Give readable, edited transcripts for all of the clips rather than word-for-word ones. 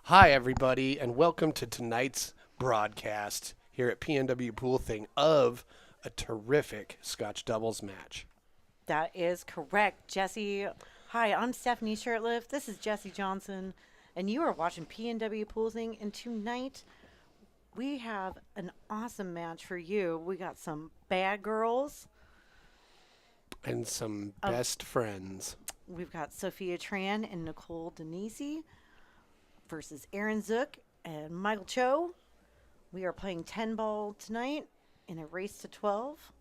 Hi, everybody, and welcome to tonight's broadcast here at PNW Pool Thing of a terrific Scotch doubles match. That is correct, Jesse. Hi, I'm Stephanie Shurtliff. This is Jesse Johnson, and you are watching PNW Pool Thing. And tonight we have an awesome match for you. We got some bad girls. And some best friends. We've got Sophia Tran and Nicole Donisi versus Aaron Zook and Michael Choe. We are playing 10 ball tonight in a race to 12.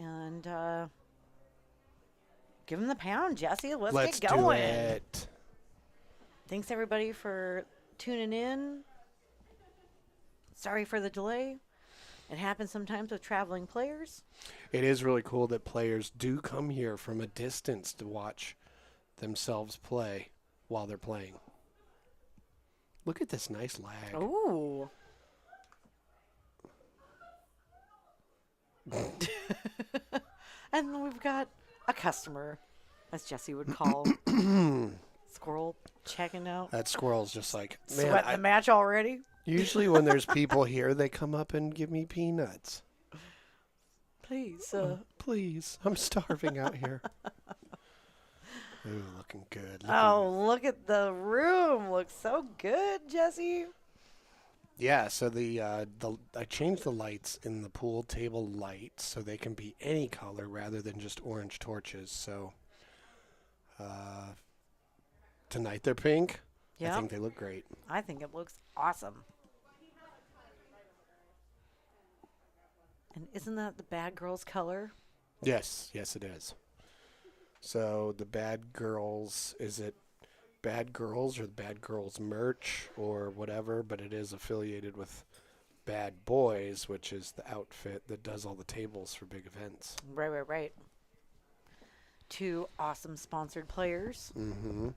And give them the pound, Jesse. Let's get going. Do it. Thanks, everybody, for tuning in. Sorry for the delay. It happens sometimes with traveling players. It is really cool that players do come here from a distance to watch themselves play while they're playing. Look at this nice lag. Ooh. And then we've got a customer, as Jesse would call. Squirrel checking out. That squirrel's just like, Sweating the match already. Usually when there's people here, they come up and give me peanuts. Please. Please. I'm starving out here. Ooh, looking good. Look at the room. Looks so good, Jesse. Yeah, so I changed the lights in the pool table lights so they can be any color rather than just orange torches. So tonight they're pink. Yep. I think they look great. I think it looks awesome. And isn't that the bad girls color? Yes, it is. So the Bad Girls, is it Bad Girls or the Bad Girls merch or whatever, but it is affiliated with Bad Boys, which is the outfit that does all the tables for big events. Right. Two awesome sponsored players. Mm-hmm.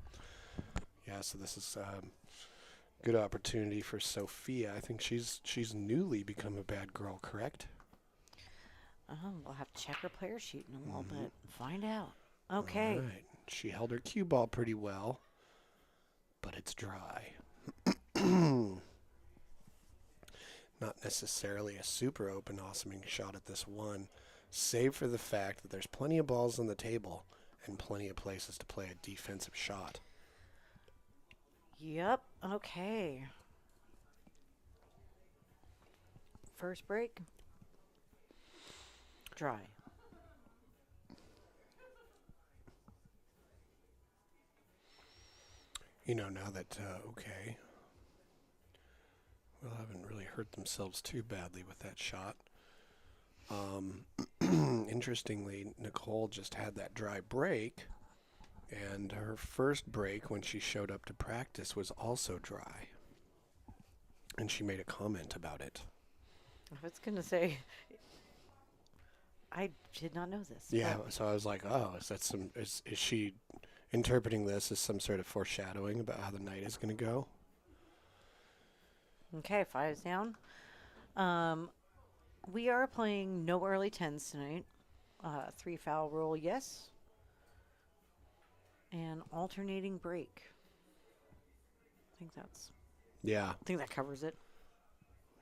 Yeah, so this is a good opportunity for Sophia. I think she's newly become a bad girl, correct? We'll have to check her player sheet in a little bit and find out. Okay. All right. She held her cue ball pretty well, but it's dry. Not necessarily a super open, awesoming shot at this one, save for the fact that there's plenty of balls on the table and plenty of places to play a defensive shot. Yep. Okay. First break. Dry. Now that, well, haven't really hurt themselves too badly with that shot. Interestingly, Nicole just had that dry break, and her first break when she showed up to practice was also dry. And she made a comment about it. I was going to say, I did not know this. Yeah, so I was like, oh, is she interpreting this as some sort of foreshadowing about how the night is going to go? Okay, 5's down. We are playing no early 10s tonight. 3 foul rule, yes. And alternating break. I think that covers it.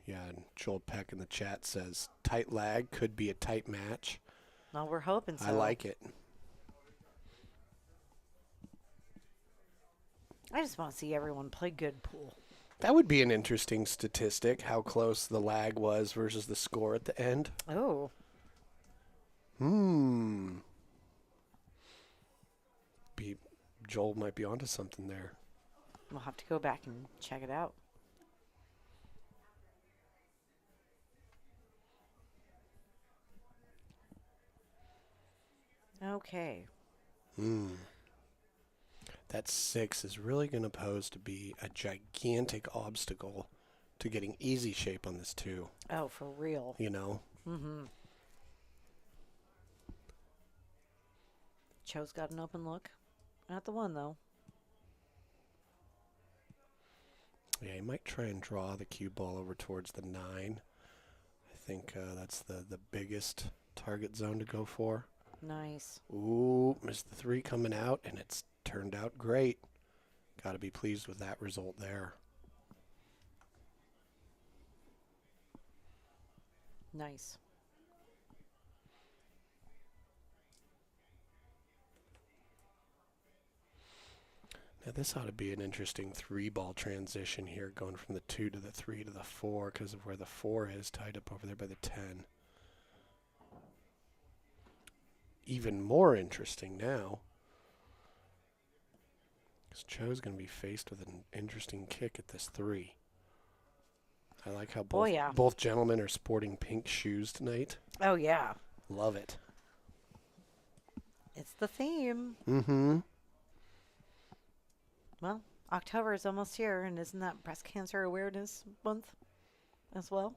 Yeah, and Joel Peck in the chat says, tight lag could be a tight match. Well, we're hoping so. I like it. I just want to see everyone play good pool. That would be an interesting statistic, how close the lag was versus the score at the end. Oh. Joel might be onto something there. We'll have to go back and check it out. Okay. That 6 is really going to pose to be a gigantic obstacle to getting easy shape on this 2. Oh, for real. Mm-hmm. Choe's got an open look. Not the 1, though. Yeah, he might try and draw the cue ball over towards the 9. I think that's the biggest target zone to go for. Nice. Ooh, missed the 3 coming out, and it's turned out great. Got to be pleased with that result there. Nice. Now this ought to be an interesting 3-ball transition here, going from the 2 to the 3 to the 4 because of where the 4 is tied up over there by the 10. Even more interesting now, because Choe's going to be faced with an interesting kick at this 3. I like how Oh, yeah. both gentlemen are sporting pink shoes tonight. Oh, yeah. Love it. It's the theme. Mm-hmm. Well, October is almost here, and isn't that Breast Cancer Awareness Month as well?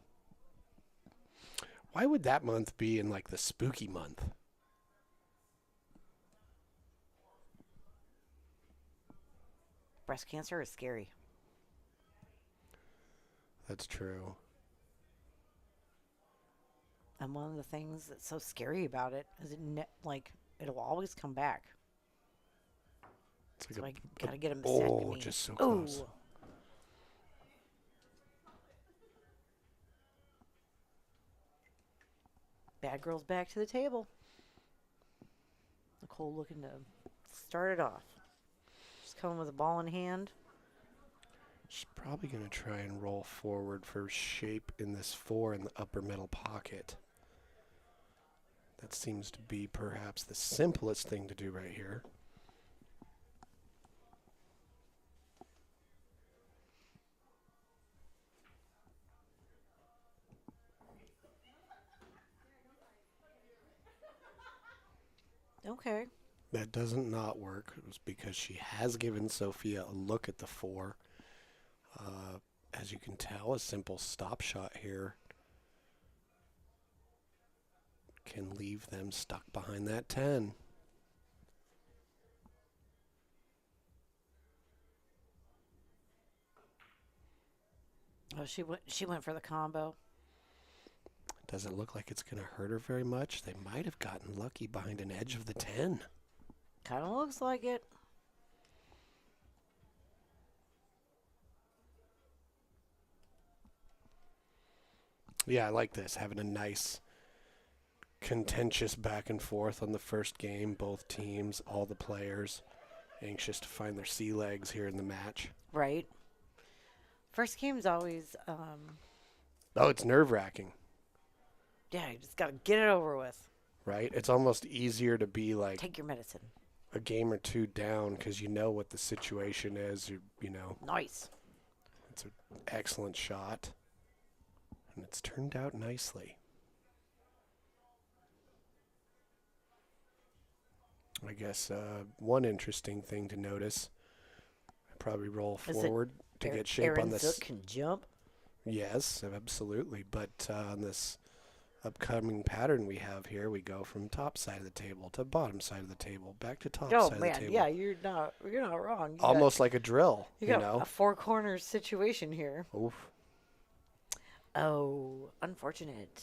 Why would that month be in like the spooky month? Breast cancer is scary. That's true. And one of the things that's so scary about it is it'll always come back. It's So like I gotta get a mastectomy. oh, just so close. Ooh. Bad girls back to the table. Nicole looking to start it off. She's coming with a ball in hand. She's probably going to try and roll forward for shape in this 4 in the upper middle pocket. That seems to be perhaps the simplest thing to do right here. Okay. That doesn't not work. It was because she has given Sophia a look at the 4. As you can tell, a simple stop shot here can leave them stuck behind that 10. Oh, she went for the combo. Doesn't look like it's going to hurt her very much. They might have gotten lucky behind an edge of the 10. Kind of looks like it. Yeah, I like this. Having a nice, contentious back and forth on the first game. Both teams, all the players, anxious to find their sea legs here in the match. Right. First game's always, Oh, it's nerve-wracking, yeah, you just got to get it over with. right? It's almost easier to be like Take your medicine. a game or two down because you know what the situation is. You know, Nice. it's an excellent shot, and it's turned out nicely. I guess one interesting thing to notice, I probably roll Is it forward to get shape Aaron on this. Zook can jump. Yes, absolutely. But on this upcoming pattern we have here, we go from top side of the table to bottom side of the table, back to top Oh side man, of the table. yeah, you're not wrong. You Almost like a drill, got, you got know. a 4 corners situation here. Oof. Oh, unfortunate.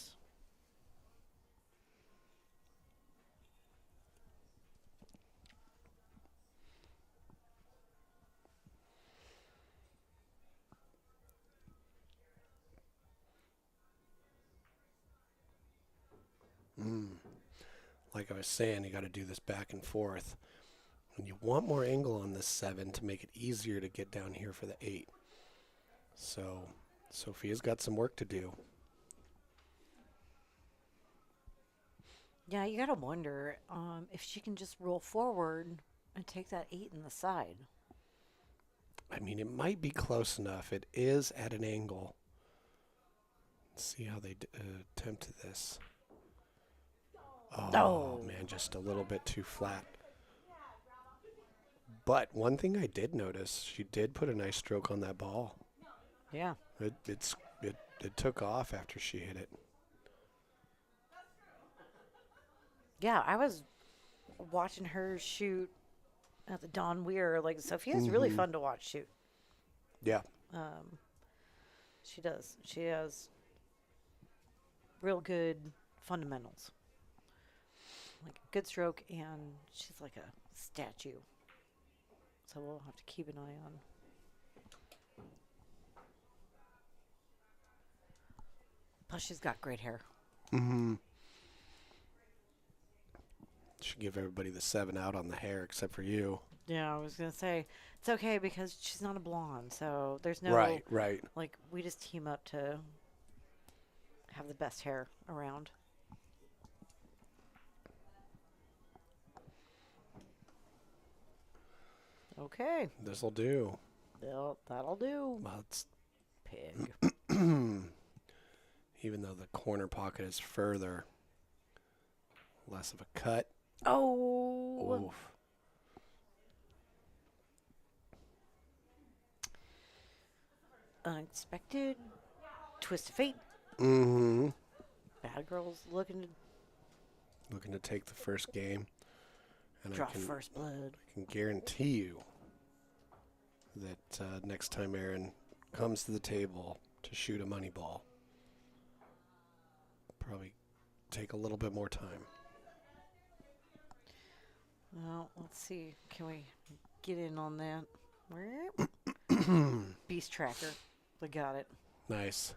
Like I was saying, you got to do this back and forth. And you want more angle on this 7 to make it easier to get down here for the 8. So Sophia's got some work to do. Yeah, you gotta wonder if she can just roll forward and take that 8 in the side. I mean, it might be close enough. It is at an angle. Let's see how they attempt this. Oh, man, just a little bit too flat. But one thing I did notice, she did put a nice stroke on that ball. Yeah. It took off after she hit it. Yeah, I was watching her shoot at the Dawn Weir. Like, Sophia's really fun to watch shoot. Yeah. She does. She has real good fundamentals. Like a good stroke, and she's like a statue. So we'll have to keep an eye on. Plus, she's got great hair. Mm-hmm. Should give everybody the 7 out on the hair except for you. Yeah, I was gonna say it's okay because she's not a blonde, so there's no Right. like we just team up to have the best hair around. Okay, This'll do. that'll do. Well, it's Pig. even though the corner pocket is further, less of a cut. Oh, Oof. unexpected twist of fate. Mm-hmm. Badgirls looking to Looking to take the first game. And draw first blood. I can guarantee you that next time Aaron comes to the table to shoot a money ball, probably take a little bit more time. Well, let's see. Can we get in on that? Beast tracker. We got it. Nice.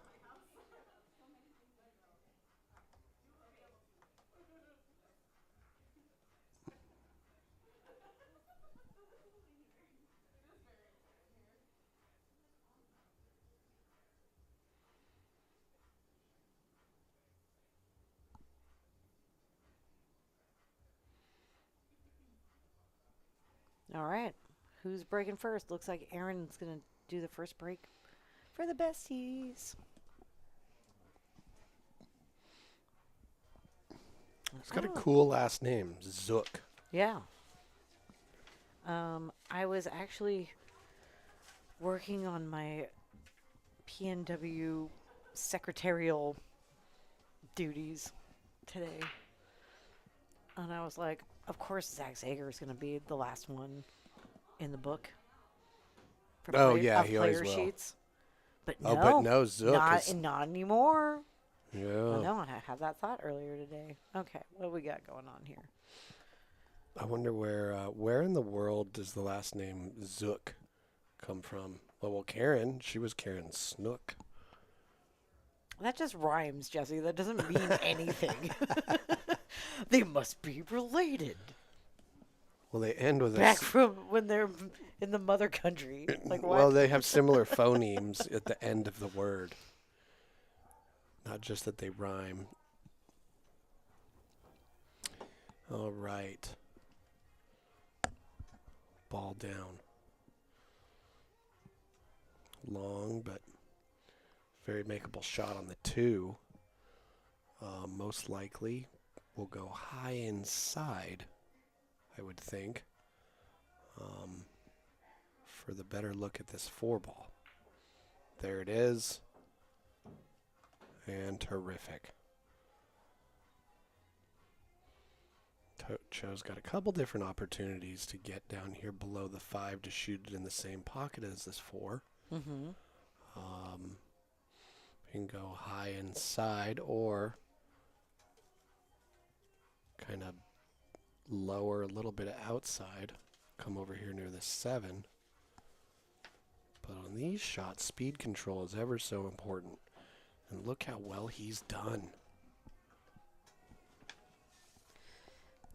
All right. Who's breaking first? Looks like Aaron's going to do the first break for the Besties. He's got a cool last name, Zook. Yeah. I was actually working on my PNW secretarial duties today. And I was like, of course, Zach Zager is going to be the last one in the book. Oh, yeah, he always player will. sheets. But no, Oh, but no, Zook is... not anymore. Yeah. I know, I had that thought earlier today. Okay, what do we got going on here? I wonder where in the world does the last name Zook come from? Well, Karen, she was Karen Snook. That just rhymes, Jesse. That doesn't mean anything. They must be related. Well, they end with Back from when they're in the mother country. Like what? Well, they have similar phonemes at the end of the word. Not just that they rhyme. All right. Ball down. Long, but very makeable shot on the 2. Most likely will go high inside, I would think, for the better look at this 4 ball. There it is. And terrific. Choe's got a couple different opportunities to get down here below the 5 to shoot it in the same pocket as this 4. Mm-hmm. You can go high inside or kind of lower a little bit outside. Come over here near the 7. But on these shots, speed control is ever so important. And look how well he's done.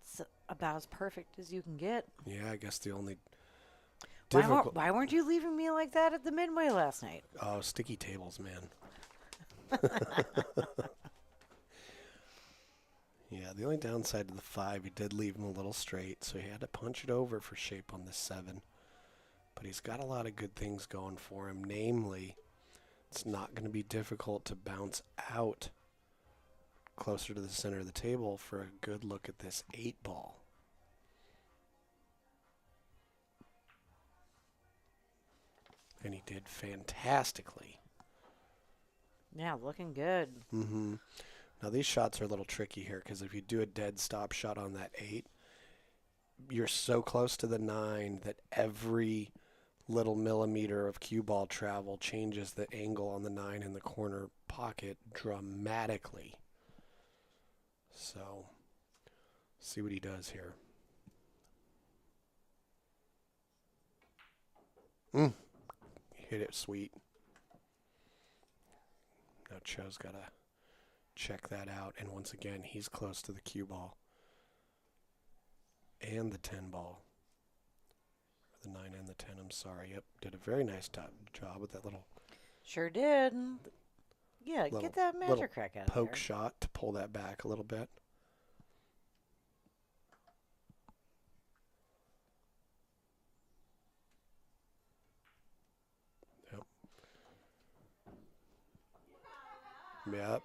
It's about as perfect as you can get. Yeah, I guess the only Why weren't you leaving me like that at the midway last night? Oh, sticky tables, man. Yeah, the only downside to the 5, he did leave him a little straight, so he had to punch it over for shape on the 7. But he's got a lot of good things going for him. Namely, it's not going to be difficult to bounce out closer to the center of the table for a good look at this 8 ball. And he did fantastically. Yeah, looking good. Mm-hmm. Now, these shots are a little tricky here because if you do a dead stop shot on that 8, you're so close to the 9 that every little millimeter of cue ball travel changes the angle on the 9 in the corner pocket dramatically. So, see what he does here. Hit it sweet. Now Choe's got to check that out. And once again, he's close to the cue ball. And the 10 ball. The 9 and the 10, I'm sorry. Yep, did a very nice job with that little Sure did. Yeah, get that little magic crack out of poke there. shot to pull that back a little bit. Yep.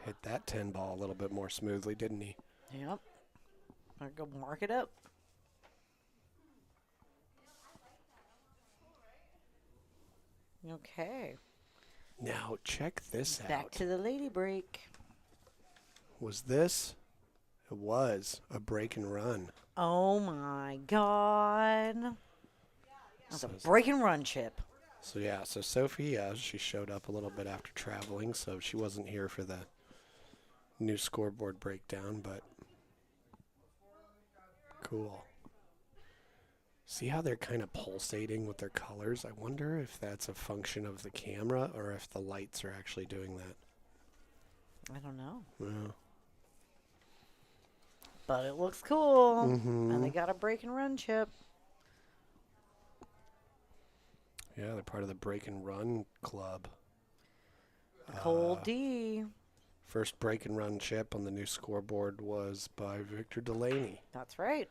Hit that 10 ball a little bit more smoothly, didn't he? Yep. I'll go mark it up. Okay. Now, check this out. Back to the lady break. Was this? It was a break and run. Oh my God. That's a break and run chip. So, yeah, so Sophia, she showed up a little bit after traveling, so she wasn't here for the new scoreboard breakdown, but cool. See how they're kind of pulsating with their colors? I wonder if that's a function of the camera or if the lights are actually doing that. I don't know. Yeah. But it looks cool. Mm-hmm. And they got a break and run chip. Yeah, they're part of the break and run club. Nicole D. First break and run chip on the new scoreboard was by Victor Delaney. That's right.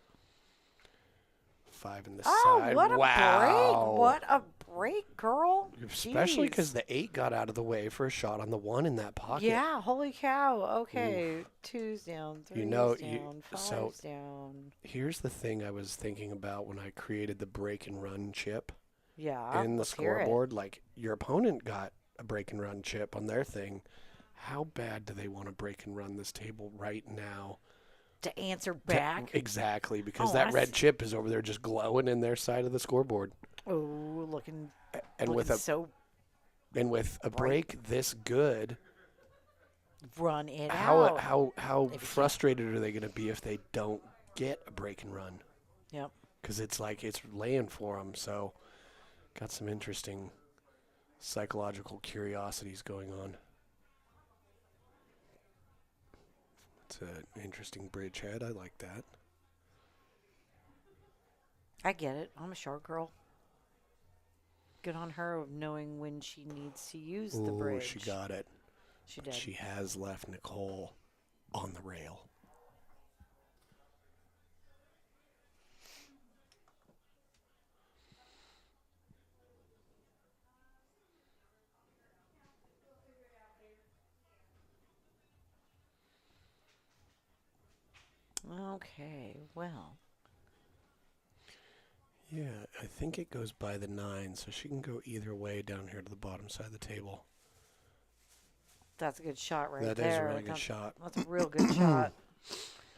5 in the Oh, side. what a Wow. break. What a break, girl. Especially Jeez. because the 8 got out of the way for a shot on the 1 in that pocket. Yeah, holy cow. Okay. Oof. 2's down, 3's down, 5's down. Here's the thing I was thinking about when I created the break and run chip. Yeah. In the let's hear it. scoreboard. Like, your opponent got a break and run chip on their thing. How bad do they want to break and run this table right now? To answer back? Exactly, because Oh, that red chip is over there just glowing in their side of the scoreboard. Oh, looking With a break this good, run it how out. how frustrated are they going to be if they don't get a break and run? Yep. Because it's like it's laying for them. So, got some interesting psychological curiosities going on. It's an interesting bridgehead. I like that. I get it. I'm a short girl. Good on her of knowing when she needs to use the bridge. She got it. She did. She has left Nicole on the rail. Okay, well. Yeah, I think it goes by the 9, so she can go either way down here to the bottom side of the table. That's a good shot right That there. is a really good shot. That's a real good shot.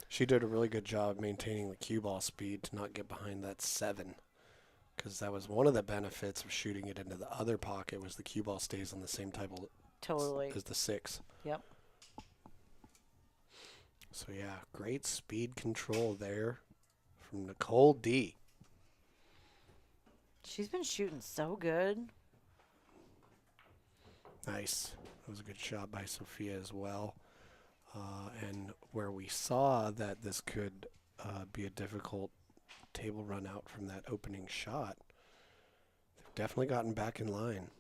She did a really good job maintaining the cue ball speed to not get behind that 7. Because that was one of the benefits of shooting it into the other pocket was the cue ball stays on the same table Totally. as the 6. Yep. So, yeah, great speed control there from Nicole D. She's been shooting so good. Nice. That was a good shot by Sophia as well. And where we saw that this could be a difficult table run out from that opening shot, they've definitely gotten back in line.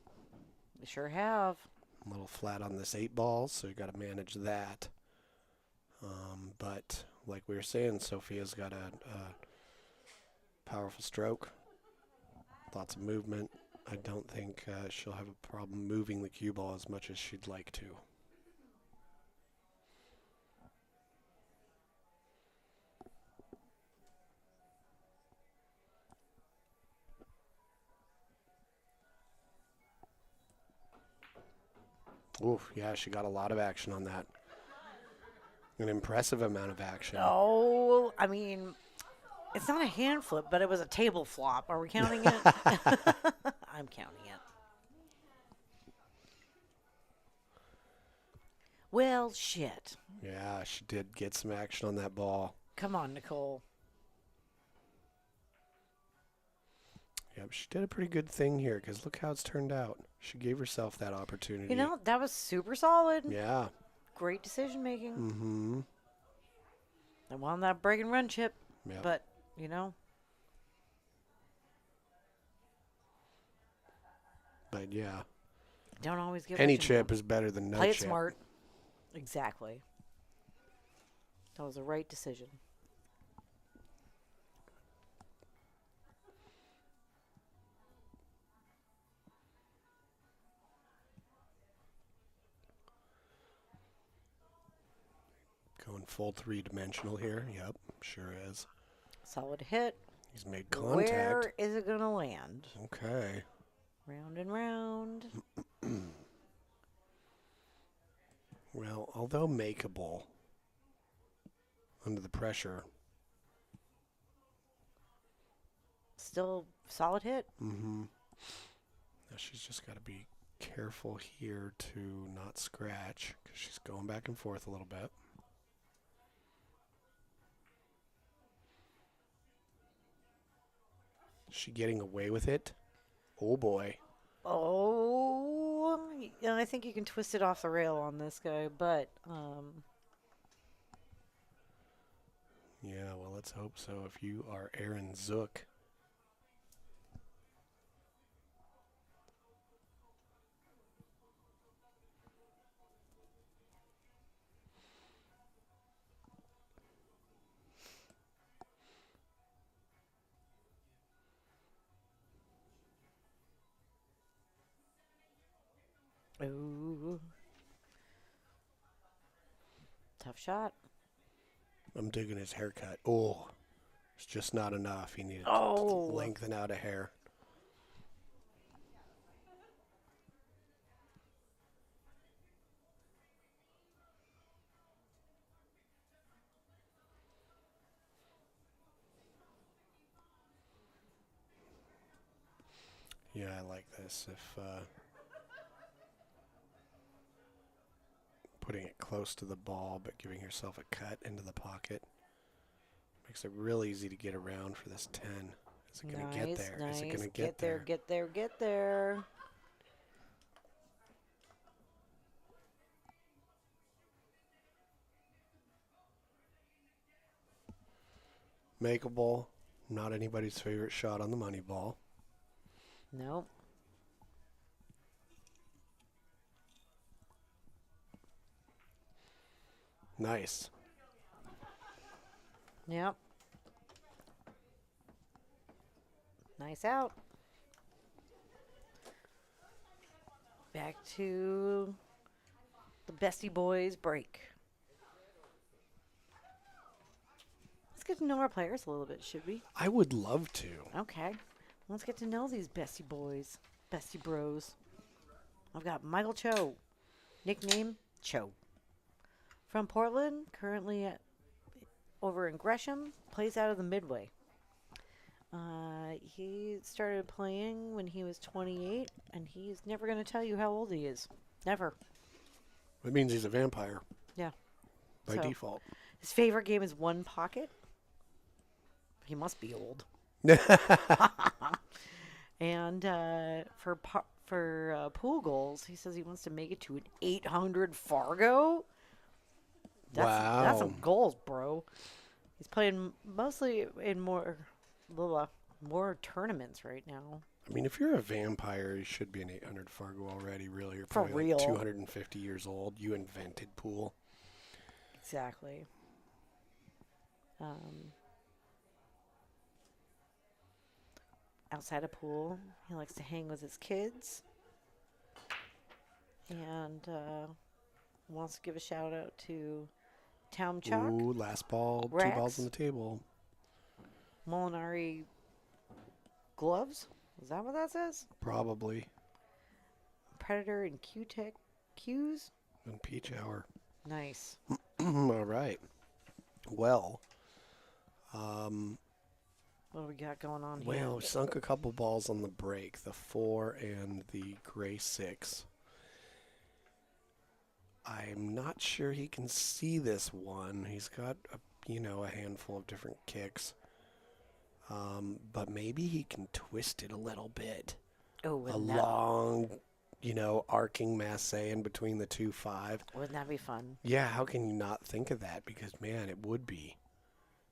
They sure have. A little flat on this 8 ball, so you got to manage that. But like we were saying, Sophia's got a powerful stroke, lots of movement. I don't think she'll have a problem moving the cue ball as much as she'd like to. Oof, yeah, she got a lot of action on that. An impressive amount of action. Oh, I mean, it's not a hand flip, but it was a table flop. Are we counting it? I'm counting it. Well, shit. Yeah, she did get some action on that ball. Come on, Nicole. Yep, she did a pretty good thing here because look how it's turned out. She gave herself that opportunity. You know, that was super solid. Yeah. great decision making. Mm-hmm. I wanted that break and run chip, Yep. but, you know. But yeah, Don't always get any what you chip want. is better than no Play chip. it smart. Exactly. That was the right decision. Going full three-dimensional here. Yep, sure is. Solid hit. He's made contact. Where is it going to land? Okay. Round and round. Well, although makeable under the pressure. Still solid hit. Mm-hmm. Now she's just got to be careful here to not scratch because she's going back and forth a little bit. Is she getting away with it? Oh, boy. Oh, yeah, I think you can twist it off the rail on this guy, but Yeah, well, let's hope so. If you are Aaron Zook. ooh, tough shot. I'm digging his haircut. Oh, it's just not enough. He needed to lengthen out a hair. Yeah, I like this. If putting it close to the ball but giving herself a cut into the pocket makes it real easy to get around for this 10. Is it going to get there? Nice. Is it going to Get there, get there, get there. Makeable. Not anybody's favorite shot on the money ball. Nope. Nice. Yep. Nice out. Back to the Bestie Boys break. Let's get to know our players a little bit, should we? I would love to. Okay. Let's get to know these Bestie Boys, Bestie Bros. I've got Michael Choe, nickname Choe. From Portland, currently over in Gresham, plays out of the Midway. He started playing when he was 28, and he's never going to tell you how old he is. Never. It means he's a vampire. Yeah. By So, default. His favorite game is One Pocket. He must be old. And for pool goals, he says he wants to make it to an 800 Fargo. That's some goals, bro. He's playing mostly in more tournaments right now. I mean, if you're a vampire, you should be an 800 Fargo already, really. You're For probably real. like 250 years old. You invented pool. Exactly. Outside of pool, he likes to hang with his kids. And wants to give a shout out to Town Chalk, Ooh, last ball, Rex. 2 balls on the table. Molinari gloves. Is that what that says? Probably. Predator and Q-Tech Q's. And Peach Hour. Nice. All right. Well, What do we got going on here? well, sunk a couple balls on the break, the 4 and the gray 6. I'm not sure he can see this one. He's got a handful of different kicks. But maybe he can twist it a little bit. Oh, A long, arcing masse in between the 2.5. Wouldn't that be fun? Yeah, how can you not think of that? Because, man, it would be.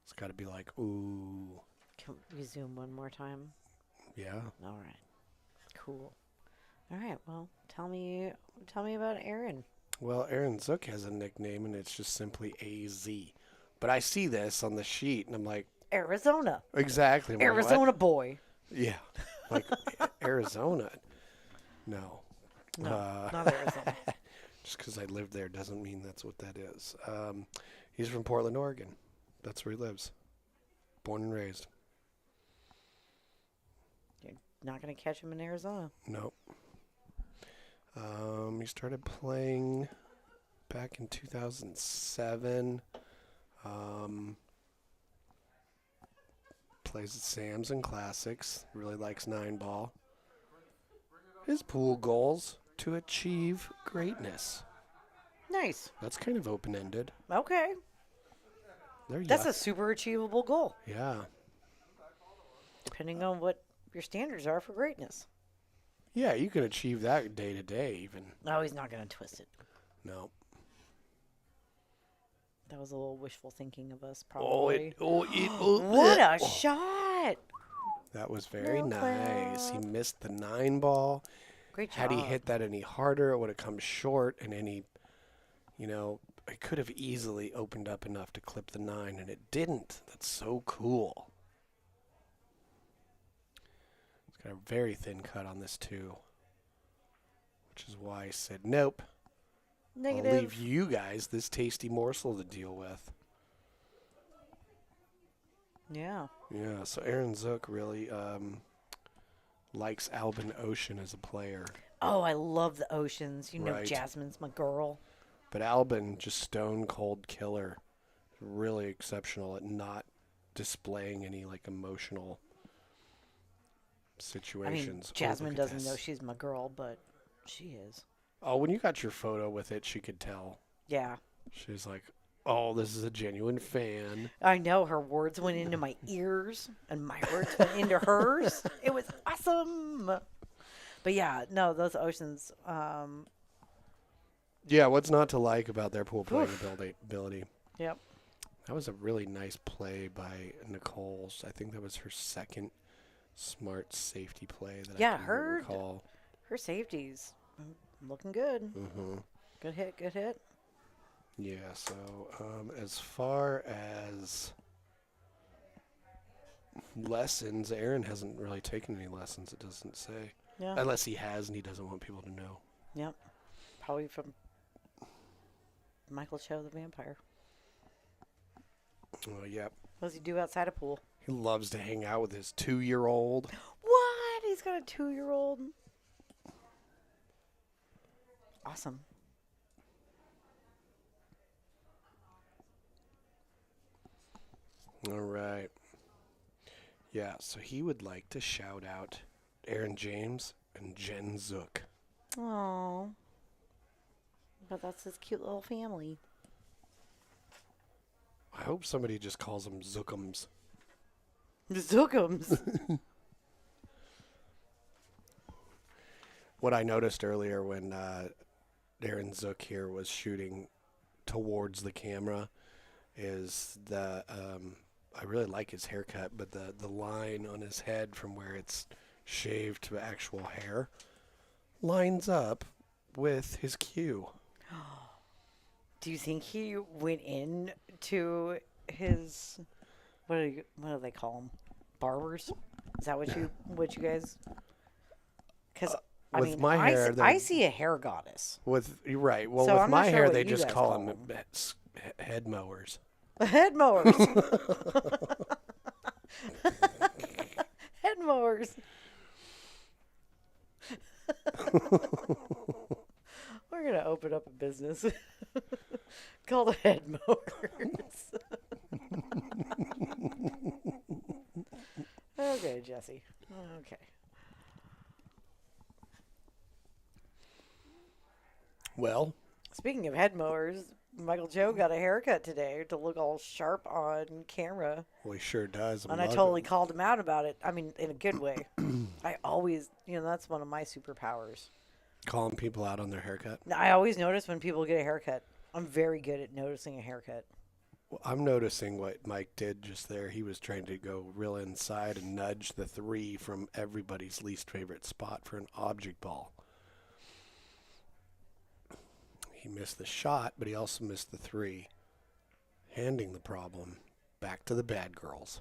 It's got to be like, ooh. Can we zoom one more time? Yeah. All right. Cool. All right. Well, tell me about Aaron. Well, Aaron Zook has a nickname, and it's just simply AZ. But I see this on the sheet, and I'm like, Arizona. exactly. I'm like, Arizona what? boy. Yeah. Like, Arizona. No. No, not Arizona. Just because I lived there doesn't mean that's what that is. He's from Portland, Oregon. That's where he lives. Born and raised. You're not going to catch him in Arizona. Nope. He started playing back in 2007. Plays at Sam's and Classics. Really likes 9-ball. His pool goals to achieve greatness. Nice. That's kind of open-ended. Okay. That's a super achievable goal. Yeah. Depending on what your standards are for greatness. Yeah, you can achieve that day to day even. No, he's not going to twist it. No. That was a little wishful thinking of us, probably. What a shot! That was very No nice. He clap. missed the 9-ball. Great job. Had he hit that any harder, it would have come short, and it could have easily opened up enough to clip the 9, and it didn't. That's so cool. It's got a very thin cut on this, too, which is why I said, nope. Negative. I'll leave you guys this tasty morsel to deal with. Yeah. Yeah, so Aaron Zook really likes Albin Ocean as a player. Oh, I love the oceans. You know, Right. Jasmine's my girl. But Albin, just stone cold killer. Really exceptional at not displaying any emotional situations. I mean, Oh, Jasmine look at doesn't this. know she's my girl, but she is. Oh, when you got your photo with it, she could tell. Yeah. She's like, oh, this is a genuine fan. I know her words went into my ears and my words went into hers. It was awesome. But yeah, no, those oceans. Yeah, what's not to like about their pool playing ability? Yep. That was a really nice play by Nicole. I think that was her second smart safety play that I can recall. Her safety's looking good. Mm-hmm. Good hit, good hit. Yeah, so as far as lessons, Aaron hasn't really taken any lessons, it doesn't say. Yeah. Unless he has and he doesn't want people to know. Yep. Probably from Michael Choe the vampire. Oh, yeah. What does he do outside a pool? He loves to hang out with his 2-year-old. What? He's got a 2-year-old? Awesome. All right. Yeah, so he would like to shout out Aaron James and Jen Zook. Oh. But that's his cute little family. I hope somebody just calls them Zookums. The Zookums. What I noticed earlier when Aaron Zook here was shooting towards the camera is the I really like his haircut, but the line on his head from where it's shaved to actual hair lines up with his cue. Do you think he went in to his what do they call them? Barbers? Is that what you guys? Because I with mean, my hair, I see a hair goddess. With you're right. Well, So with I'm my not sure hair, what they you just guys call call them them. head mowers. Head mowers. Head mowers. We're going to open up a business called Head Mowers. Okay, Jesse. Okay. Well, Speaking of head mowers, Michael Choe got a haircut today to look all sharp on camera. well, he sure does. And I totally called him out about it. I mean, in a good way. I always, that's one of my superpowers. Calling people out on their haircut. Now, I always notice when people get a haircut. I'm very good at noticing a haircut. Well, I'm noticing what Mike did just there. He was trying to go real inside and nudge the 3 from everybody's least favorite spot for an object ball. He missed the shot, but he also missed the 3, handing the problem back to the bad girls.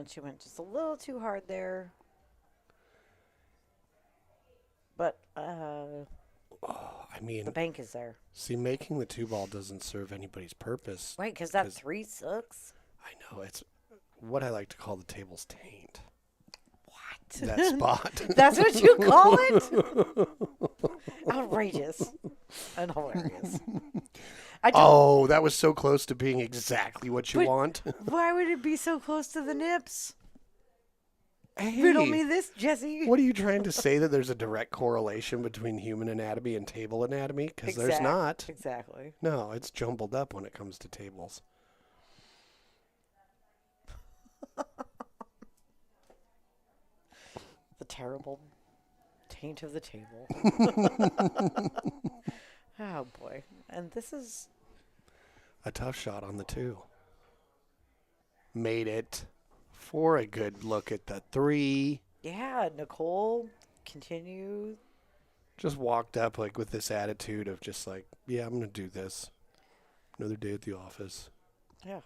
She went just a little too hard there. But I mean, the bank is there. see, making the 2 ball doesn't serve anybody's purpose. Right, because that 3 sucks. I know, it's what I like to call the table's taint. What? That spot. That's what you call it? Outrageous and hilarious. Oh, that was so close to being exactly what you But- want. Why would it be so close to the nips? Hey, Riddle me this, Jesse. what are you trying to say, that there's a direct correlation between human anatomy and table anatomy? Because there's not. Exactly. No, it's jumbled up when it comes to tables. The terrible taint of the table. Oh, boy. And this is... A tough shot on the 2. Made it for a good look at the 3. Yeah, Nicole, continue. Just walked up like with this attitude of just like, yeah, I'm going to do this. Another day at the office. Yeah.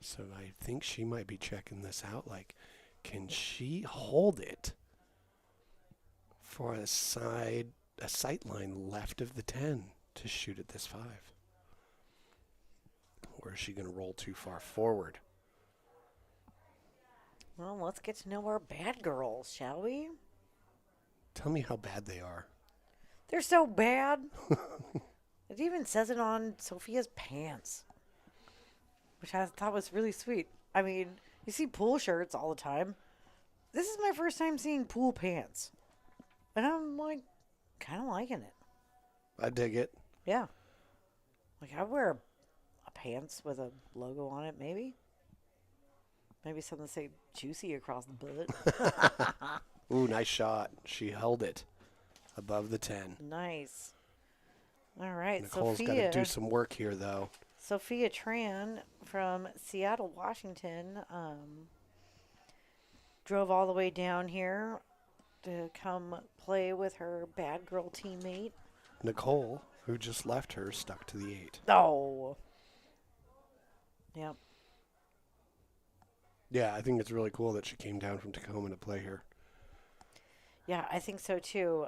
So I think she might be checking this out. Like, can she hold it for a sight line left of the 10 to shoot at this 5? Or is she going to roll too far forward? Well, let's get to know our bad girls, shall we? Tell me how bad they are. They're so bad. It even says it on Sophia's pants, which I thought was really sweet. I mean, you see pool shirts all the time. This is my first time seeing pool pants. And I'm like, kind of liking it. I dig it. Yeah. Like, I'd wear a pants with a logo on it, maybe. Maybe something to say juicy across the butt. Ooh, nice shot. She held it above the 10. Nice. All right, Nicole's got Sophia. to do some work here, though. Sophia Tran from Seattle, Washington, drove all the way down here to come play with her bad girl teammate. Nicole, who just left her, stuck to the 8. Oh. Yep. Yeah, I think it's really cool that she came down from Tacoma to play here. Yeah, I think so too.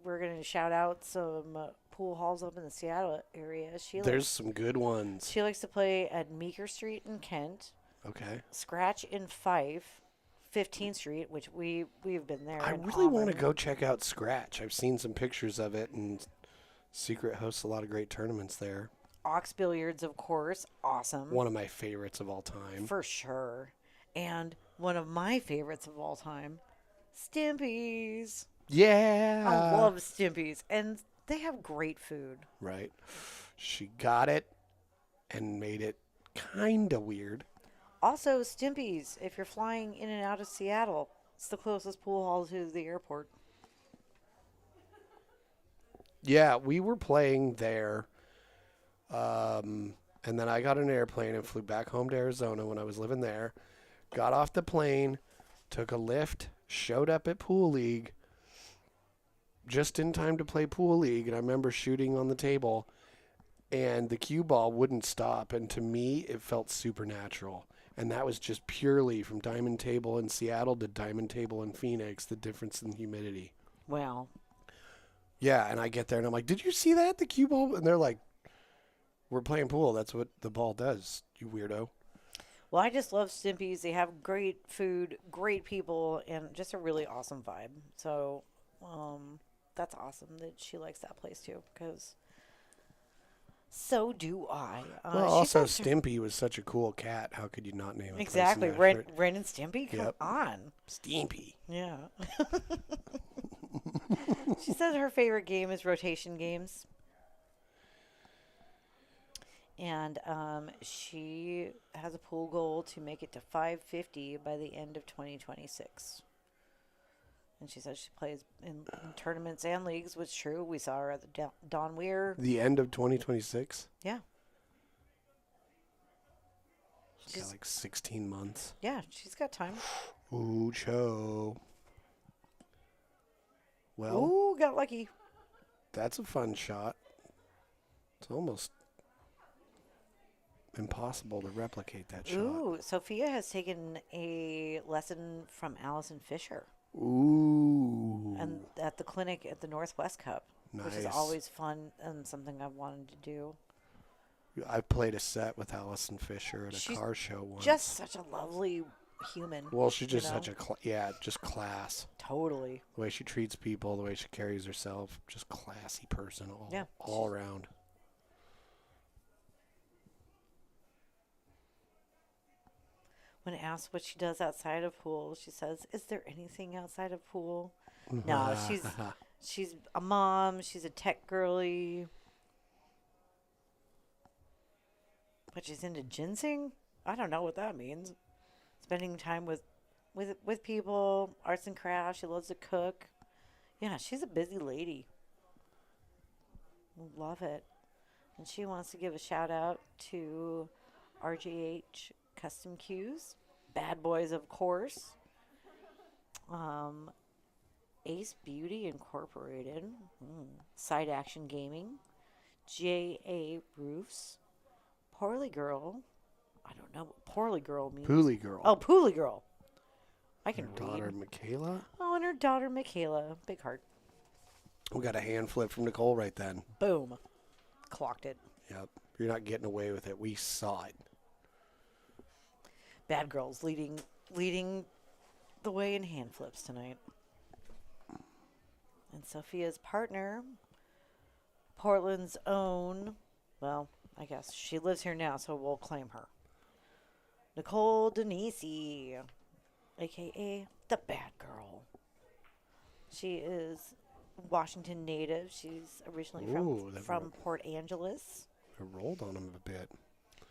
We're going to shout out some pool halls up in the Seattle area. There's some good ones. She likes to play at Meeker Street in Kent, Okay. Scratch in Fife, 15th Street, which we've been there. I in really want to Auburn. go check out Scratch. I've seen some pictures of it, and Secret hosts a lot of great tournaments there. Ox Billiards, of course, awesome. One of my favorites of all time. For sure. And one of my favorites of all time, Stimpy's. Yeah. I love Stimpy's. And they have great food. Right. She got it and made it kind of weird. Also, Stimpy's, if you're flying in and out of Seattle, it's the closest pool hall to the airport. Yeah, we were playing there. And then I got an airplane and flew back home to Arizona when I was living there. Got off the plane, took a lift, showed up at Pool League just in time to play Pool League. And I remember shooting on the table, and the cue ball wouldn't stop. And to me, it felt supernatural. And that was just purely from Diamond Table in Seattle to Diamond Table in Phoenix, the difference in humidity. Wow. Yeah, and I get there and I'm like, did you see that, the cue ball? And they're like, we're playing pool. That's what the ball does, you weirdo. Well, I just love Stimpy's. They have great food, great people, and just a really awesome vibe. So that's awesome that she likes that place too, because so do I. Well, also, Stimpy was such a cool cat. How could you not name it? Exactly. Ren and Stimpy? Come Yep. on. Stimpy. Yeah. She says her favorite game is rotation games. And she has a pool goal to make it to 550 by the end of 2026. And she says she plays in tournaments and leagues, which is true. We saw her at the Dawn Weir. The end of 2026? Yeah. She's got like 16 months. Yeah, she's got time. Ooh, Choe. Well, Ooh, got lucky. that's a fun shot. It's almost impossible to replicate that shot. Ooh, Sophia has taken a lesson from Allison Fisher. Ooh. And at the clinic at the Northwest Cup, which is Nice. always fun and something I've wanted to do. I played a set with Allison Fisher at a She's car show once. Just such a lovely human. Well, she's just you know? such a just class. Totally. The way she treats people, the way she carries herself, just classy person all around. When asked what she does outside of pool, she says, "Is there anything outside of pool?" No, she's a mom. She's a tech girly. But she's into ginseng? I don't know what that means. Spending time with people, arts and crafts. She loves to cook. Yeah, she's a busy lady. Love it. And she wants to give a shout out to RGH Custom Cues, Bad Boys, of course, Ace Beauty Incorporated, Side Action Gaming, J.A. Roofs, Poorly Girl. I don't know what Poorly Girl means. Pooly girl. Oh, Poorly Girl. I can Her read. daughter Michaela. Oh, and her daughter Michaela. Big heart. We got a hand flip from Nicole right then. Boom. Clocked it. Yep. You're not getting away with it. We saw it. Bad Girls leading the way in hand flips tonight. And Sophia's partner, Portland's own, well, I guess she lives here now, so we'll claim her. Nicole Donisi, a.k.a. the Bad Girl. She is Washington native. She's originally from Port Angeles. I rolled on him a bit.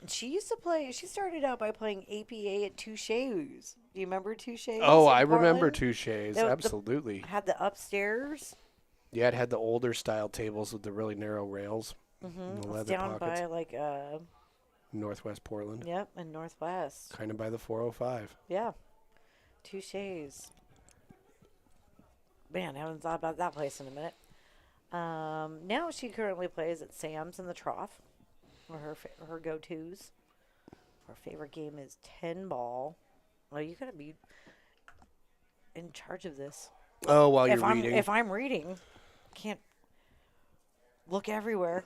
And she started out by playing APA at Touche's. Do you remember Touche's? Oh, I remember Touche's. The- Absolutely. Had the upstairs. Yeah, it had the older style tables with the really narrow rails. And the leather Down pockets. by Northwest Portland. yep, in Northwest. Kind of by the 405. Yeah. Touche's. Man, I haven't thought about that place in a minute. Now she currently plays at Sam's in the Trough. Or her go-tos. Her favorite game is 10 ball. Well, you gotta be in charge of this. Oh, while you're reading. If I'm reading, can't look everywhere.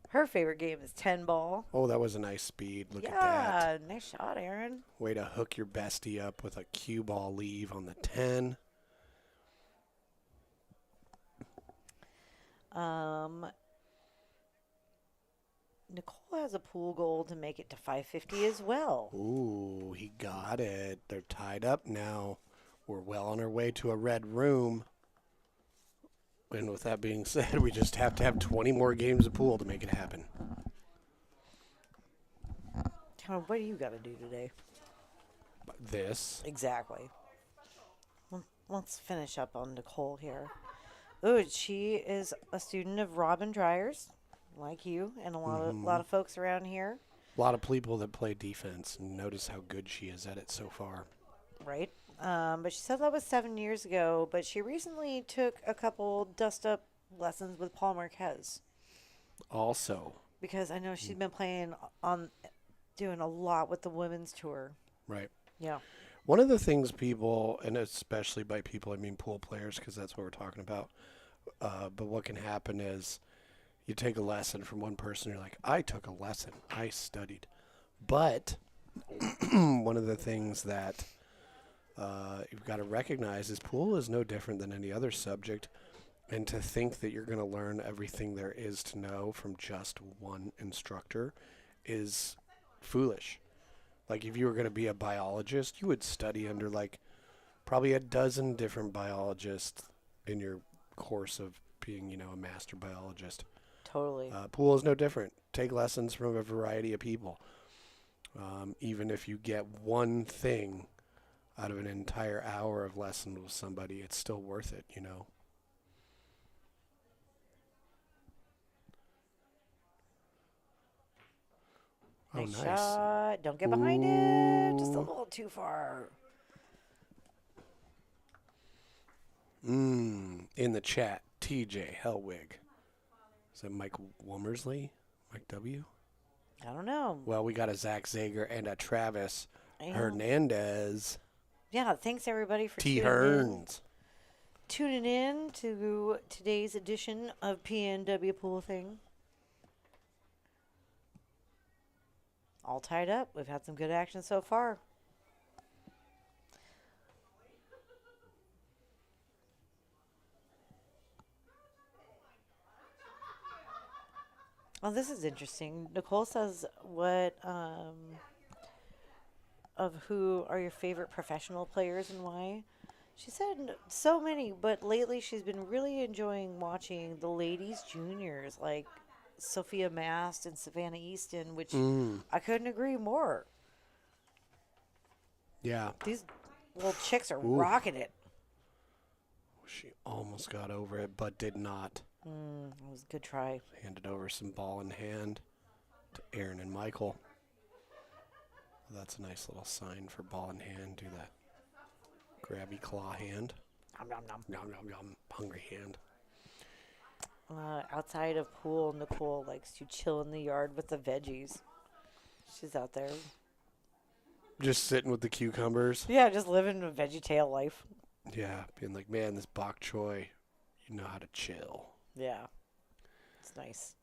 Her favorite game is 10 ball. Oh, that was a nice speed. Look at Yeah, that. nice shot, Aaron. Way to hook your bestie up with a cue ball leave on the 10. Nicole has a pool goal to make it to 550 as well. Ooh, he got it. They're tied up now. We're well on our way to a red room. And with that being said, we just have to have 20 more games of pool to make it happen. What do you got to do today? This. Exactly. Let's finish up on Nicole here. Oh, she is a student of Robin Dryer's, like you, and a lot of folks around here. A lot of people that play defense, and notice how good she is at it so far. Right. But she said that was 7 years ago, but she recently took a couple dust-up lessons with Paul Marquez. Also. Because I know she's been doing a lot with the women's tour. Right. Yeah. One of the things people, and especially by people, I mean pool players, because that's what we're talking about. But what can happen is you take a lesson from one person, you're like, I took a lesson, I studied. But one of the things that you've got to recognize is pool is no different than any other subject. And to think that you're going to learn everything there is to know from just one instructor is foolish. Like if you were going to be a biologist, you would study under like probably a dozen different biologists in your course of being, a master biologist. Totally. Pool is no different. Take lessons from a variety of people. Even if you get one thing out of an entire hour of lesson with somebody, it's still worth it, you know. Oh, Nice nice. shot. Don't get behind it. Just a little too far. In the chat, TJ Hellwig. Is that Mike Womersley? Mike W? I don't know. Well, we got a Zach Zager and a Travis And- Hernandez. Yeah, thanks everybody for T. tuning Hearns. in to today's edition of PNW Pool Thing. All tied up. We've had some good action so far. Well, this is interesting. Nicole says, what of who are your favorite professional players and why? She said so many, but lately she's been really enjoying watching the ladies juniors like Sophia Mast and Savannah Easton, which I couldn't agree more. Yeah. These little chicks are rocking it. She almost got over it, but did not. That was a good try. Handed over some ball in hand to Aaron and Michael. That's a nice little sign for ball in hand. Do that grabby claw hand. Nom, nom, nom. Yum, yum, yum. Hungry hand. Outside of pool, Nicole likes to chill in the yard with the veggies. She's out there. Just sitting with the cucumbers. Yeah, just living a VeggieTale life. Yeah, being like, man, this bok choy, you know how to chill. Yeah, it's nice.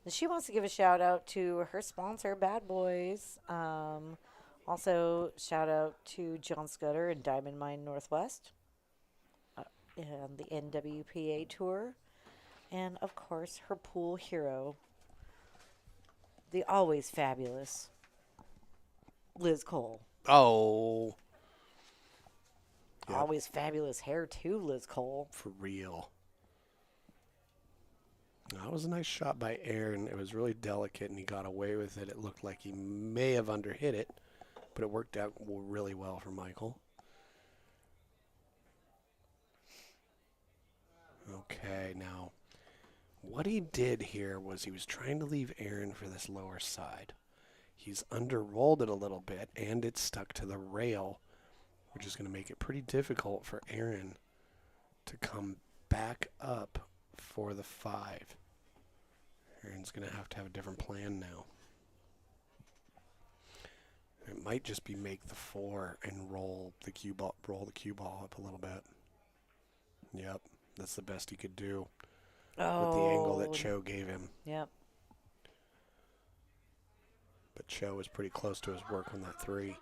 And she wants to give a shout out to her sponsor, Bad Boys. Also, shout out to John Scudder and Diamond Mine Northwest and the NWPA tour. And, of course, her pool hero, the always fabulous Liz Cole. Oh. Yep. Always fabulous hair, too, Liz Cole. For real. That was a nice shot by Aaron. It was really delicate, and he got away with it. It looked like he may have underhit it, but it worked out really well for Michael. Okay, now, what he did here was he was trying to leave Aaron for this lower side. He's under-rolled it a little bit, and it's stuck to the rail, which is going to make it pretty difficult for Aaron to come back up for the 5. Aaron's going to have a different plan now. It might just be make the 4 and roll the cue ball up a little bit. Yep, that's the best he could do with the angle that Choe gave him. Yep. But Choe was pretty close to his work on that 3.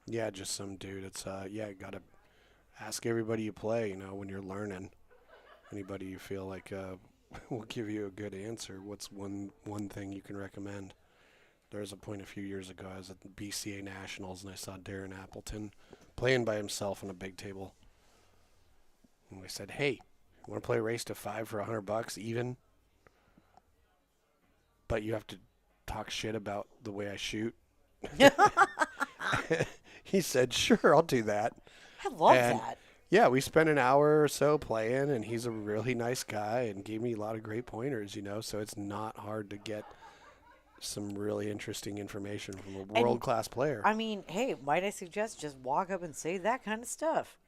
Yeah, just some dude. It's gotta ask everybody you play, when you're learning. Anybody you feel like will give you a good answer. What's one thing you can recommend? There was a point a few years ago, I was at the BCA Nationals, and I saw Darren Appleton playing by himself on a big table. And we said, hey, you want to play a race to 5 for $100 even? But you have to talk shit about the way I shoot. He said, sure, I'll do that. I love that. Yeah, we spent an hour or so playing, and he's a really nice guy and gave me a lot of great pointers, so it's not hard to get some really interesting information from a world-class player. I mean, hey, might I suggest just walk up and say that kind of stuff?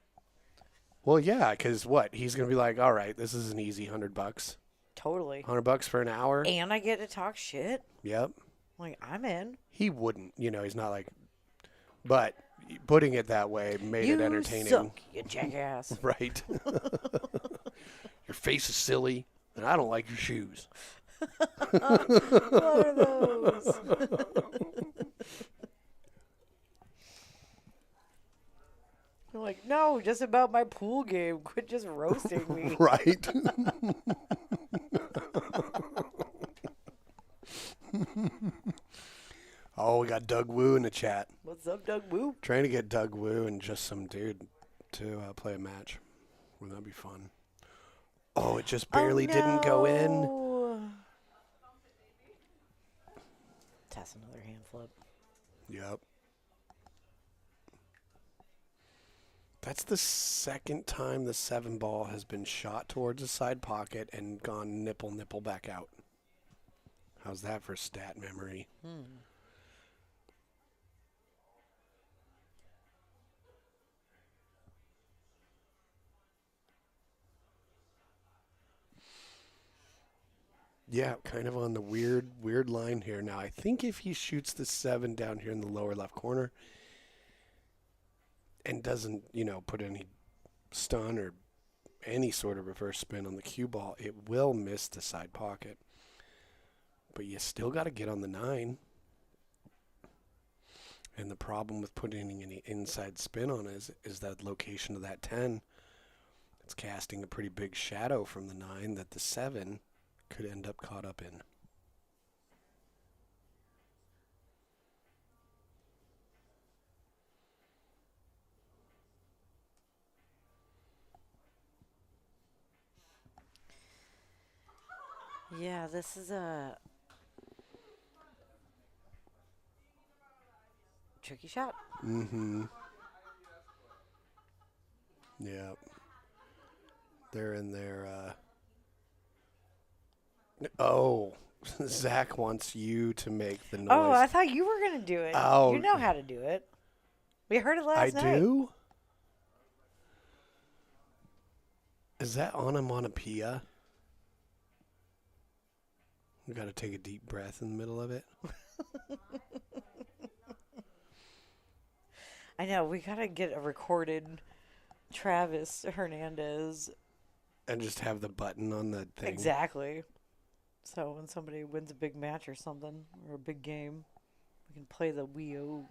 Well, yeah, because he's going to be like, all right, this is an easy $100. Totally. $100 for an hour? And I get to talk shit? Yep. Like, I'm in. He wouldn't, he's not like, but putting it that way made it entertaining. You suck, you jackass. Right. Your face is silly, and I don't like your shoes. What are those? You're like, no, just about my pool game. Quit just roasting me. Right. Oh, we got Doug Woo in the chat. What's up, Doug Woo? Trying to get Doug Woo and just some dude to play a match. Wouldn't that be fun? Oh, it just barely didn't go in. Test another hand flip. Yep. That's the second time the 7 ball has been shot towards a side pocket and gone nipple back out. How's that for stat memory? Yeah, kind of on the weird line here. Now, I think if he shoots the 7 down here in the lower left corner and doesn't, put any stun or any sort of reverse spin on the cue ball, it will miss the side pocket. But you still got to get on the 9. And the problem with putting any inside spin on it is that location of that 10. It's casting a pretty big shadow from the 9 that the 7 could end up caught up in. Yeah, this is a tricky shot. Mm-hmm. Yeah. They're in there. Oh, Zach wants you to make the noise. Oh, I thought you were going to do it. Oh. You know how to do it. We heard it last night. I do? Is that onomatopoeia? We got to take a deep breath in the middle of it. I know. We got to get a recorded Travis Hernandez. And just have the button on the thing. Exactly. So when somebody wins a big match or something, or a big game, we can play the Wii U.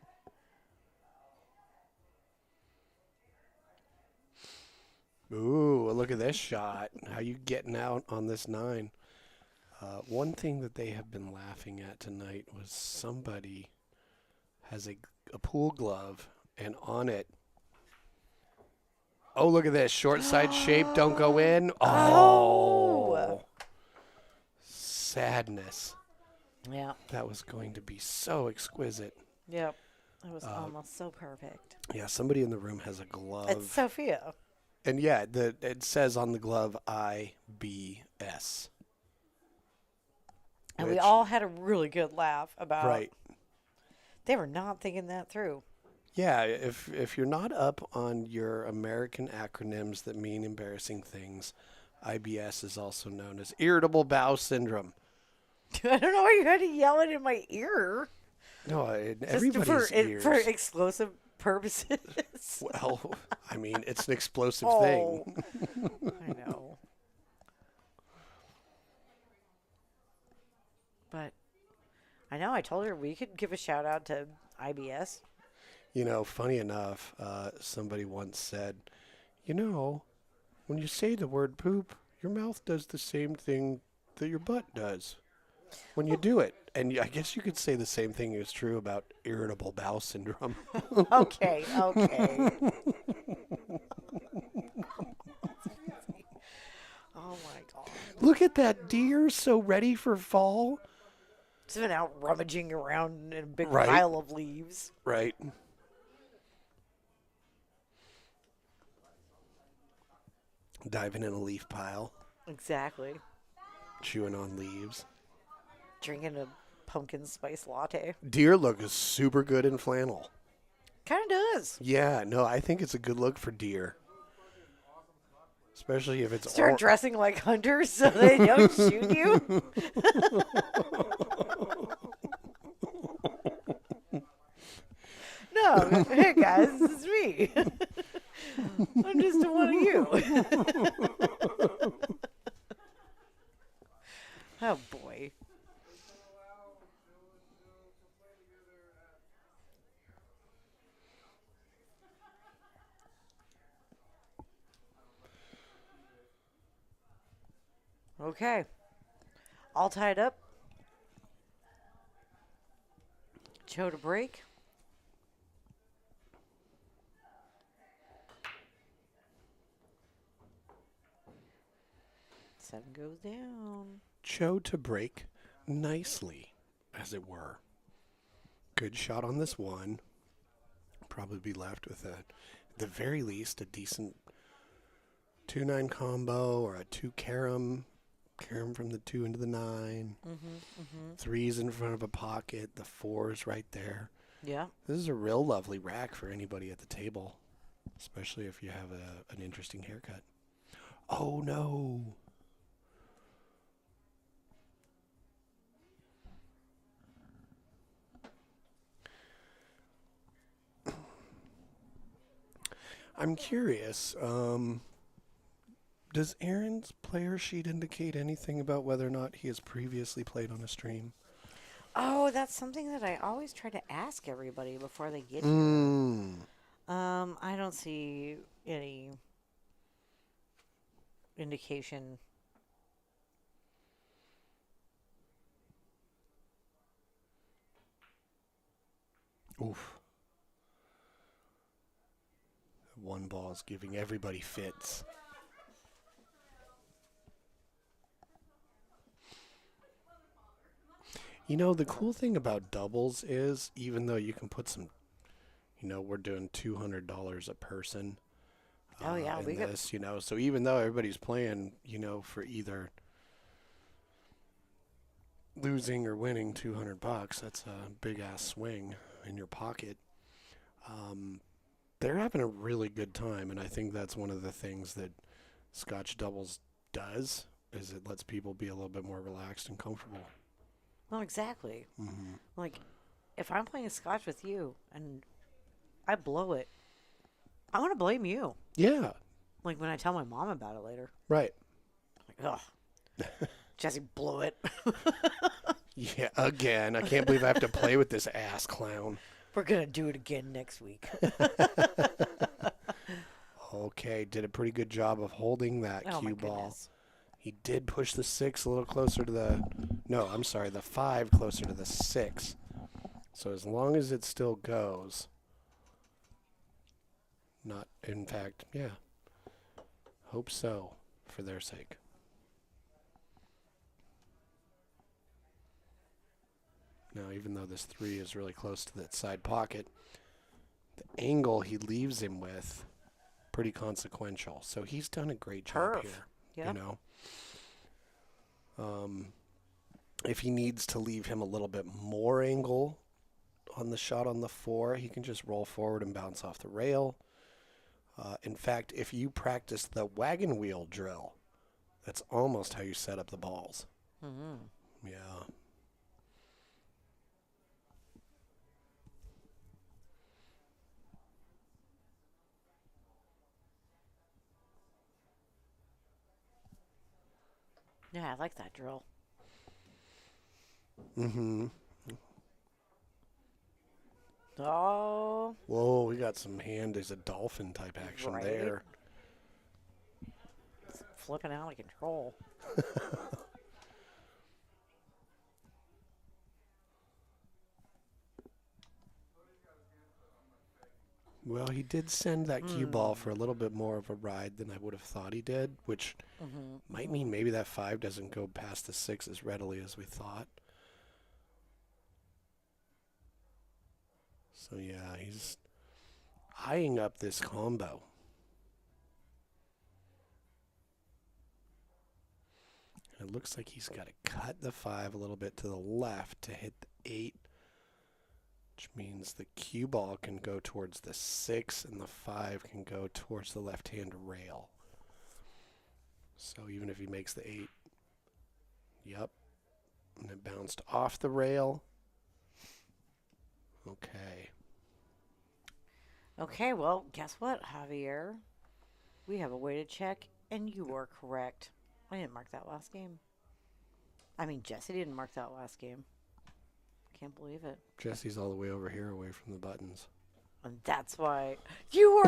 Ooh, look at this shot. How you getting out on this 9? One thing that they have been laughing at tonight was somebody has a pool glove, and on it, oh, look at this. Short side shape, don't go in. Oh. Sadness. Yeah. That was going to be so exquisite. Yep. It was almost so perfect. Yeah, somebody in the room has a glove. It's Sophia. And yeah, it says on the glove IBS. And we all had a really good laugh about Right. They were not thinking that through. Yeah, if you're not up on your American acronyms that mean embarrassing things, IBS is also known as irritable bowel syndrome. I don't know why you had to yell it in my ear. No, in Just everybody's ears. for explosive purposes. Well, I mean, it's an explosive Oh. thing. I know. But I know I told her we could give a shout out to IBS. Funny enough, somebody once said, when you say the word poop, your mouth does the same thing that your butt does when you do it. And I guess you could say the same thing is true about irritable bowel syndrome. Okay. Oh my God. Look at that deer, so ready for fall. It's been out rummaging around in a big Right. pile of leaves. Right. Diving in a leaf pile, Exactly. chewing on leaves. Drinking a pumpkin spice latte. Deer look super good in flannel. Kind of does. Yeah, no, I think it's a good look for deer. Especially if it's Start dressing like hunters so they don't shoot you. No, hey guys, this is me. I'm just one of you. Oh boy. Okay. All tied up. Choe to break. 7 goes down. Choe to break nicely, as it were. Good shot on this one. Probably be left with at the very least, a decent 2-9 combo or a 2 carom. Carom from the 2 into the 9. Threes in front of a pocket. The 4's right there. Yeah. This is a real lovely rack for anybody at the table, especially if you have an interesting haircut. Oh, no. I'm curious. Does Aaron's player sheet indicate anything about whether or not he has previously played on a stream? Oh, that's something that I always try to ask everybody before they get here. I don't see any indication. Oof. One ball is giving everybody fits. You know, the cool thing about doubles is, even though you can put some, we're doing $200 a person. Oh, yeah. In this, so even though everybody's playing, for either losing or winning $200, that's a big ass swing in your pocket. They're having a really good time, and I think that's one of the things that Scotch doubles does, is it lets people be a little bit more relaxed and comfortable. Well, exactly. Mm-hmm. Like, if I'm playing Scotch with you and I blow it, I'm going to blame you. Yeah. Like, when I tell my mom about it later. Right. Like, ugh, Jesse blew it. Yeah, again. I can't believe I have to play with this ass clown. We're going to do it again next week. Okay, did a pretty good job of holding that cue ball. Goodness. He did push the 6 a little closer to the 5 closer to the 6. So as long as it still goes, hope so, for their sake. Now, even though this 3 is really close to that side pocket, the angle he leaves him with, pretty consequential. So he's done a great job here. Yeah. If he needs to leave him a little bit more angle on the shot on the 4, he can just roll forward and bounce off the rail. In fact, if you practice the wagon wheel drill, that's almost how you set up the balls. Mm-hmm. Yeah. Yeah, I like that drill. Mm-hmm. Oh. Whoa, we got some hand as a dolphin type action there. It's flipping out of control. Well, he did send that cue ball for a little bit more of a ride than I would have thought he did, which might mean maybe that 5 doesn't go past the 6 as readily as we thought. So, yeah, he's eyeing up this combo. It looks like he's got to cut the 5 a little bit to the left to hit the 8. Which means the cue ball can go towards the 6 and the 5 can go towards the left-hand rail. So even if he makes the 8, yep, and it bounced off the rail. Okay. Okay, well, guess what, Javier? We have a way to check, and you are correct. I didn't mark that last game. I mean, Jesse didn't mark that last game. Can't believe it. Jesse's all the way over here away from the buttons. And that's why you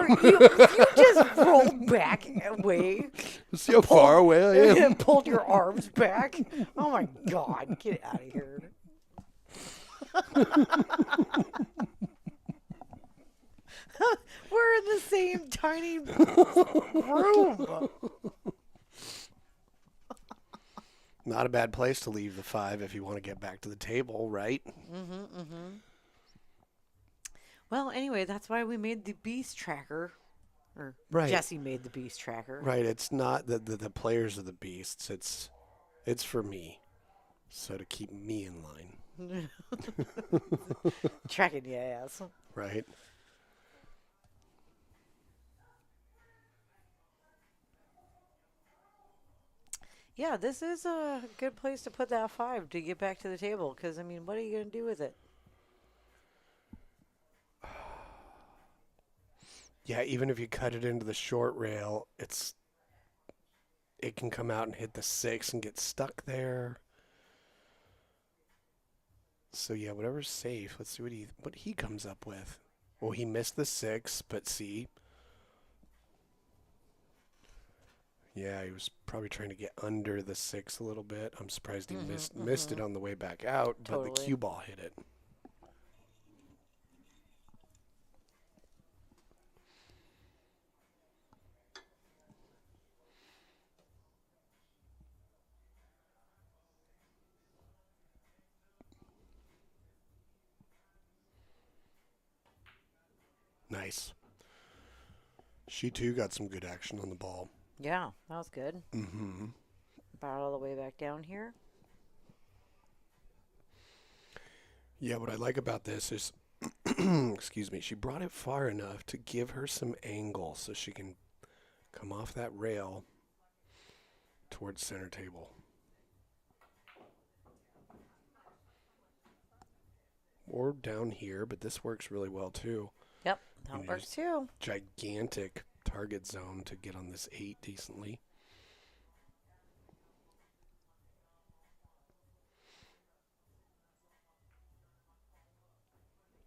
just rolled back away. See how far away I am? And pulled your arms back. Oh my God, get out of here. We're in the same tiny room. Not a bad place to leave the 5 if you want to get back to the table, right? Well, anyway, that's why we made the beast tracker. Or Right. Jesse made the beast tracker. Right. It's not the players are the beasts. It's for me. So to keep me in line. Tracking your ass. Right. Yeah, this is a good place to put that 5 to get back to the table. Because, I mean, what are you going to do with it? Yeah, even if you cut it into the short rail, it can come out and hit the 6 and get stuck there. So yeah, whatever's safe. Let's see what he comes up with. Well, he missed the 6, but see. Yeah, he was probably trying to get under the 6 a little bit. I'm surprised he missed it on the way back out, but the Totally. cue ball hit it. Nice. She too got some good action on the ball. Yeah, that was good. Mm-hmm. About all the way back down here. Yeah, what I like about this is, excuse me, she brought it far enough to give her some angle so she can come off that rail towards center table. Or down here, but this works really well too. Yep, that works too. Gigantic target zone to get on this 8 decently.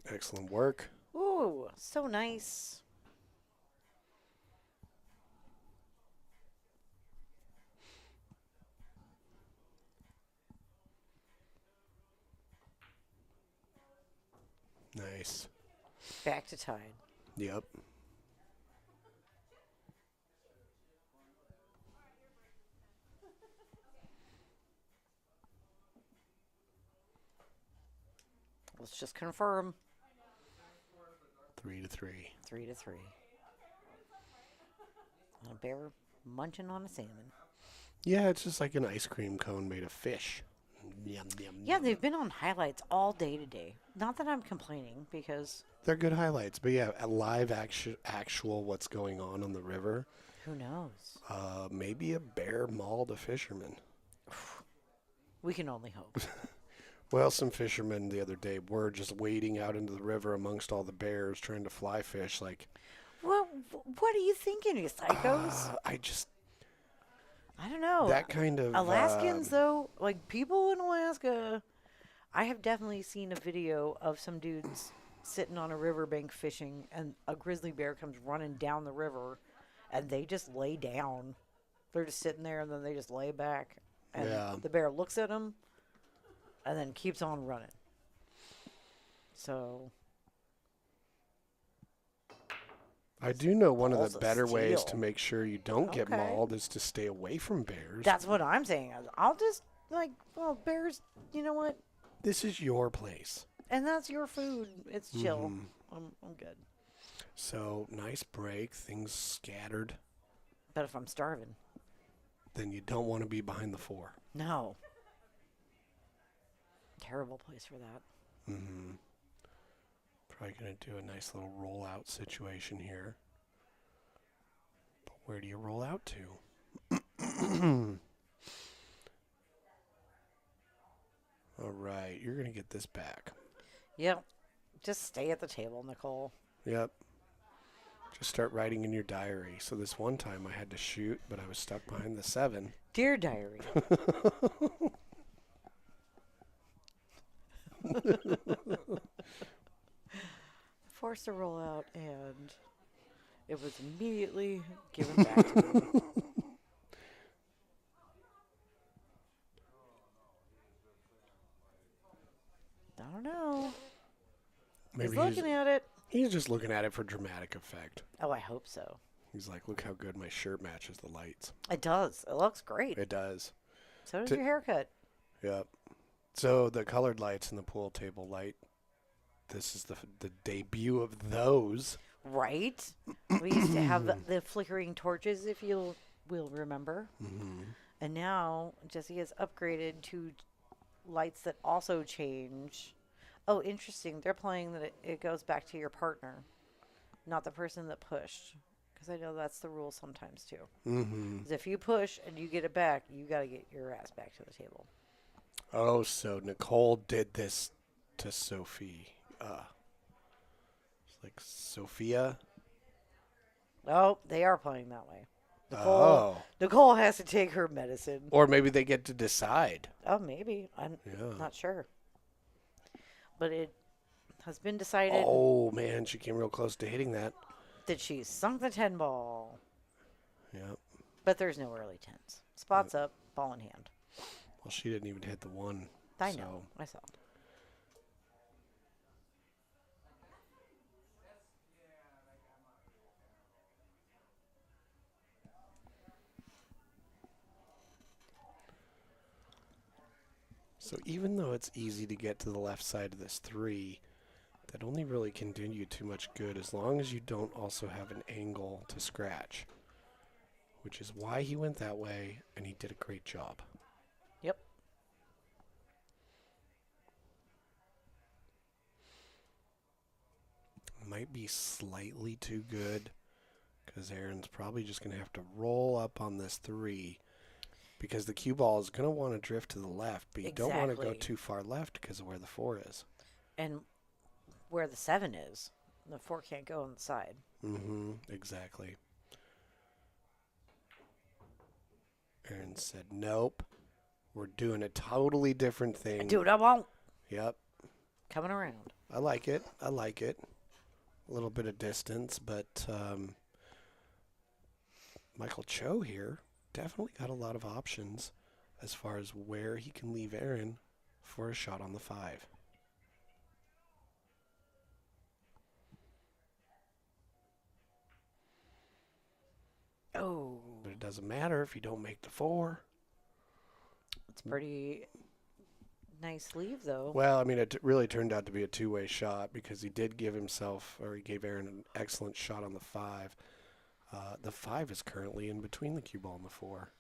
Excellent work. Ooh, so nice. Nice. Back to tied. Yep. Let's just confirm. 3-3. 3-3. A bear munching on a salmon. Yeah, it's just like an ice cream cone made of fish. Yum, yum, Yeah, yum. they've been on highlights all day today. Not that I'm complaining because They're good highlights, but yeah, a live actual what's going on the river. who knows? Maybe a bear mauled a fisherman. We can only hope. Well, some fishermen the other day were just wading out into the river amongst all the bears trying to fly fish. Like, Well, what are you thinking, you psychos? I don't know. that kind of Alaskans, though, like people in Alaska, I have definitely seen a video of some dudes sitting on a riverbank fishing, and a grizzly bear comes running down the river, and they just lay down. They're just sitting there, and then they just lay back, and Yeah. the bear looks at them, and then keeps on running. So I do know one of balls the of better ways steel. to make sure you don't get Okay. mauled is to stay away from bears. that's what I'm saying. I'll just bears. You know what? This is your place. And that's your food. It's chill. Mhm. I'm good. So, nice break. Things scattered. But if I'm starving, Then you don't want to be behind the 4. no. Terrible place for that. Mm-hmm. Probably going to do a nice little rollout situation here. But where do you roll out to? All right, you're going to get this back. Yep. Just stay at the table, Nicole. Yep. Just start writing in your diary. So this one time I had to shoot, but I was stuck behind the 7. Dear diary. Forced to roll out, and it was immediately given back to me. I don't know. Maybe He's looking at it. he's just looking at it for dramatic effect. Oh, I hope so. He's like, look how good my shirt matches the lights. It does. It looks great. It does. So does your haircut. Yep. So the colored lights and the pool table light, this is the debut of those. Right? We used to have the flickering torches, if you'll will remember. Mm-hmm. And now Jesse has upgraded to lights that also change. Oh, interesting. They're playing that it goes back to your partner, not the person that pushed. Because I know that's the rule sometimes too. Mm-hmm. 'Cause if you push and you get it back, you got to get your ass back to the table. Oh, so Nicole did this to Sophie. It's like Sophia. Oh, they are playing that way. Oh. Nicole has to take her medicine. Or maybe they get to decide. Oh, maybe. I'm not sure. But it has been decided Oh, man, she came real close to hitting that. that she sunk the 10 ball. Yep. But there's no early 10s. Spots up, ball in hand. Well, she didn't even hit the one. I know. I saw. So even though it's easy to get to the left side of this 3, that only really can do you too much good as long as you don't also have an angle to scratch. Which is why he went that way, and he did a great job. Yep. Might be slightly too good, because Aaron's probably just going to have to roll up on this 3, because the cue ball is going to want to drift to the left, but you don't want to go too far left because of where the 4 is. And where the 7 is. The 4 can't go on the side. Mm-hmm, exactly. Aaron said, nope, we're doing a totally different thing. Dude, I won't. Yep. Coming around. I like it. I like it. A little bit of distance, but Michael Choe here definitely got a lot of options as far as where he can leave Aaron for a shot on the 5. Oh. But it doesn't matter if you don't make the 4. It's pretty nice leave, though. Well, I mean, it really turned out to be a 2-way shot because he did give himself, or he gave Aaron an excellent shot on the 5. The 5 is currently in between the cue ball and the 4,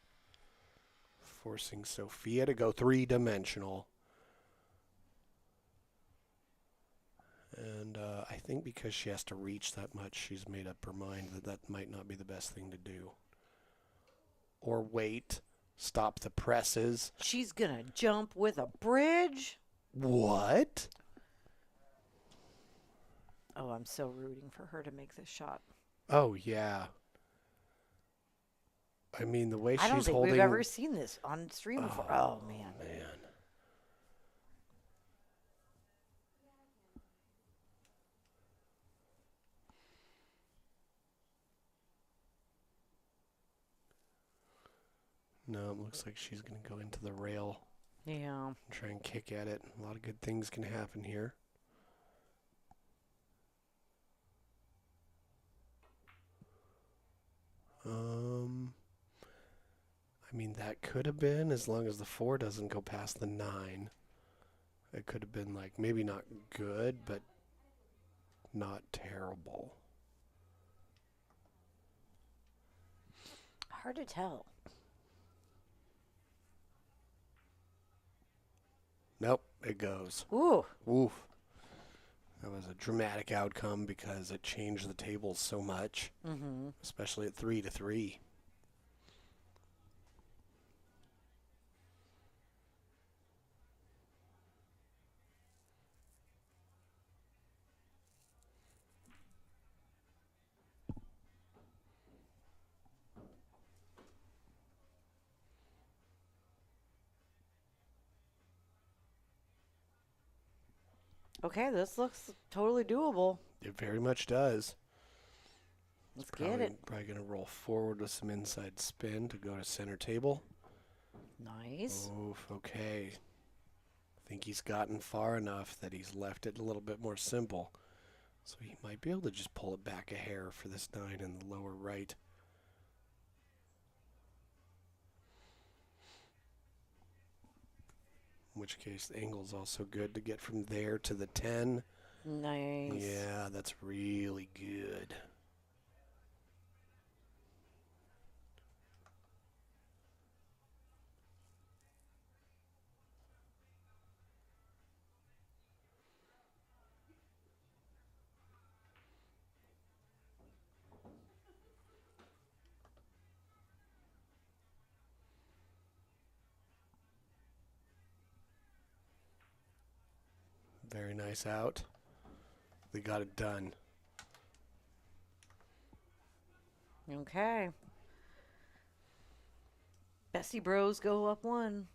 forcing Sophia to go 3-dimensional. And I think because she has to reach that much, she's made up her mind that that might not be the best thing to do. Or wait, stop the presses. She's going to jump with a bridge. What? Oh, I'm so rooting for her to make this shot. Oh, yeah. I mean, the way she's holding... I don't think we've ever seen this on stream before. Oh, man. No, it looks like she's going to go into the rail. Yeah. And try and kick at it. A lot of good things can happen here. I mean, that could have been, as long as the 4 doesn't go past the 9. It could have been, like, maybe not good, but not terrible. Hard to tell. Nope, it goes. Ooh. Oof. That was a dramatic outcome because it changed the tables so much, especially at 3-3. Okay, this looks totally doable. It very much does. Let's get it. Probably going to roll forward with some inside spin to go to center table. Nice. Oof, okay. I think he's gotten far enough that he's left it a little bit more simple. So he might be able to just pull it back a hair for this 9 in the lower right. In which case, the angle's also good to get from there to the 10. Nice. Yeah, that's really good. Very nice out. They got it done. Okay. Bestie Bros go up 1.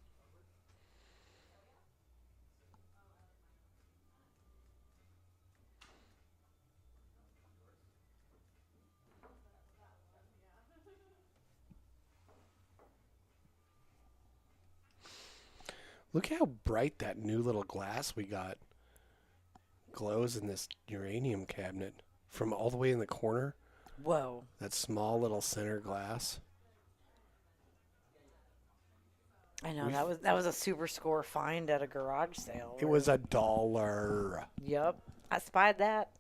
Look how bright that new little glass we got glows in this uranium cabinet from all the way in the corner. Whoa. That small little center glass. I know that was a super score find at a garage sale. It was $1. Yep. I spied that.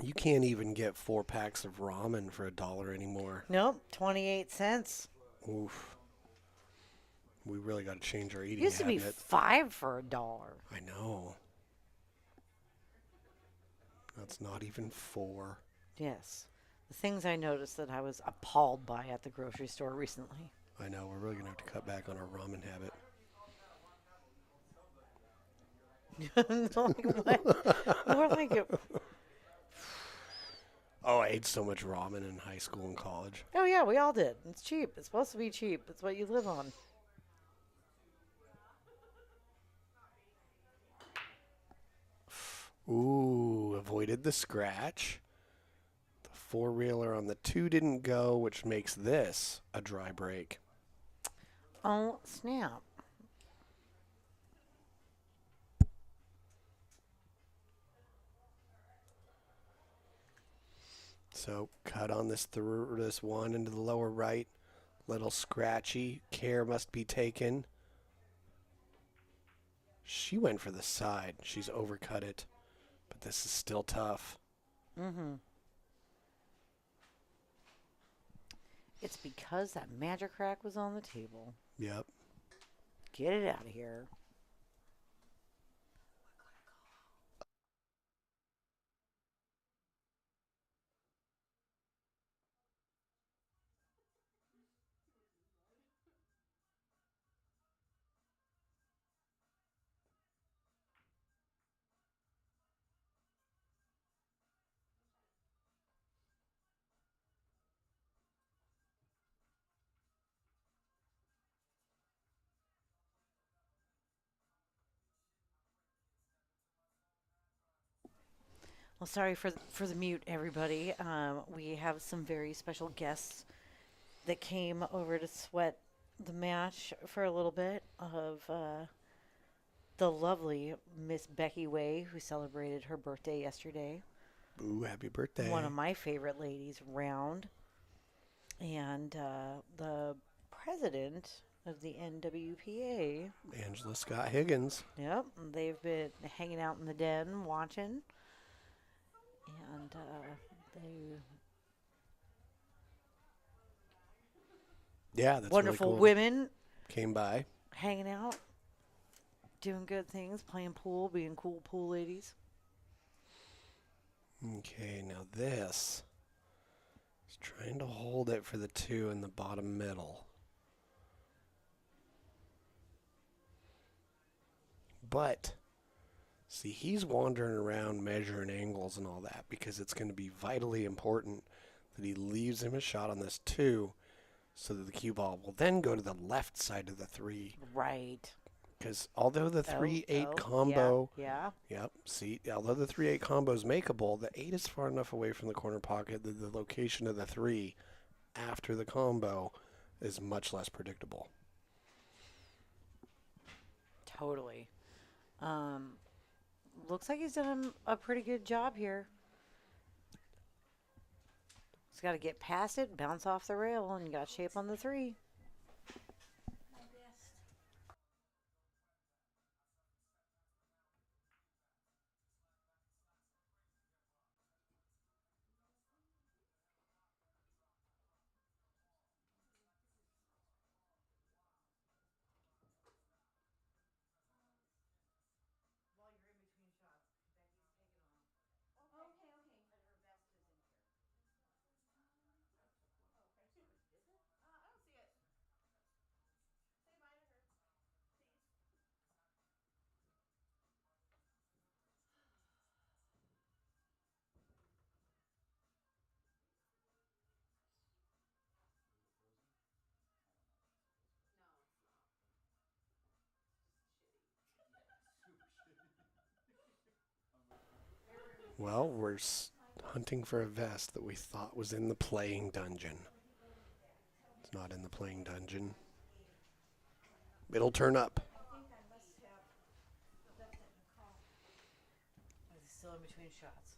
You can't even get 4 packs of ramen for $1 anymore. Nope. 28 cents. Oof. We really got to change our eating Used to be habit. 5 for $1. I know. That's not even 4. Yes. The things I noticed that I was appalled by at the grocery store recently. I know. We're really going to have to cut back on our ramen habit. Like what? More like it. Oh, I ate so much ramen in high school and college. Oh, yeah, we all did. It's cheap. It's supposed to be cheap. It's what you live on. Ooh, avoided the scratch. The 4-reeler on the 2 didn't go, which makes this a dry break. Oh, snap. So cut on this this one into the lower right. Little scratchy. Care must be taken. She went for the side. She's overcut it. But this is still tough. Mm-hmm. It's because that magic crack was on the table. Yep. Get it out of here. Well, sorry for the mute, everybody. We have some very special guests that came over to sweat the match for a little bit of the lovely Miss Becky Way, who celebrated her birthday yesterday. Ooh, happy birthday. One of my favorite ladies round. And the president of the NWPA. Angela Scott Higgins. Yep, they've been hanging out in the den watching. And Yeah, that's wonderful really cool. women Came by. hanging out, doing good things, playing pool, being cool pool ladies. Okay, now this is trying to hold it for the 2 in the bottom middle. But, see, he's wandering around measuring angles and all that because it's going to be vitally important that he leaves him a shot on this 2 so that the cue ball will then go to the left side of the 3. Right. Because although the 3-8 combo... Yeah. Yep, see, although the 3-8 combo is makeable, the 8 is far enough away from the corner pocket that the location of the 3 after the combo is much less predictable. Totally. Looks like he's done a pretty good job here. He's got to get past it, bounce off the rail, and got shape on the 3. Well, we're hunting for a vest that we thought was in the playing dungeon. It's not in the playing dungeon. It'll turn up. Is he still in between shots?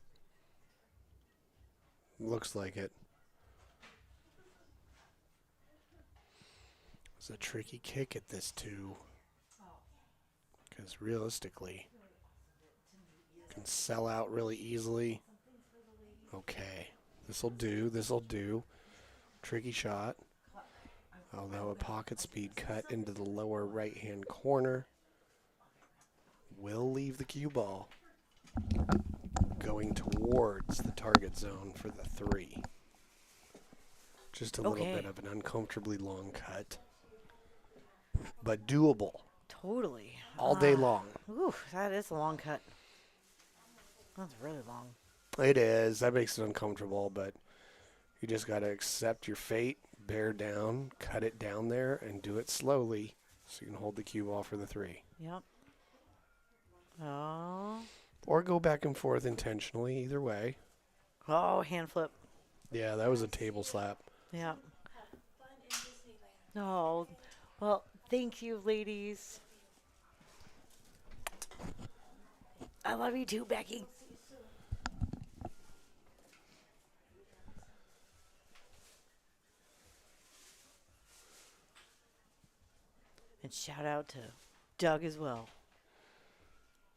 Looks like it. It's a tricky kick at this too. Because realistically, can sell out really easily. Okay. This'll do. Tricky shot. Although a pocket speed cut into the lower right-hand corner will leave the cue ball going towards the target zone for the 3. Just a little bit of an uncomfortably long cut, but doable. Totally. All day long. Ooh, that is a long cut. That's really long. It is. That makes it uncomfortable, but you just got to accept your fate, bear down, cut it down there, and do it slowly so you can hold the cue ball for the 3. Yep. Oh. Or go back and forth intentionally, either way. Oh, hand flip. Yeah, that was a table slap. Yeah. Oh, well, thank you, ladies. I love you too, Becky. And shout out to Doug as well.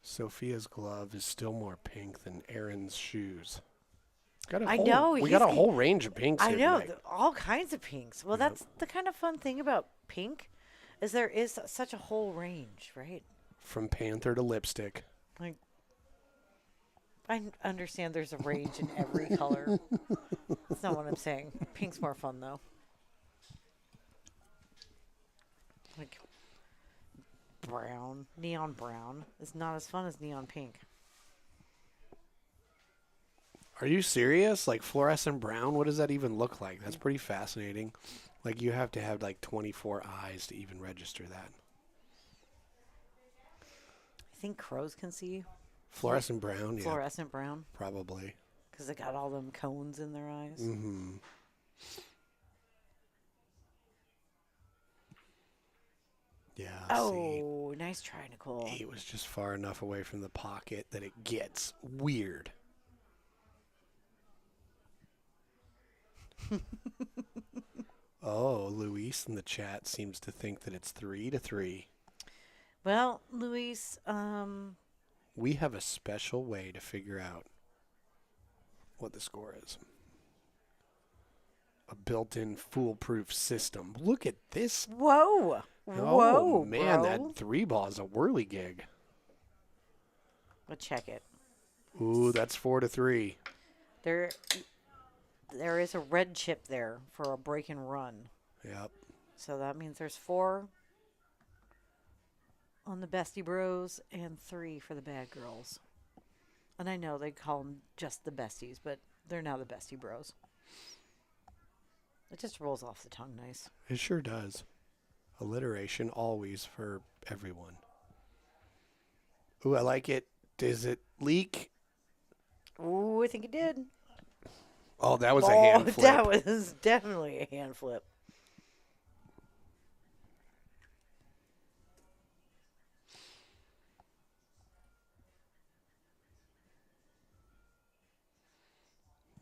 Sophia's glove is still more pink than Aaron's shoes. I know. We got a whole range of pinks I here know. tonight. All kinds of pinks. Well, that's the kind of fun thing about pink is there is such a whole range, right? From panther to lipstick. Like, I understand there's a range in every color. That's not what I'm saying. Pink's more fun, though. Like, brown, neon brown is not as fun as neon pink. Are you serious? Like fluorescent brown? What does that even look like? That's pretty fascinating. Like you have to have like 24 eyes to even register that. I think crows can see. Fluorescent brown, yeah. Fluorescent brown. Probably. Because they got all them cones in their eyes. Mm-hmm. Yeah. Oh, see, nice try, Nicole. It was just far enough away from the pocket that it gets weird. Oh, Luis in the chat seems to think that it's 3-3. Well, Luis, we have a special way to figure out what the score is. A built-in foolproof system. Look at this. Whoa. Oh, man, bro. that 3 ball is a whirligig. We'll check it. Ooh, that's 4-3. There is a red chip there for a break and run. Yep. So that means there's 4 on the Bestie Bros and 3 for the Bad Girls. And I know they call them just the Besties, but they're now the Bestie Bros. It just rolls off the tongue nice. It sure does. Alliteration always for everyone. Ooh, I like it. Does it leak? Ooh, I think it did. Oh, that was a hand flip. That was definitely a hand flip.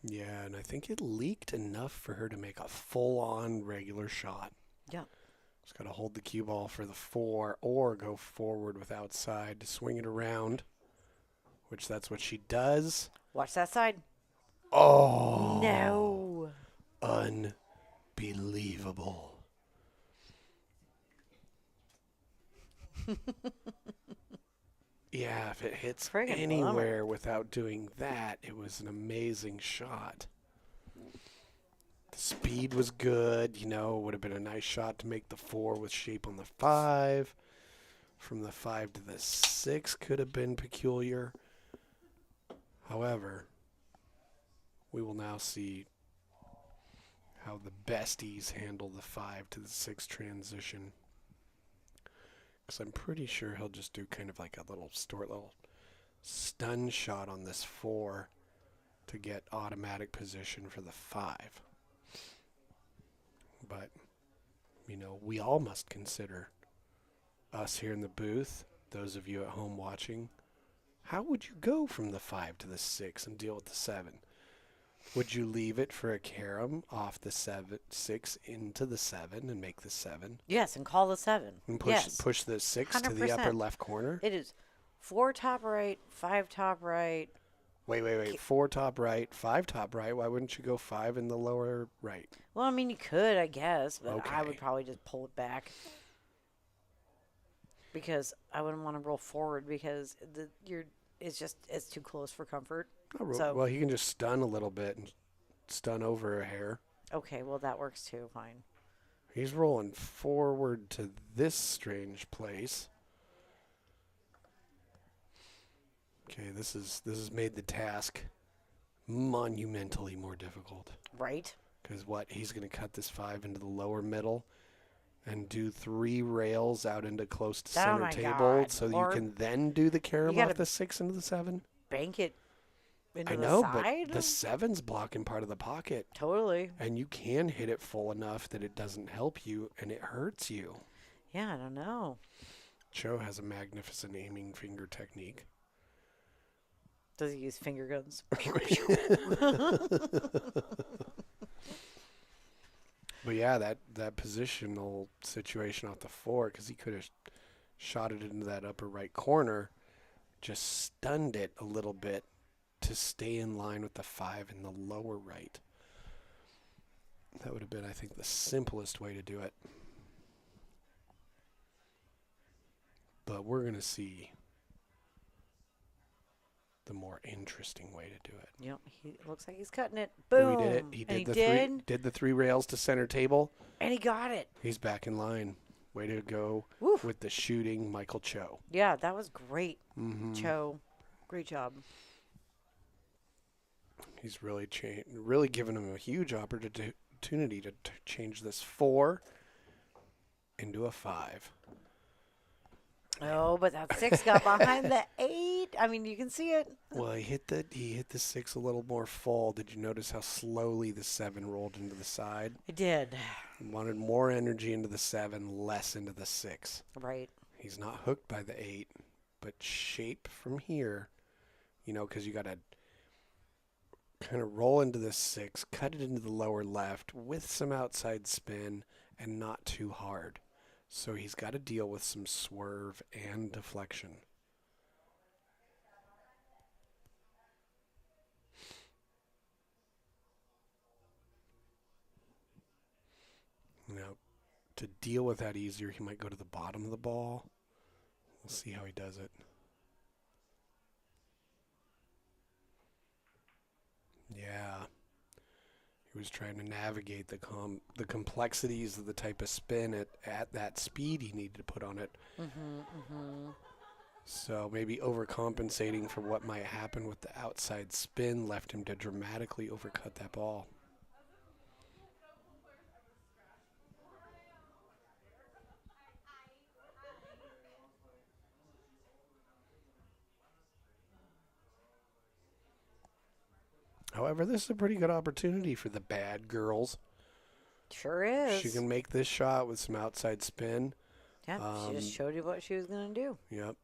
Yeah, and I think it leaked enough for her to make a full-on regular shot. Yeah. Just got to hold the cue ball for the 4 or go forward with outside to swing it around, which that's what she does. Watch that side. Oh. No. Unbelievable. Yeah, if it hits anywhere without doing that, it was an amazing shot. The speed was good. You know, it would have been a nice shot to make the 4 with shape on the 5. From the 5 to the 6 could have been peculiar. However, we will now see how the Besties handle the 5 to the 6 transition. Because I'm pretty sure he'll just do kind of like a little stun shot on this 4 to get automatic position for the 5. But, we all must consider, us here in the booth, those of you at home watching, how would you go from the 5 to the 6 and deal with the 7? Would you leave it for a carom off the 6 into the 7 and make the 7? Yes, and call the 7. And yes. push the 6 to the 100%. upper left corner? It is 4 top right, 5 top right. Wait. 4 top right, 5 top right. Why wouldn't you go 5 in the lower right? Well, I mean, you could, I guess, but Okay. I would probably just pull it back. Because I wouldn't want to roll forward because it's too close for comfort. Well, he can just stun a little bit and stun over a hair. Okay, well, that works too. Fine. He's rolling forward to this strange place. Okay, this has made the task monumentally more difficult. Right. Because he's going to cut this 5 into the lower middle and do 3 rails out into close to center table, God. so Or you can then do the carom gotta off the 6 into the 7. Bank it into I the know, side. but the 7's blocking part of the pocket, Totally. and you can hit it full enough that it doesn't help you and it hurts you. Yeah, I don't know. Choe has a magnificent aiming finger technique. Does he use finger guns? But yeah, that positional situation off the 4, because he could have shot it into that upper right corner, just stunned it a little bit to stay in line with the 5 in the lower right. That would have been, I think, the simplest way to do it. But we're going to see the more interesting way to do it. Yep, he looks like he's cutting it. Boom. He did it. He And did the 3 rails to center table. And he got it. He's back in line. Way to go Woof. with the shooting, Michael Choe. Yeah, that was great. Mm-hmm. Choe, great job. He's really given him a huge opportunity to change this 4 into a 5. Oh, but that 6 got behind the 8. I mean, you can see it. Well, he hit the 6 a little more full. Did you notice how slowly the 7 rolled into the side? I did. Wanted more energy into the 7, less into the 6. Right. He's not hooked by the 8, but shape from here, because you got to kind of roll into the 6, cut it into the lower left with some outside spin and not too hard. So he's got to deal with some swerve and deflection. To deal with that easier, he might go to the bottom of the ball. We'll see how he does it. Yeah. He was trying to navigate the complexities of the type of spin at that speed he needed to put on it. So maybe overcompensating for what might happen with the outside spin left him to dramatically overcut that ball. However, this is a pretty good opportunity for the Badgirls. Sure is. She can make this shot with some outside spin. Yeah, she just showed you what she was going to do. Yep.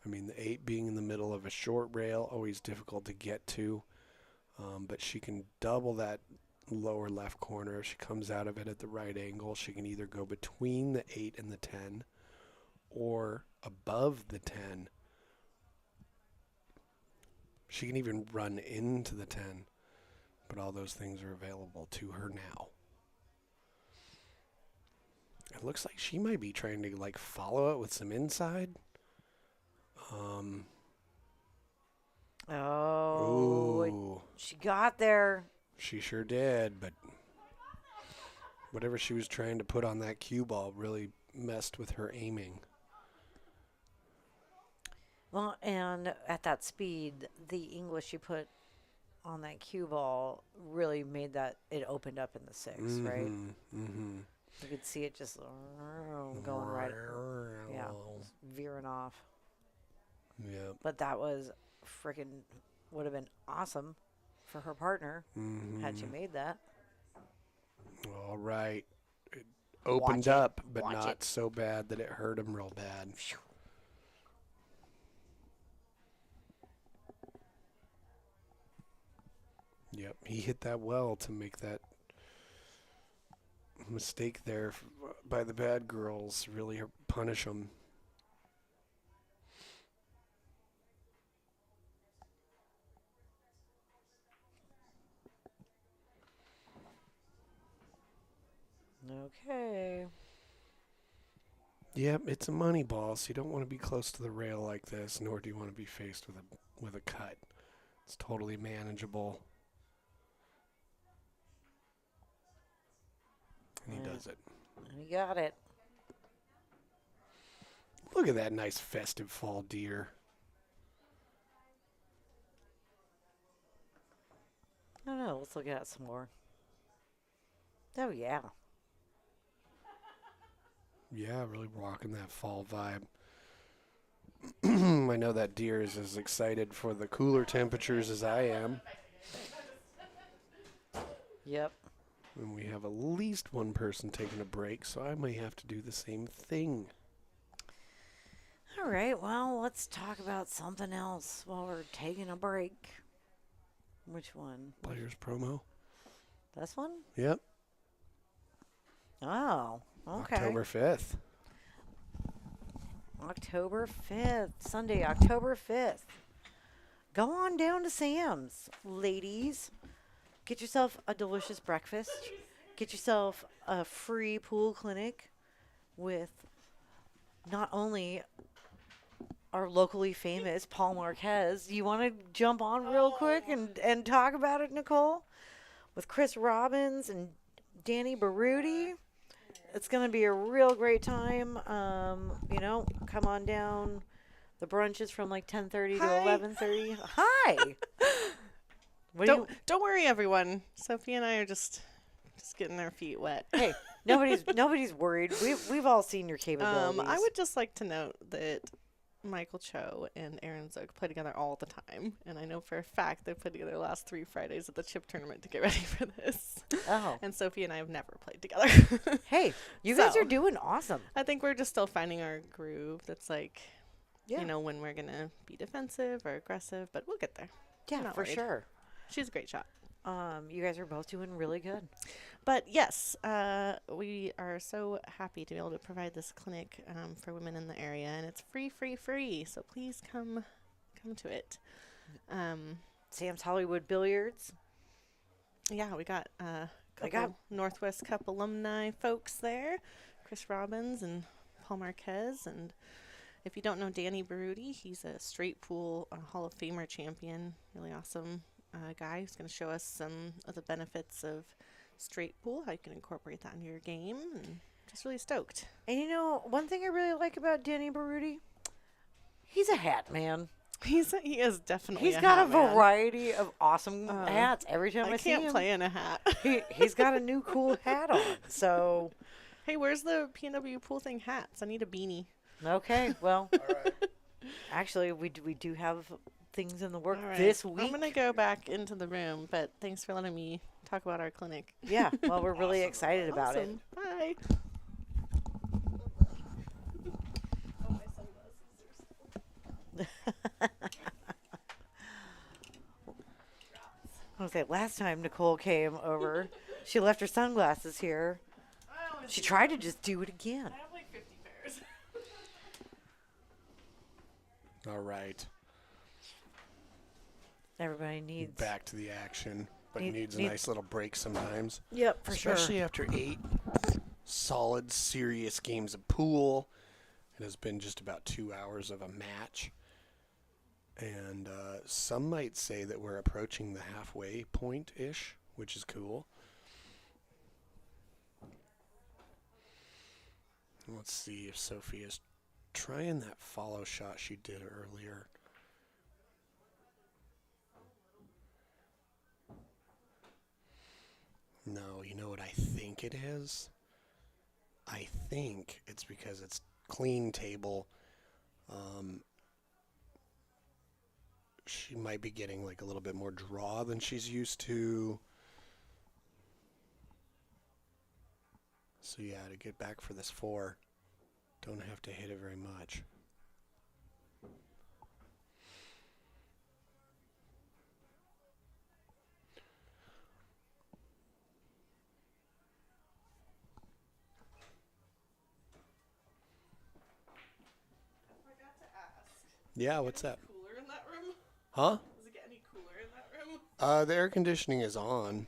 I mean, the 8 being in the middle of a short rail, always difficult to get to. But she can double that lower left corner. If she comes out of it at the right angle, she can either go between the 8 and the 10 or above the 10. She can even run into the 10, but all those things are available to her now. It looks like she might be trying to follow it with some inside. Ooh. She got there. She sure did, but whatever she was trying to put on that cue ball really messed with her aiming. Well, and at that speed, the English you put on that cue ball really made that it opened up in the 6, right? Mm-hmm. You could see it just going right, veering off. Yep. But that was freaking would have been awesome for her partner had she made that. All right. It opened Watch it. up, but Watch not it. so bad that it hurt him real bad. Phew. Yep. He hit that well to make that mistake there by the bad girls really punish them. Okay. Yep, it's a money ball, so you don't want to be close to the rail like this, nor do you want to be faced with a cut. It's totally manageable. And he does it. And he got it. Look at that nice festive fall deer. No, no, let's look at it some more. Oh, yeah. Yeah, really rocking that fall vibe. I know that deer is as excited for the cooler temperatures as I am. Yep. And we have at least one person taking a break, so I may have to do the same thing. All right, well, let's talk about something else while we're taking a break. Which one? Players promo. This one? Yep. Oh, okay. October 5th. October 5th. Sunday, October 5th. Go on down to Sam's, ladies. Get yourself a delicious breakfast. Get yourself a free pool clinic with not only our locally famous Paul Marquez. You want to jump on real quick and talk about it, Nicole? With Chris Robbins and Danny Baruti. It's going to be a real great time. Come on down. The brunch is from like 10:30 to 11:30. Hi. Don't worry, everyone. Sophia and I are just getting our feet wet. Hey, nobody's worried. We've all seen your capabilities. I would just like to note that Michael Choe and Aaron Zook play together all the time, and I know for a fact they played together the last 3 Fridays at the chip tournament to get ready for this. Oh. And Sophia and I have never played together. Hey, you guys are doing awesome. I think we're just still finding our groove. That's like, when we're gonna be defensive or aggressive, but we'll get there. Yeah, Not for worried. sure. She's a great shot. You guys are both doing really good. But yes, we are so happy to be able to provide this clinic for women in the area, and it's free. So please come to it. Sam's Hollywood Billiards. Yeah, we got Northwest Cup alumni folks there, Chris Robbins and Paul Marquez, and if you don't know Danny Baruti, he's a straight pool Hall of Famer champion, really awesome guy who's going to show us some of the benefits of straight pool, how you can incorporate that into your game, and just really stoked. And one thing I really like about Danny Baruti, he's a hat man. He is definitely He's got a variety of awesome hats every time I see him. I can't play in a hat. He's got a new cool hat on. So, hey, where's the PNW pool thing hats? I need a beanie. Okay, well, actually, we do have things in the work right. this week. I'm going to go back into the room, but thanks for letting me talk about our clinic. Yeah, well, we're really excited about it. Bye. I was say last time Nicole came over, she left her sunglasses here. She tried to just do it again. I have like 50 pairs. All right. Everybody needs Back to the action, but needs a need- nice little break sometimes. Yep, for sure. Especially after 8 solid, serious games of pool. It has been just about 2 hours of a match. And some might say that we're approaching the halfway point-ish, which is cool. Let's see if Sophia's trying that follow shot she did earlier. No, you know what I think it is? I think it's because it's clean table. She might be getting like a little bit more draw than she's used to. So yeah, to get back for this 4, don't have to hit it very much. I forgot to ask. Yeah, what's that? Cooler in that room? Huh? Does it get any cooler in that room? The air conditioning is on.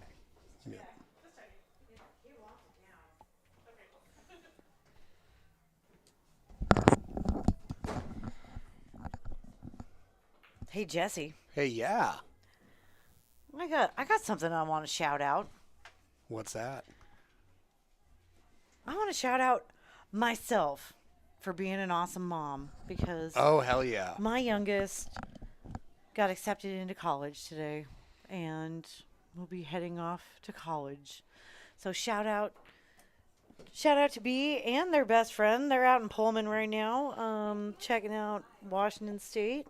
Yeah. Just checking. Hey, Jesse. Hey, yeah. I got something I want to shout out. What's that? I want to shout out myself for being an awesome mom because Oh, hell yeah. my youngest got accepted into college today and will be heading off to college. So shout out to B and their best friend. They're out in Pullman right now, checking out Washington State.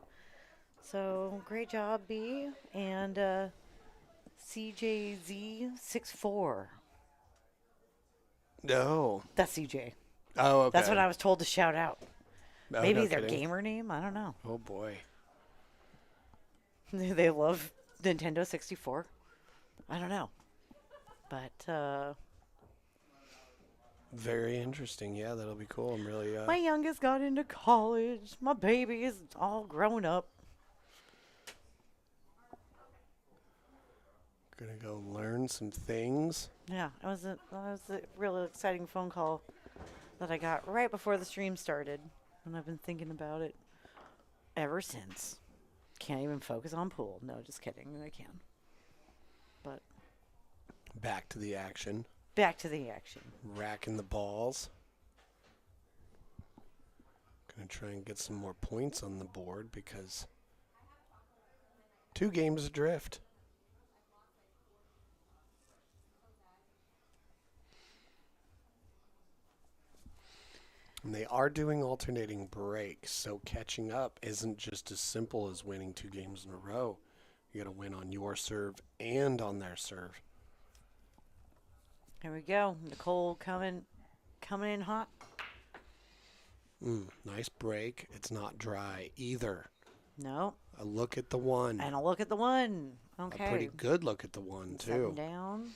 So great job, B and CJZ64. No. That's CJ. Oh, okay. That's what I was told to shout out. Oh, Maybe no their kidding. gamer name. I don't know. Oh, boy. They love Nintendo 64. I don't know. But Very interesting. Yeah, that'll be cool. I'm really, my youngest got into college. My baby is all grown up. gonna go learn some things. Yeah, it was a really exciting phone call that I got right before the stream started. And I've been thinking about it ever since. Can't even focus on pool. No, just kidding. I can. But Back to the action. back to the action. Racking the balls. Gonna try and get some more points on the board because 2 games adrift. And they are doing alternating breaks, so catching up isn't just as simple as winning 2 games in a row. You gotta win on your serve and on their serve. Here we go. Nicole coming in hot. Nice break. It's not dry either. No. A look at the 1. And a look at the 1. Okay. A pretty good look at the 1 Setting too. down.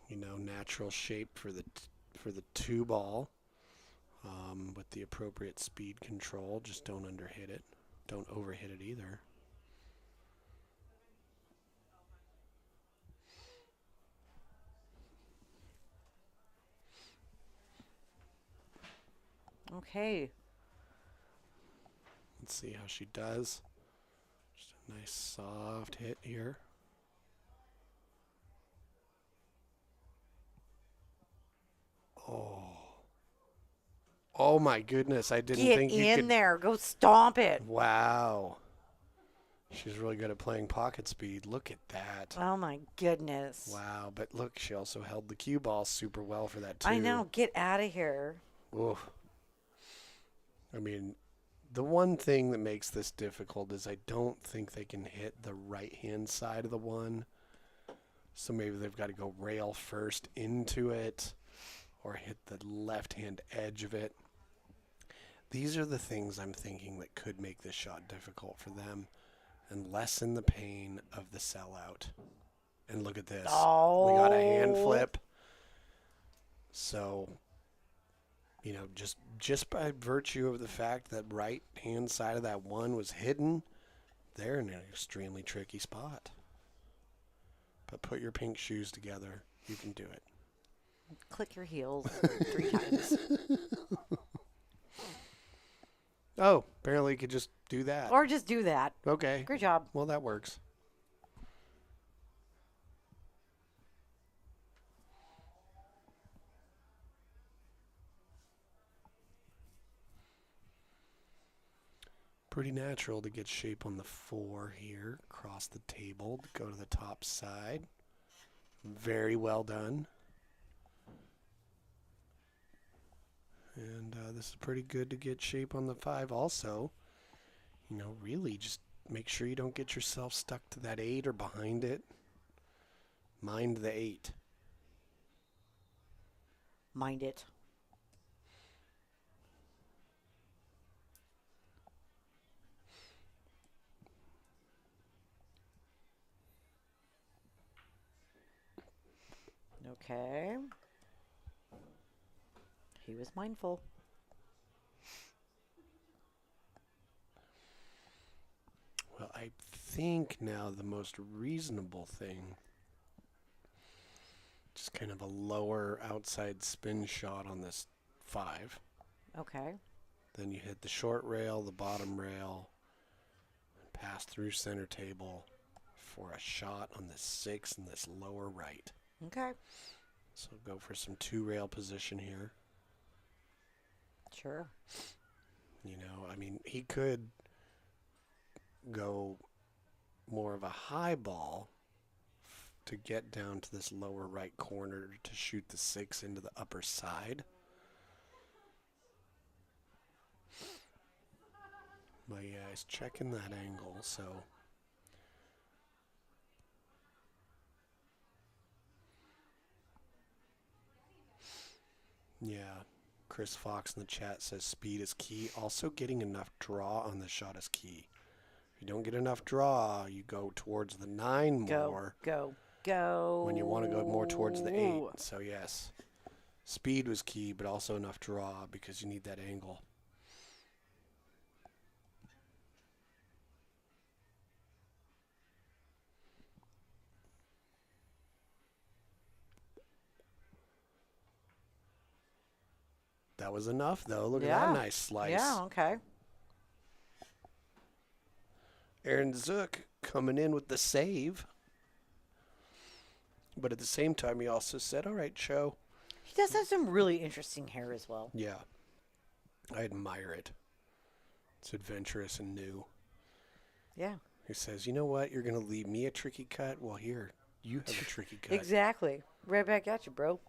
You know, natural shape for the 2 ball. With the appropriate speed control. Just don't underhit it. Don't overhit it either. Okay. Let's see how she does. Just a nice soft hit here. Oh. Oh my goodness, I didn't Get think you in could. there. Go stomp it. Wow. She's really good at playing pocket speed. Look at that. Oh my goodness. Wow, but look, she also held the cue ball super well for that too. I know. Get out of here. Oof. I mean, the one thing that makes this difficult is I don't think they can hit the right-hand side of the 1. So maybe they've got to go rail first into it or hit the left-hand edge of it. These are the things I'm thinking that could make this shot difficult for them and lessen the pain of the sellout. And look at this. Oh. We got a hand flip. So, you know, just by virtue of the fact that right-hand side of that 1 was hidden, they're in an extremely tricky spot. But put your pink shoes together. You can do it. Click your heels 3 times. Oh, apparently you could just do that. Or just do that. Okay. Great job. Well, that works. Pretty natural to get shape on the 4 here. Across the table. Go to the top side. Very well done. And this is pretty good to get shape on the 5 also. You know, really just make sure you don't get yourself stuck to that 8 or behind it. Mind the 8. Mind it. Okay. He was mindful. Well, I think now the most reasonable thing, just kind of a lower outside spin shot on this 5. Okay. Then you hit the short rail, the bottom rail, and pass through center table for a shot on the 6 in this lower right. Okay. So go for some 2 rail position here. Sure. You know, I mean, he could go more of a high ball to get down to this lower right corner to shoot the 6 into the upper side. But yeah, he's checking that angle, so. Yeah, Chris Fox in the chat says speed is key. Also getting enough draw on the shot is key. If you don't get enough draw, you go towards the 9 more. Go. When you want to go more towards the 8. So yes, speed was key, but also enough draw because you need that angle. That was enough, though. Look at that nice slice. Yeah, okay. Aaron Zook coming in with the save. But at the same time, he also said, all right, Choe. He does have some really interesting hair as well. Yeah. I admire it. It's adventurous and new. Yeah. He says, you know what? You're going to leave me a tricky cut? Well, here, you have a tricky cut. Exactly. Right back at you, bro.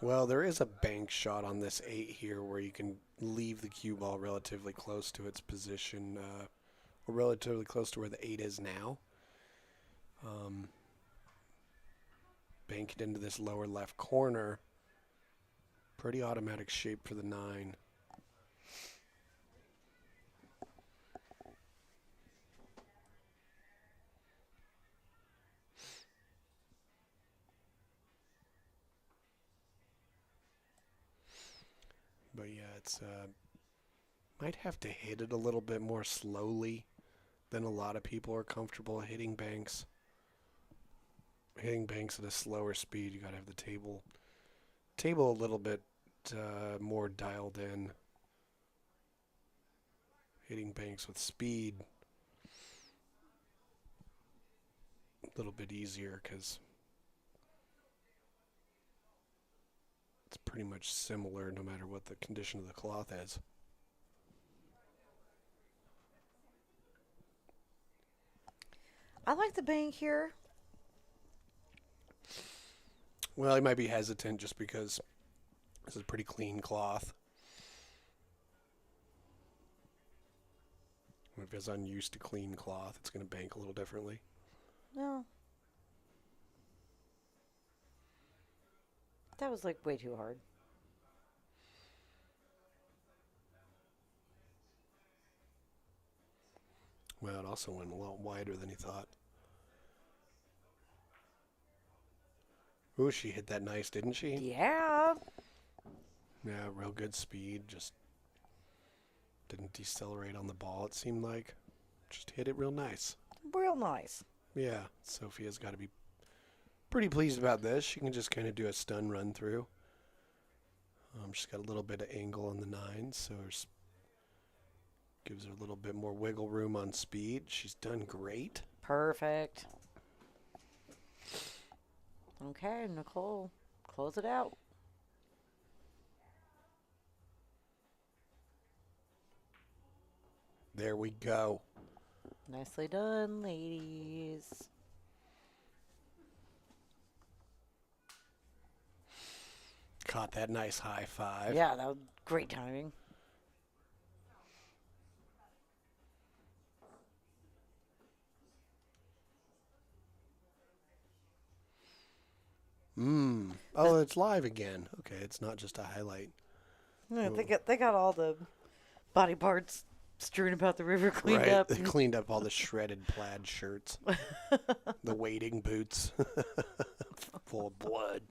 Well, there is a bank shot on this 8 here where you can leave the cue ball relatively close to its position, or relatively close to where the 8 is now. Bank it into this lower left corner. Pretty automatic shape for the 9. But yeah, it's might have to hit it a little bit more slowly than a lot of people are comfortable hitting banks. Hitting banks at a slower speed, you gotta have the table a little bit more dialed in. Hitting banks with speed a little bit easier because it's pretty much similar no matter what the condition of the cloth is. I like the bank here. Well, he might be hesitant just because this is a pretty clean cloth. If he's unused to clean cloth, it's going to bank a little differently. No. That was like way too hard. Well, it also went a lot wider than he thought. Ooh, she hit that nice, didn't she? Yeah. Yeah, real good speed. Just didn't decelerate on the ball, it seemed like. Just hit it real nice. Real nice. Yeah, Sophia's got to be pretty pleased about this. She can just kind of do a stun run through. She's got a little bit of angle on the 9, so gives her a little bit more wiggle room on speed. She's done great. Perfect. Okay, Nicole, close it out. There we go. Nicely done, ladies. Caught that nice high five. Yeah, that was great timing. Oh, it's live again. Okay, it's not just a highlight. Yeah, they got all the body parts strewn about the river cleaned up. They cleaned up all the shredded plaid shirts, the wading boots, full of blood.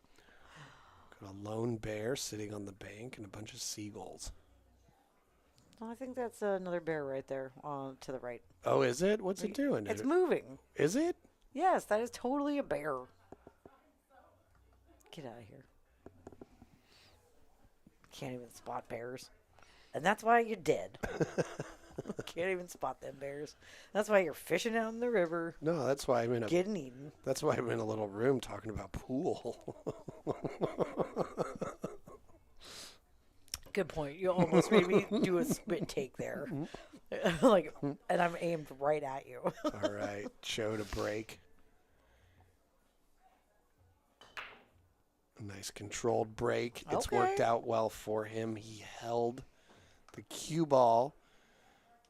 Got a lone bear sitting on the bank and a bunch of seagulls. Oh, I think that's another bear right there to the right. Oh, is it? What's it doing? It's moving. Is it? Yes, that is totally a bear. Get out of here. Can't even spot bears. And that's why you're dead. Can't even spot them bears. That's why you're fishing out in the river. No, that's why I'm in a getting eaten. That's why I'm in a little room talking about pool. Good point. You almost made me do a spit take there. And I'm aimed right at you. All right, Choe to break. A nice controlled break. It's worked out well for him. He held the cue ball,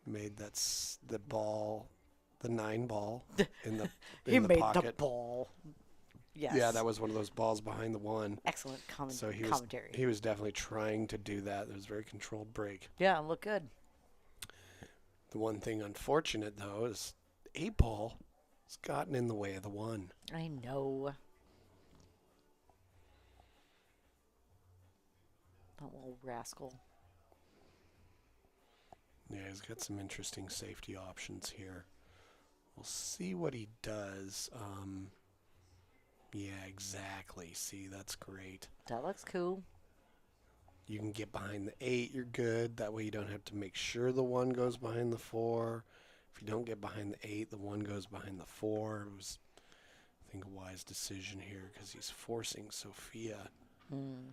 made the 9 ball in the he in the made pocket. the ball. Yes. Yeah, that was one of those balls behind the 1. Excellent So commentary. he was definitely trying to do that. It was a very controlled break. Yeah, look good. The one thing unfortunate, though, is 8 ball has gotten in the way of the 1. I know. That little rascal. Yeah, he's got some interesting safety options here. We'll see what he does. Yeah, exactly. See, that's great. That looks cool. You can get behind the 8, you're good. That way you don't have to make sure the 1 goes behind the 4. If you don't get behind the 8, the 1 goes behind the 4. It was, I think, a wise decision here because he's forcing Sophia. All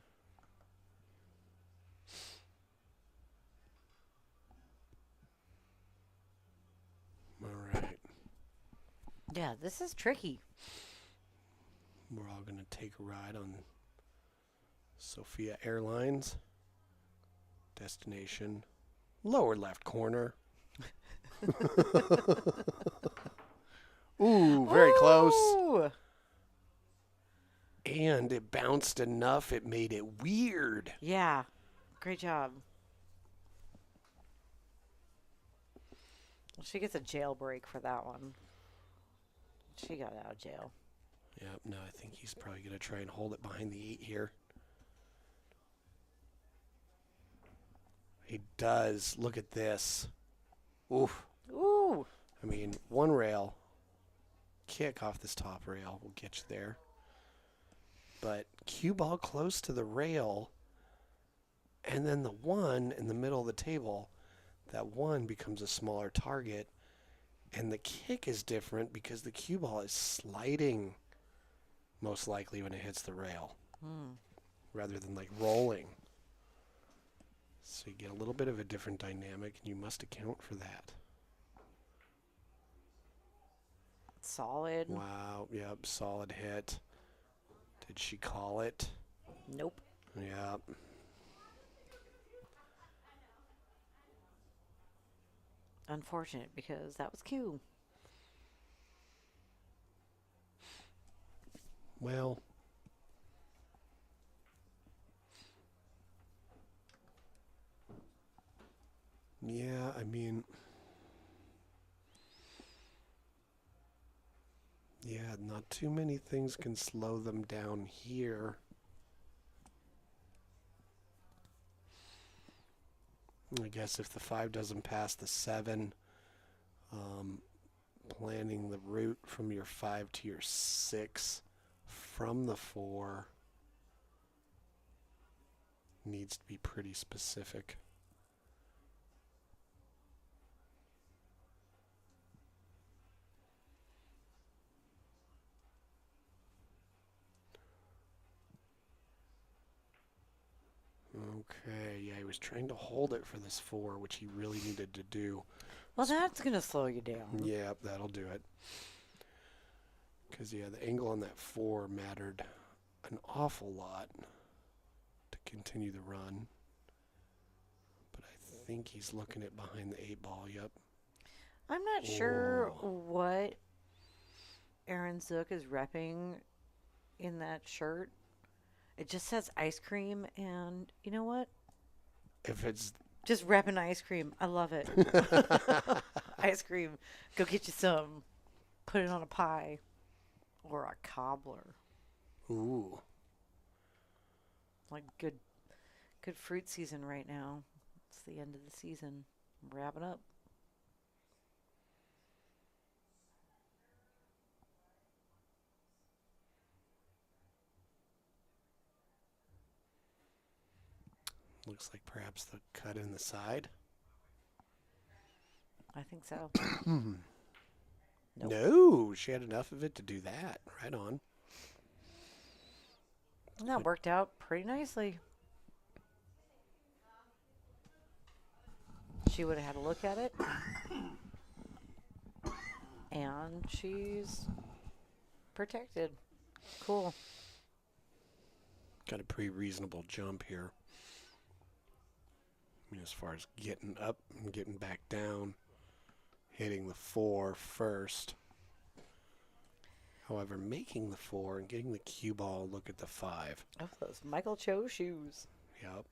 right. Yeah, this is tricky. We're all going to take a ride on Sophia Airlines. Destination, lower left corner. Ooh, very close. And it bounced enough, it made it weird. Yeah, great job. She gets a jailbreak for that one. She got out of jail. Yep, no, I think he's probably going to try and hold it behind the 8 here. He does. Look at this. Oof. Ooh. I mean, 1 rail, kick off this top rail will get you there. But cue ball close to the rail, and then the 1 in the middle of the table, that 1 becomes a smaller target, and the kick is different because the cue ball is sliding most likely when it hits the rail rather than like rolling. So you get a little bit of a different dynamic, and you must account for that. Solid. Wow, yep, solid hit. Did she call it? Nope. Yep. Unfortunate because that was cute. Well, yeah, I mean, yeah, not too many things can slow them down here. I guess if the 5 doesn't pass the 7, planning the route from your 5 to your 6 from the 4 needs to be pretty specific. Okay, yeah, he was trying to hold it for this 4, which he really needed to do. Well, that's going to slow you down. Yeah, that'll do it. Because, yeah, the angle on that 4 mattered an awful lot to continue the run. But I think he's looking at behind the 8 ball. Yep. I'm not sure Oh. what Aaron Zook is repping in that shirt. It just says ice cream, and you know what? If it's Just repping ice cream. I love it. Ice cream. Go get you some. Put it on a pie or a cobbler. ooh, Like good fruit season right now. It's the end of the season. Wrapping up. looks like perhaps the cut in the side. I think so. Nope. No, she had enough of it to do that. Right on. And that worked out pretty nicely. She would have had a look at it. And she's protected. Cool. Got a pretty reasonable jump here. I mean, as far as getting up and getting back down, hitting the 4 first. However, making the 4 and getting the cue ball look at the 5. Oh, those Michael Choe shoes. Yep.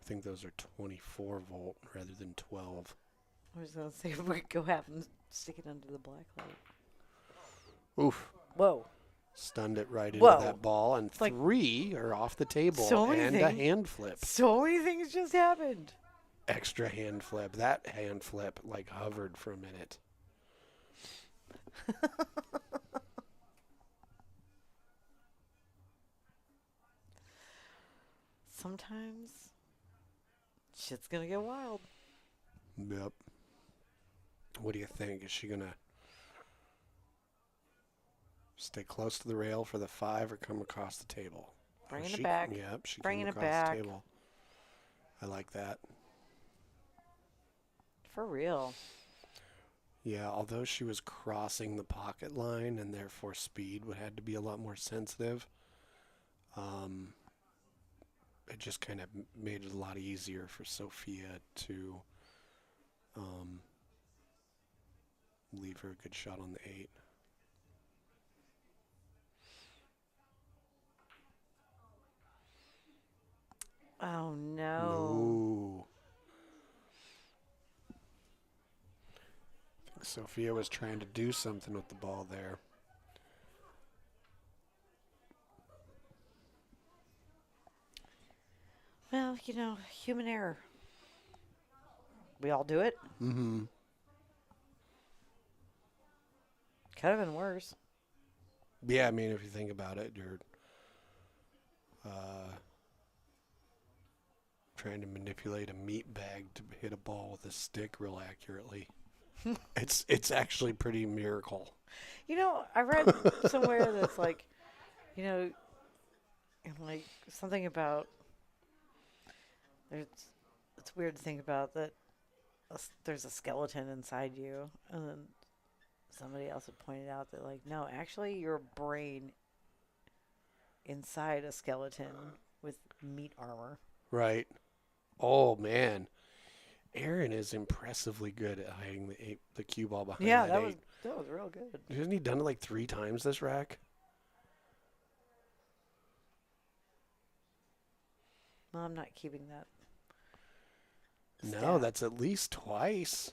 I think those are 24 volt rather than 12. I was going to say, we could go have them stick it under the black light. Oof. Whoa. Stunned it right into Whoa. that ball, and Like 3 are off the table, so many and a things. hand flip. So many things just happened. Extra hand flip. That hand flip, like, hovered for a minute. Sometimes shit's going to get wild. Yep. What do you think? Is she going to stay close to the rail for the 5 or come across the table? Bringing She- it back. Yep, she Bringing came it across back. the table. I like that. For real. Yeah, although she was crossing the pocket line and therefore speed would had to be a lot more sensitive, it just kind of made it a lot easier for Sophia to leave her a good shot on the 8. Oh, no. No. I think Sophia was trying to do something with the ball there. Well, you know, human error. We all do it. Mm-hmm. Could have been worse. Yeah, I mean, if you think about it, you're trying to manipulate a meat bag to hit a ball with a stick real accurately. It's actually pretty miracle. You know, I read somewhere that's like, you know, and like something about it's weird to think about that there's a skeleton inside you, and then somebody else had pointed out that like no, actually your brain inside a skeleton with meat armor. Right. Oh, man. Aaron is impressively good at hiding the cue ball behind Yeah, that that 8. was real good. Hasn't he done it like 3 times this rack? Well, I'm not keeping that. No, stat. that's at least twice.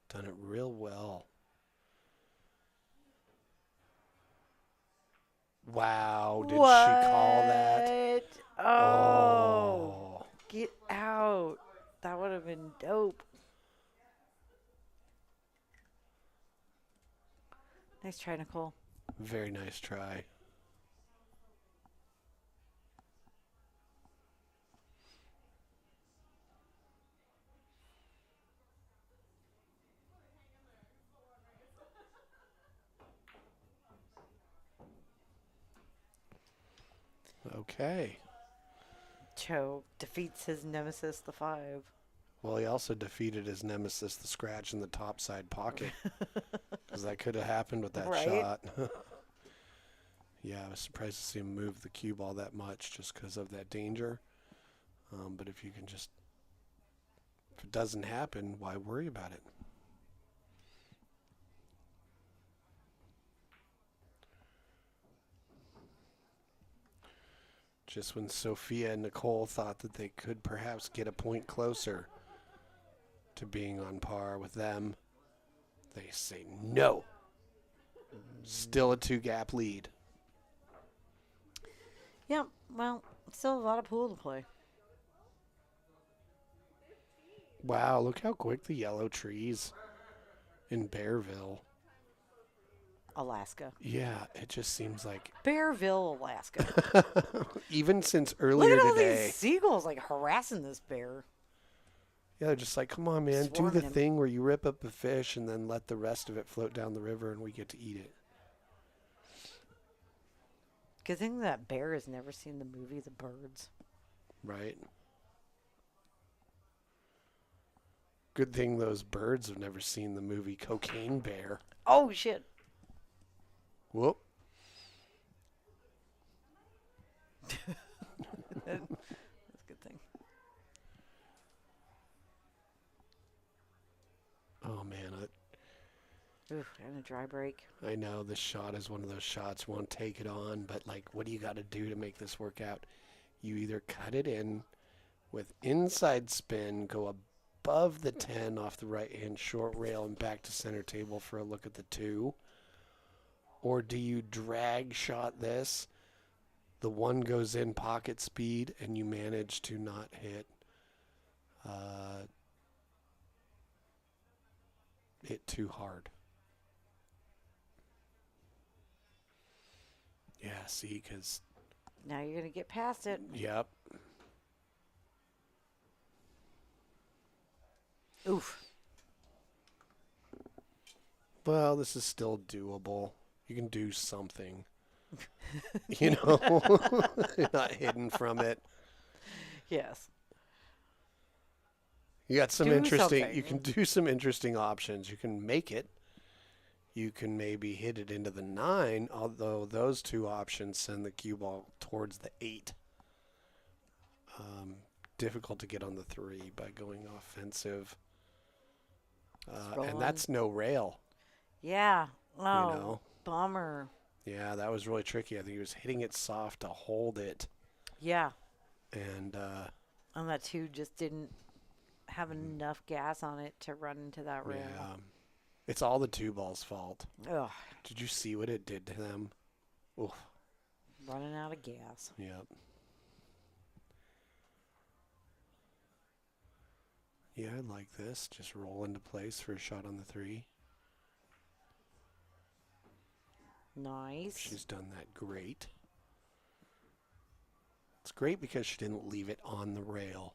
Done it real well. Wow, did she call that? Oh, get out. That would have been dope. Nice try, Nicole. Very nice try. Okay. Choe defeats his nemesis, the 5. Well, he also defeated his nemesis, the scratch in the top side pocket, because that could have happened with that Right. shot. Yeah, I was surprised to see him move the cue ball that much just because of that danger. But if it doesn't happen, why worry about it? Just when Sophia and Nicole thought that they could perhaps get a point closer to being on par with them, they say no. Still a 2-gap lead. Yeah, well, still a lot of pool to play. Wow, look how quick the yellow trees in Bearville. Alaska. Yeah, it just seems like Bearville, Alaska. even since Look earlier at all today. these seagulls like harassing this bear. Yeah, they're just like, come on, man, do Swarming the him. thing where you rip up a fish and then let the rest of it float down the river and we get to eat it. Good thing that bear has never seen the movie The Birds. Right? Good thing those birds have never seen the movie Cocaine Bear. Oh, shit. Whoop. That's a good thing. Oh, man, Ooh, and a dry break. I know this shot is one of those shots, won't take it on, but like, what do you got to do to make this work out? You either cut it in with inside spin, go above the 10 off the right hand short rail and back to center table for a look at the 2, or do you drag shot this? The 1 goes in pocket speed and you manage to not hit it too hard. Yeah, see, because... Now you're going to get past it. Yep. Oof. Well, this is still doable. You can do something. You know? You're not hidden from it. Yes. You got some Do interesting... something. You can do some interesting options. You can make it. You can maybe hit it into the 9, although those 2 options send the cue ball towards the 8. Difficult to get on the 3 by going offensive. And that's no rail, Yeah. Oh, you know? bummer. Yeah, that was really tricky. I think he was hitting it soft to hold it. Yeah. And And that 2 just didn't have enough gas on it to run into that rail. yeah, it's all the 2 balls' fault. Ugh. Did you see what it did to them? Oof. Running out of gas. Yep. Yeah, I like this. Just roll into place for a shot on the 3. Nice. She's done that great. It's great because she didn't leave it on the rail.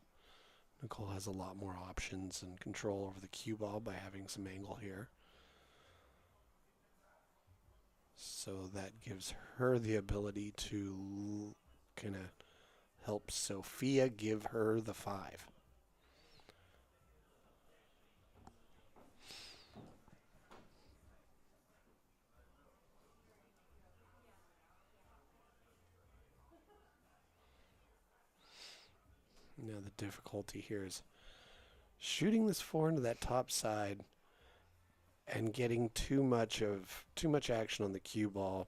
Nicole has a lot more options and control over the cue ball by having some angle here. So that gives her the ability to kind of help Sophia give her the 5. Now the difficulty here is shooting this 4 into that top side and getting too much action on the cue ball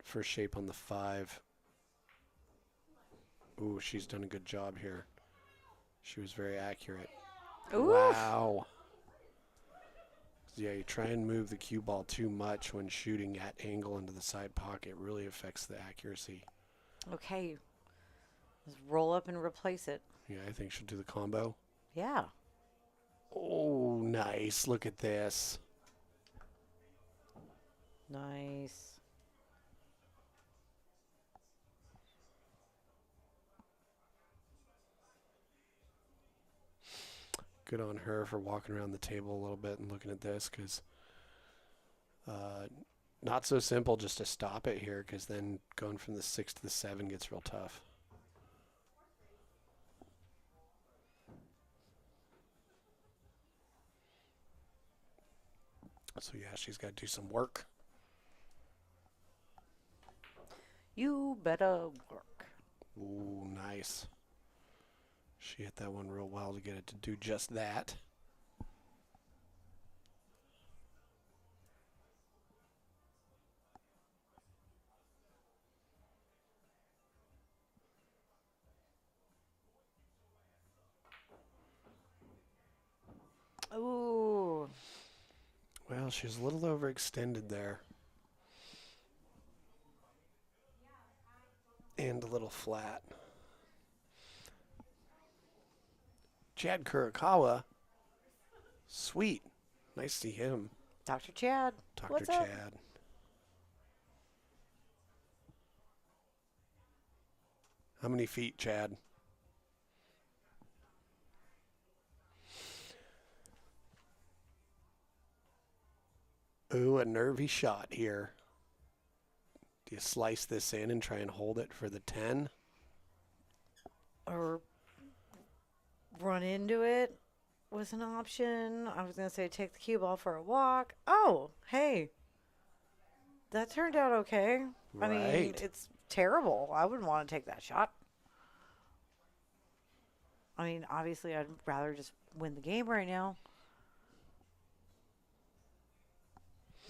for shape on the 5. Ooh, she's done a good job here. She was very accurate. Oof. Wow. Yeah, you try and move the cue ball too much when shooting at angle into the side pocket. It really affects the accuracy. Okay. Just roll up and replace it. Yeah, I think she'll do the combo. Yeah. Oh, nice. Look at this. Nice. Good on her for walking around the table a little bit and looking at this, because not so simple just to stop it here, because then going from the 6 to the 7 gets real tough. So, yeah, she's got to do some work. You better work. Ooh, nice. She hit that one real well to get it to do just that. Ooh. Well, she's a little overextended there. And a little flat. Chad Kurakawa. Sweet. Nice to see him. Dr. Chad. Dr. What's up? Chad. How many feet, Chad? Ooh, a nervy shot here. Do you slice this in and try and hold it for the 10? Or run into it was an option. I was going to say take the cue ball for a walk. Oh, hey. That turned out okay. I mean, Right. it's terrible. I wouldn't want to take that shot. I mean, obviously, I'd rather just win the game right now.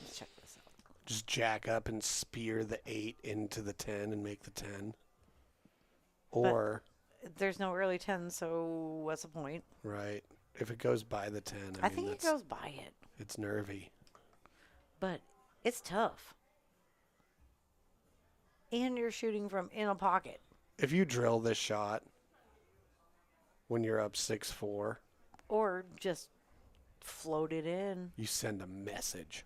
Let's check this out. Just jack up and spear the 8 into the 10 and make the 10. Or, There's no early 10, so what's the point? right, if it goes by the 10, I think it goes by it, it's nervy. but it's tough. And you're shooting from in a pocket. If you drill this shot when you're up 6-4, Or just float it in. you send a message.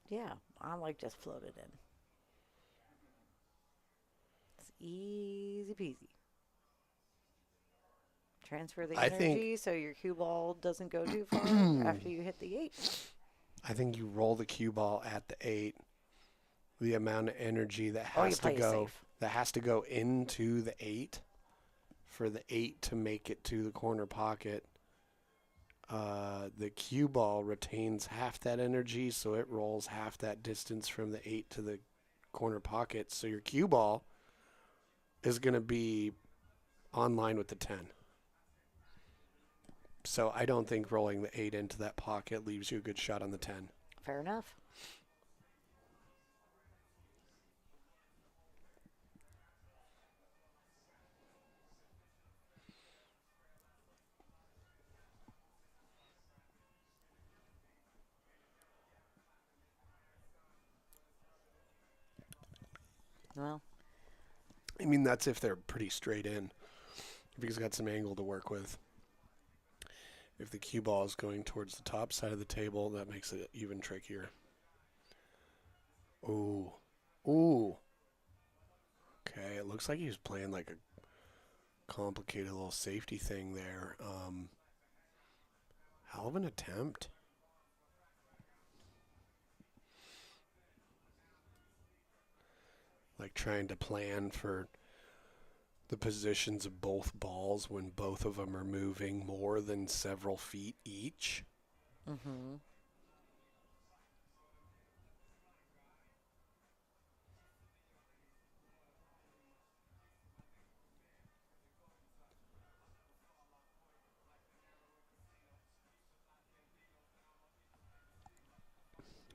Yeah, I like just float it in. It's easy peasy. Transfer the I think- energy so your cue ball doesn't go too far after you hit the 8. I think you roll the cue ball at the 8. The amount of energy that Oh, you has to play it go safe. into the 8 for the 8 to make it to the corner pocket. The cue ball retains half that energy, so it rolls half that distance from the 8 to the corner pocket. So your cue ball is going to be on line with the 10. So I don't think rolling the 8 into that pocket leaves you a good shot on the 10. Fair enough. Well, I mean, that's if they're pretty straight in. If he's got some angle to work with. If the cue ball is going towards the top side of the table, that makes it even trickier. Ooh. Ooh. Okay, it looks like he was playing like a complicated little safety thing there. Hell of an attempt. Like trying to plan for the positions of both balls when both of them are moving more than several feet each. mm-hmm.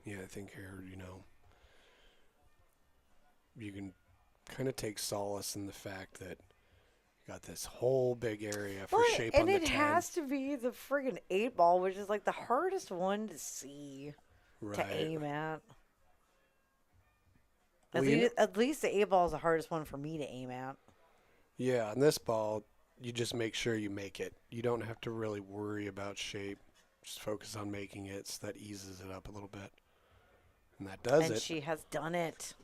Yeah, I think here, you can kind of take solace in the fact that you got this whole big area for shape on and the it 10. has to be the friggin' 8 ball, which is like the hardest one to see, Right. to aim at. Well, At least the 8 ball is the hardest one for me to aim at. Yeah, on this ball, you just make sure you make it. You don't have to really worry about shape. Just focus on making it, so that eases it up a little bit. And that does And it. she has done it.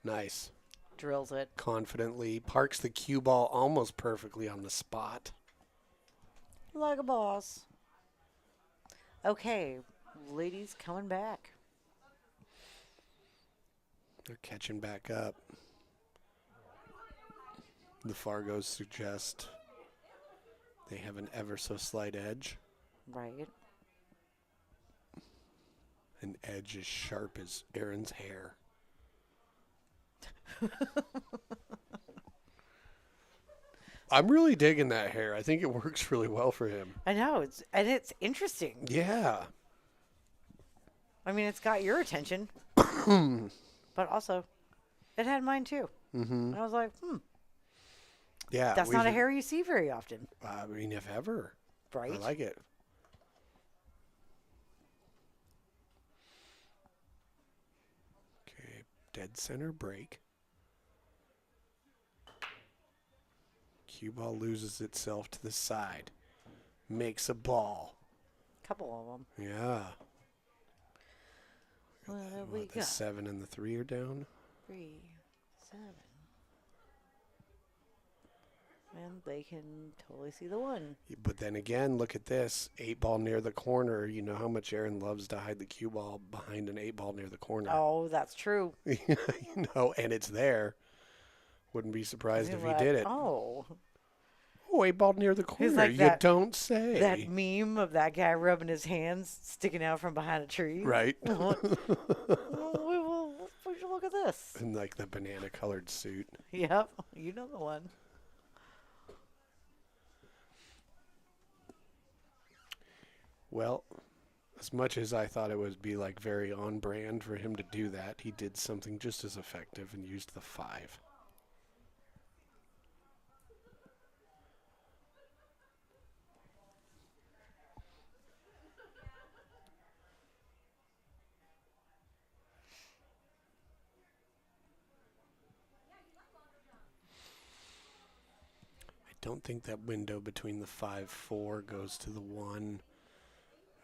Nice. Drills it. Confidently parks the cue ball almost perfectly on the spot. Like a boss. Okay, ladies coming back. They're catching back up. The Fargos suggest they have an ever so slight edge. Right. An edge as sharp as Aaron's hair. I'm really digging that hair. I think it works really well for him. I know. It's interesting. Yeah. I mean, it's got your attention. But also, it had mine too. Mm-hmm. And I was like, Yeah. that's not a hair you see very often. I mean, if ever. Right? I like it. Okay. Dead center break. Cue ball loses itself to the side. Makes a ball. Couple of them. Yeah. What have What, we the got? 7 and the 3 are down. 3, 7. And they can totally see the 1. But then again, look at this. 8 ball near the corner. You know how much Aaron loves to hide the cue ball behind an 8 ball near the corner. Oh, that's true. And it's there. Wouldn't be surprised if he Like, did it. Oh. Oh, 8 ball near the corner. like you that- don't say. That meme of that guy rubbing his hands sticking out from behind a tree. Right. We should look at this. And like the banana colored suit. Yep. You know the one. Well, as much as I thought it would be like very on brand for him to do that, he did something just as effective and used the 5. I don't think that window between the 5-4 goes to the 1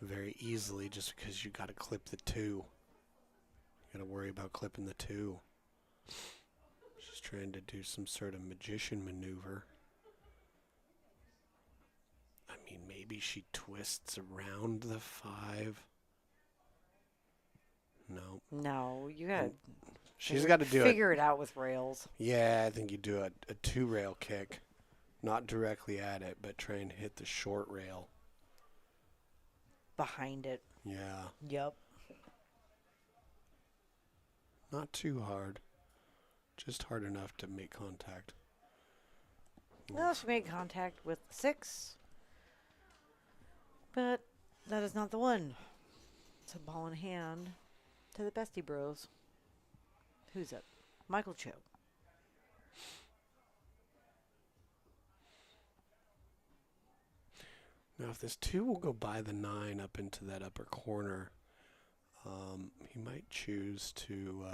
very easily just because you got to clip the 2. You got to worry about clipping the 2. She's trying to do some sort of magician maneuver. I mean, maybe she twists around the 5. No. No, you gotta. She's got to do it. Figure it out with rails. Yeah, I think you do a 2-rail kick. Not directly at it, but try and hit the short rail. Behind it. Yeah. Yep. Not too hard. Just hard enough to make contact. Well, she made contact with 6. But that is not the 1. It's a ball in hand to the Bestie Bros. Who's it? Michael Choe. Now, if this 2 will go by the 9 up into that upper corner, he might choose to...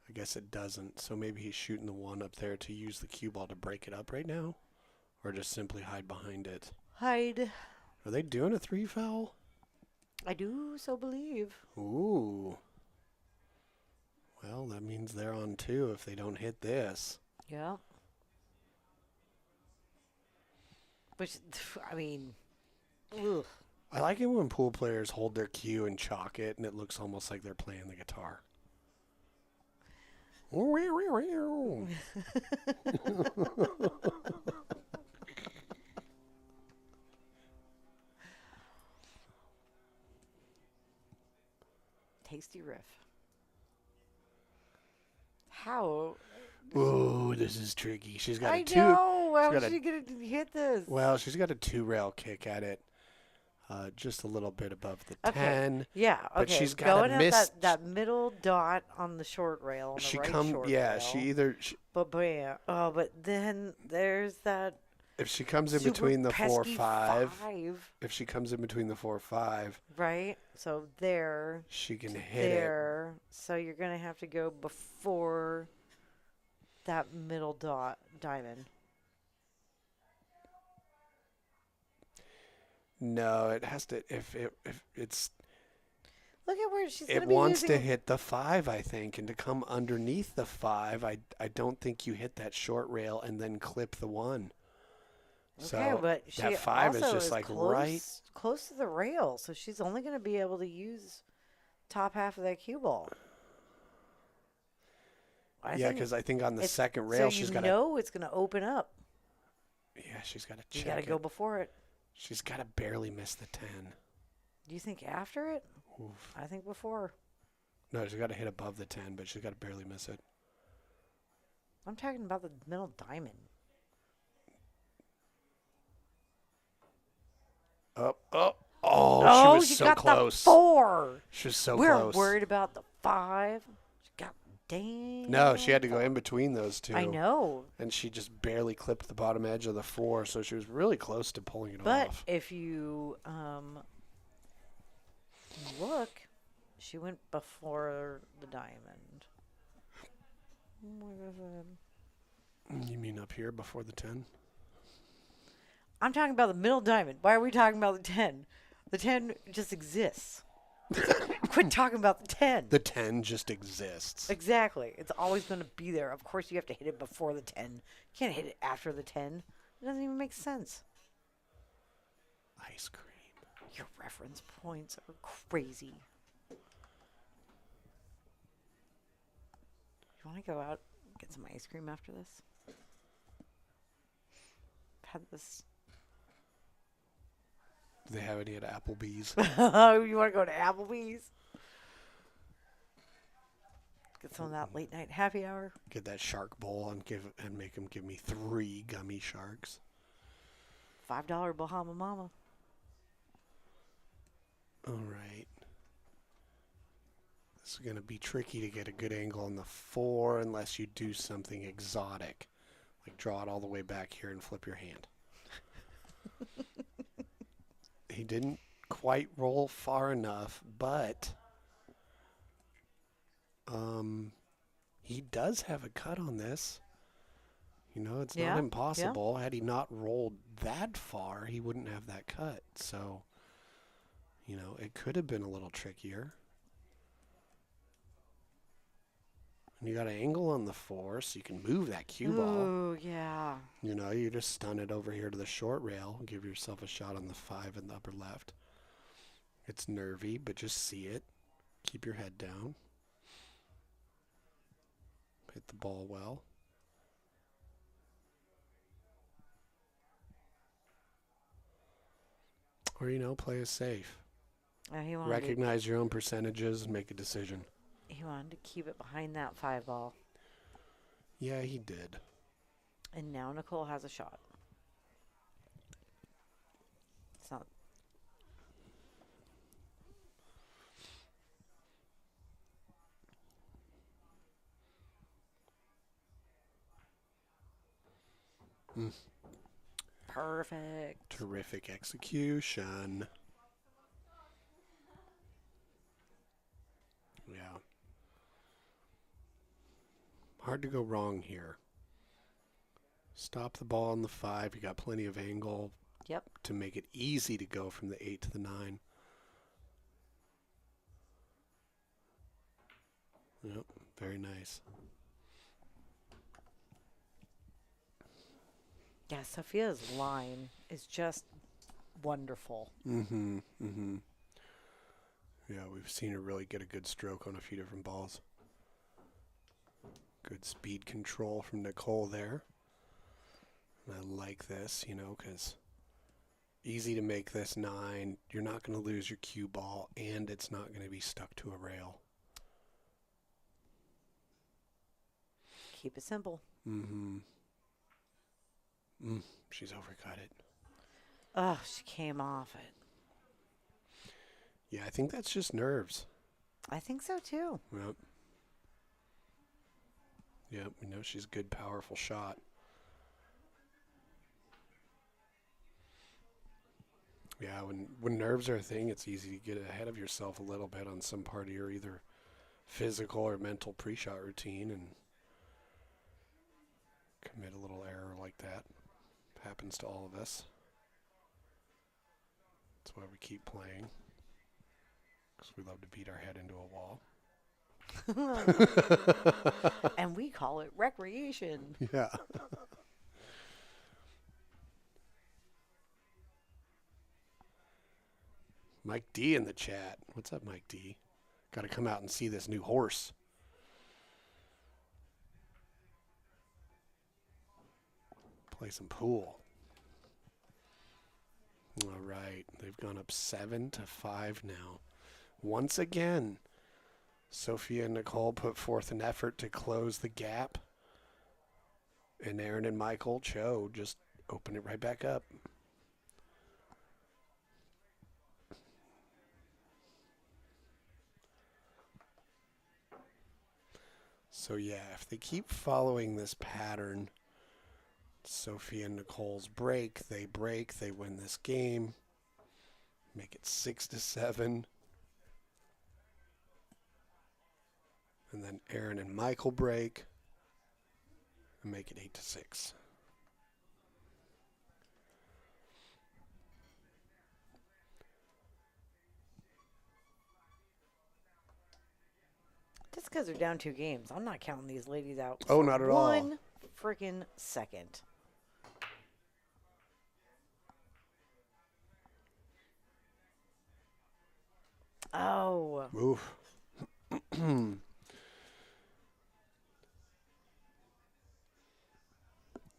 I guess it doesn't, so maybe he's shooting the 1 up there to use the cue ball to break it up right now, or just simply hide behind it. Hide. Are they doing a 3 foul? I do so believe. Ooh. Well, that means they're on 2 if they don't hit this. Yeah. Which, I mean, ugh. I like it when pool players hold their cue and chalk it, and it looks almost like they're playing the guitar. Tasty riff. How? Ooh, this is tricky. She's got I a 2. know. How got is a- she going to hit this? Well, she's got a 2-rail kick at it, just a little bit above the Okay. 10. Yeah, okay. But she's got going to at miss. that middle dot on the short rail. On the She right come, short yeah. rail. She either But but then there's that. if she comes in super between the pesky 4-5, 5, if she comes in between the 4-5, right? So there, she can hit it. there. So you're gonna have to go before that middle dot diamond. No, it has to. If it's Look at where she's it gonna be wants using to hit the 5, I think, and to come underneath the 5, I don't think you hit that short rail and then clip the 1. Okay, So but she that 5 is also just like close, right. close to the rail, so she's only going to be able to use top half of that cue ball. Yeah, because I think on the it's- second so rail you she's got to. know it's going to open up. Yeah, she's got to You check got to it. go before it. She's got to barely miss the 10. Do you think after it? Oof. I think before. No, she's got to hit above the 10, but she's got to barely miss it. I'm talking about the middle diamond. Oh, she was she so got close. the 4. She was so We're close. worried about the 5. She got dang. No, she had to go in between those two. I know. And she just barely clipped the bottom edge of the 4, so she was really close to pulling it But off. if you look, she went before the diamond. Oh my God. You mean up here before the 10? I'm talking about the middle diamond. Why are we talking about the 10? The 10 just exists. Quit talking about the 10. The 10 just exists. Exactly. It's always going to be there. Of course, you have to hit it before the 10. You can't hit it after the 10. It doesn't even make sense. Ice cream. Your reference points are crazy. You want to go out and get some ice cream after this? I've had this. Do they have any at Applebee's? You want to go to Applebee's? Get some of that late night happy hour. Get that shark bowl and make them give me 3 gummy sharks. $5 Bahama Mama. All right. This is going to be tricky to get a good angle on the 4 unless you do something exotic. Like draw it all the way back here and flip your hand. He didn't quite roll far enough, but he does have a cut on this. You know, it's not impossible. Had he not rolled that far, he wouldn't have that cut. So, you know, it could have been a little trickier. And you got an angle on the 4, so you can move that cue ball. Ooh, yeah. You know, you just stun it over here to the short rail. Give yourself a shot on the 5 in the upper left. It's nervy, but just see it. Keep your head down. Hit the ball well. Or, you know, play it safe. Recognize your own percentages and make a decision. He wanted to keep it behind that 5 ball. Yeah, he did. And now Nicole has a shot. It's not. Perfect. Terrific execution. Yeah. Hard to go wrong here. Stop the ball on the 5. You got plenty of angle. Yep. To make it easy to go from the 8 to the 9. Yep. Very nice. Yeah, Sophia's line is just wonderful. Mm-hmm. Mm-hmm. Yeah, we've seen her really get a good stroke on a few different balls. Good speed control from Nicole there. And I like this, you know, because easy to make this 9. You're not going to lose your cue ball, and it's not going to be stuck to a rail. Keep it simple. Mm-hmm. She's overcut it. Oh, she came off it. Yeah, I think that's just nerves. I think so, too. Yep. Yep, we know she's a good, powerful shot. Yeah, when nerves are a thing, it's easy to get ahead of yourself a little bit on some part of your either physical or mental pre-shot routine and commit a little error like that. Happens to all of us. That's why we keep playing. Because we love to beat our head into a wall. And we call it recreation. Yeah. Mike D in the chat. What's up, Mike D? Got to come out and see this new horse. Play some pool. All right. They've gone up 7-5 now. Once again, Sophia and Nicole put forth an effort to close the gap. And Aaron and Michael, Choe, just open it right back up. So yeah, if they keep following this pattern, Sophia and Nicole's break, they win this game. Make it 6-7. And then Aaron and Michael break and make it 8-6. Just because they're down 2 games, I'm not counting these ladies out. Oh, for not at all. One freaking second. Oh. Oof.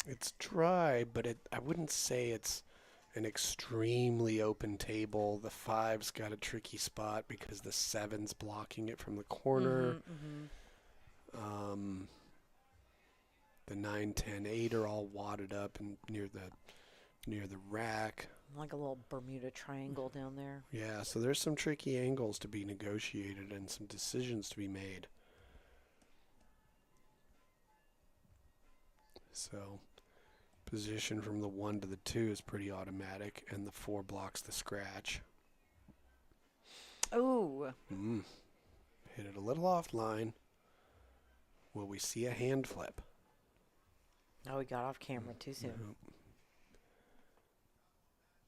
It's dry, but I wouldn't say it's an extremely open table. The 5's got a tricky spot because the 7's blocking it from the corner. The 9, 10, 8 are all wadded up and near the rack. Like a little Bermuda Triangle down there. Yeah, so there's some tricky angles to be negotiated and some decisions to be made. So position from the 1 to the 2 is pretty automatic, and the 4 blocks the scratch. Oh. Hit it a little offline. Will we see a hand flip? Oh, he got off camera too soon. Nope.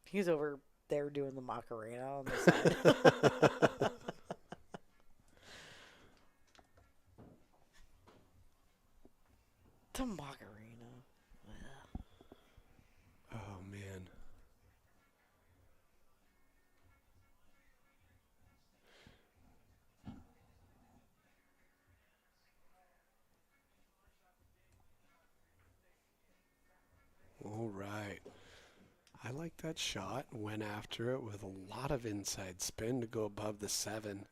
He's over there doing the Macarena on the side. The Macarena. Oh, man. All right. I like that shot. Went after it with a lot of inside spin to go above the 7.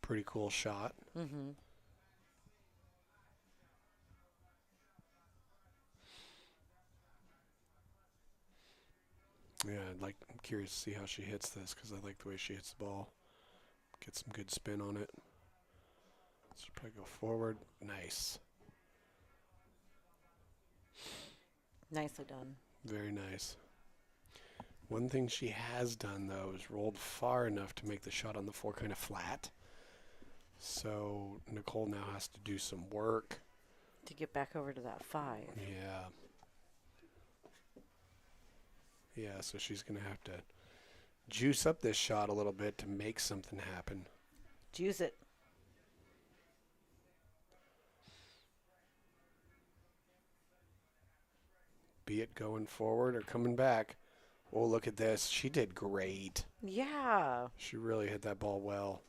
Pretty cool shot. Yeah, I'm curious to see how she hits this because I like the way she hits the ball. Get some good spin on it. She'll probably go forward. Nice. Nicely done. Very nice. One thing she has done, though, is rolled far enough to make the shot on the 4 kind of flat. So Nicole now has to do some work. To get back over to that 5. Yeah. Yeah, so she's going to have to juice up this shot a little bit to make something happen. Juice it. Be it going forward or coming back. Oh, look at this. She did great. Yeah. She really hit that ball well.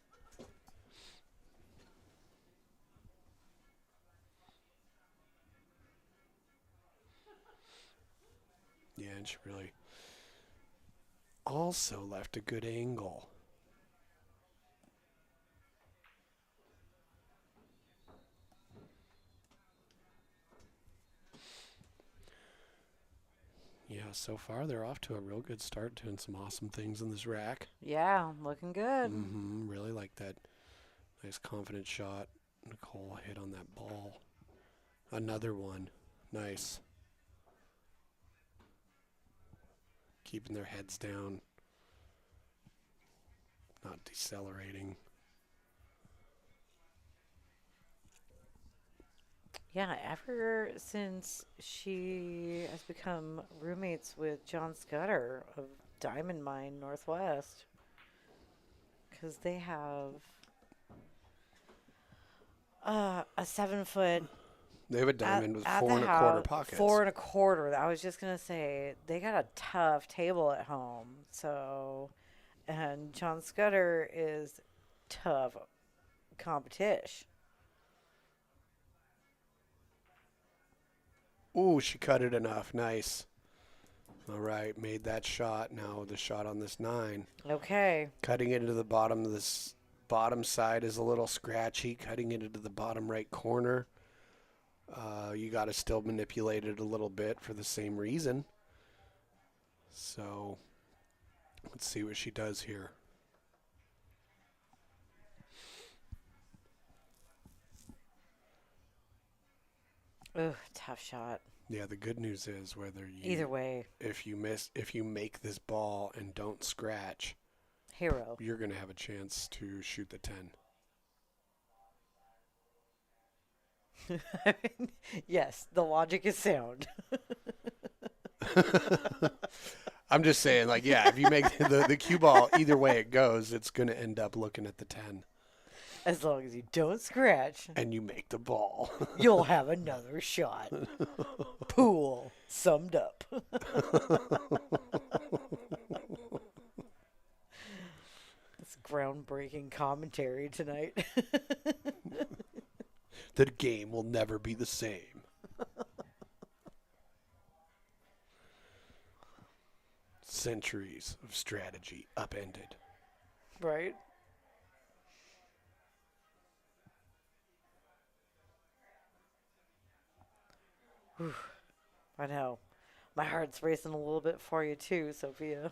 Yeah, and she really also left a good angle. Yeah, so far they're off to a real good start, doing some awesome things in this rack. Yeah, looking good. Really like that nice confident shot Nicole hit on that ball. Another one. Nice. Keeping their heads down. Not decelerating. Yeah, ever since she has become roommates with John Scudder of Diamond Mine Northwest, because they have a 7-foot They have a diamond with at 4 the and a quarter house, pockets. 4 1/4. I was just gonna say they got a tough table at home. So, and John Scudder is tough competition. Ooh, she cut it enough. Nice. All right, made that shot. Now the shot on this 9. Okay. Cutting it into the bottom. This bottom side is a little scratchy. Cutting it into the bottom right corner. You got to still manipulate it a little bit for the same reason. So let's see what she does here. Ugh, tough shot. Yeah, the good news is whether you Either way, if you make this ball and don't scratch, hero. you're going to have a chance to shoot the 10. Yes, the logic is sound. I'm just saying, like, yeah, if you make the cue ball, either way it goes, it's going to end up looking at the 10. As long as you don't scratch, And you make the ball. you'll have another shot. Pool summed up. It's groundbreaking commentary tonight. The game will never be the same. Centuries of strategy upended. Right? Whew. I know. My heart's racing a little bit for you too, Sophia.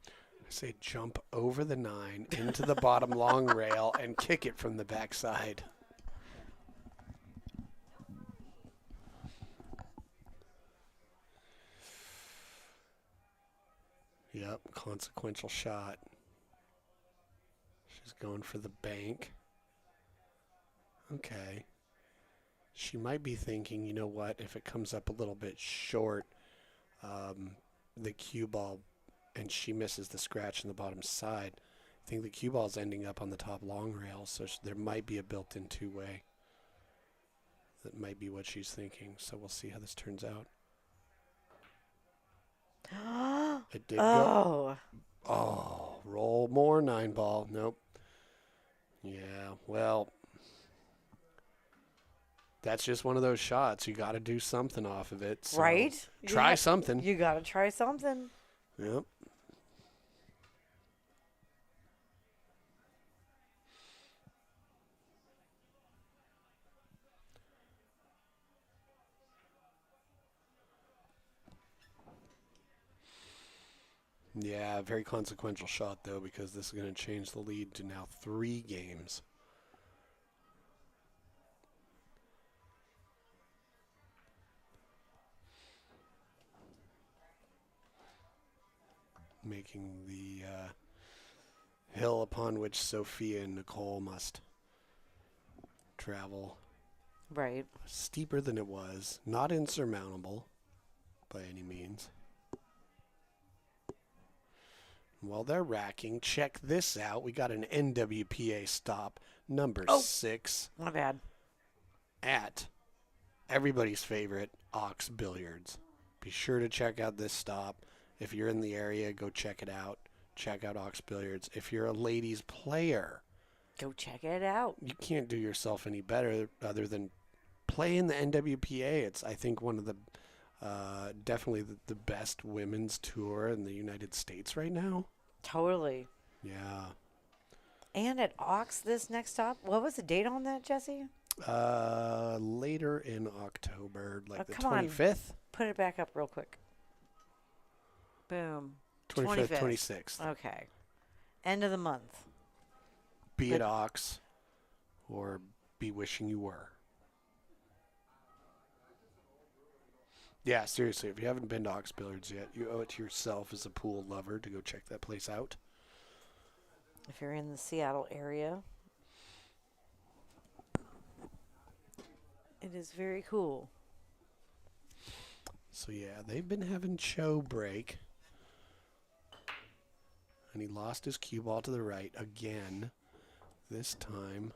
I say jump over the 9 into the bottom long rail and kick it from the backside. Yep, consequential shot. She's going for the bank. Okay. She might be thinking, you know what, if it comes up a little bit short, the cue ball, and she misses the scratch in the bottom side, I think the cue ball is ending up on the top long rail, so there might be a built-in two-way. That might be what she's thinking, so we'll see how this turns out. It did go. Oh, roll more 9 ball. Nope. Yeah, well, that's just one of those shots. You got to do something off of it. So Right? Try something. You gotta try something. Yep. Yeah, very consequential shot, though, because this is going to change the lead to now 3 games. Making the hill upon which Sophia and Nicole must travel Right. steeper than it was. Not insurmountable by any means. While they're racking, check this out. We got an NWPA stop, number 6, My bad. at everybody's favorite, Ox Billiards. Be sure to check out this stop. If you're in the area, go check it out. Check out Ox Billiards. If you're a ladies player, Go check it out. you can't do yourself any better other than play in the NWPA. It's, I think, one of the definitely the best women's tour in the United States right now. Totally. Yeah. And at Ox, this next stop, what was the date on that, Jesse? Later in October, like the come on. 25th? Put it back up real quick. Boom. 25th, 26th. Okay. End of the month. Be it Ox or be wishing you were. Yeah, seriously, if you haven't been to Ox Billiards yet, you owe it to yourself as a pool lover to go check that place out. If you're in the Seattle area, it is very cool. So, yeah, they've been having Choe break. And he lost his cue ball to the right again. this time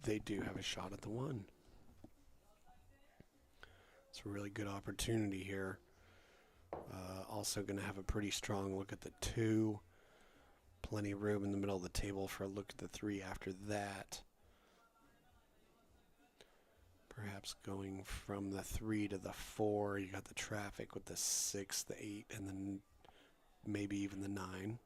they do have a shot at the 1. It's a really good opportunity here. Also going to have a pretty strong look at the 2. Plenty of room in the middle of the table for a look at the 3 after that. Perhaps going from the 3 to the 4. You got the traffic with the 6, the 8, and then maybe even the 9.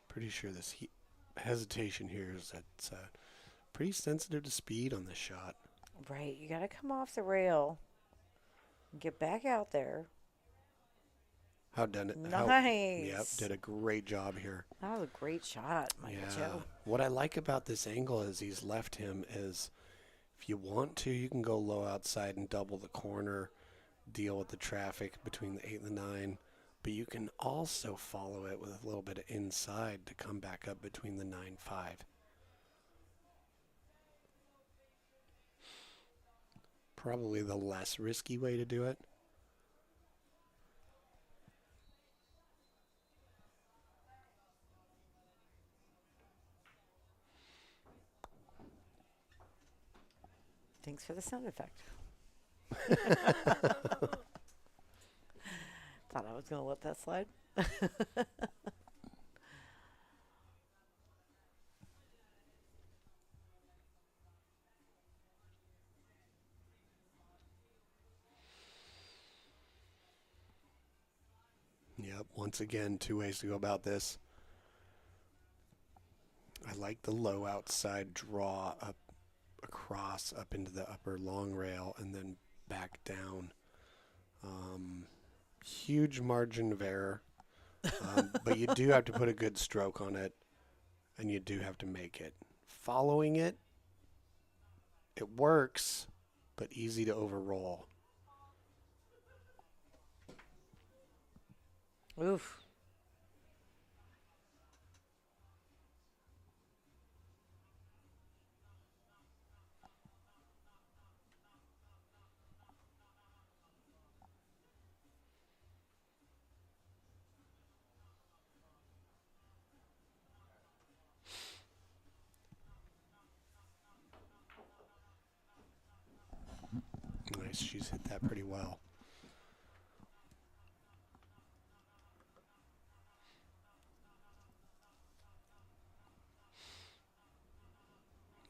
Pretty sure this hesitation here is that's pretty sensitive to speed on this shot. Right. You got to come off the rail. Get back out there. How done it? Nice. Yep, did a great job here. That was a great shot, Michael Choe. What I like about this angle is he's left him is if you want to, you can go low outside and double the corner, deal with the traffic between the 8 and the 9. But you can also follow it with a little bit of inside to come back up between the 9-5. Probably the less risky way to do it. Thanks for the sound effect. Thought I was going to let that slide. Yep, once again, 2 ways to go about this. I like the low outside draw up across up into the upper long rail and then back down. Huge margin of error, but you do have to put a good stroke on it, and you do have to make it. Following it, it works, but easy to overroll. Oof. Nice, she's hit that pretty well.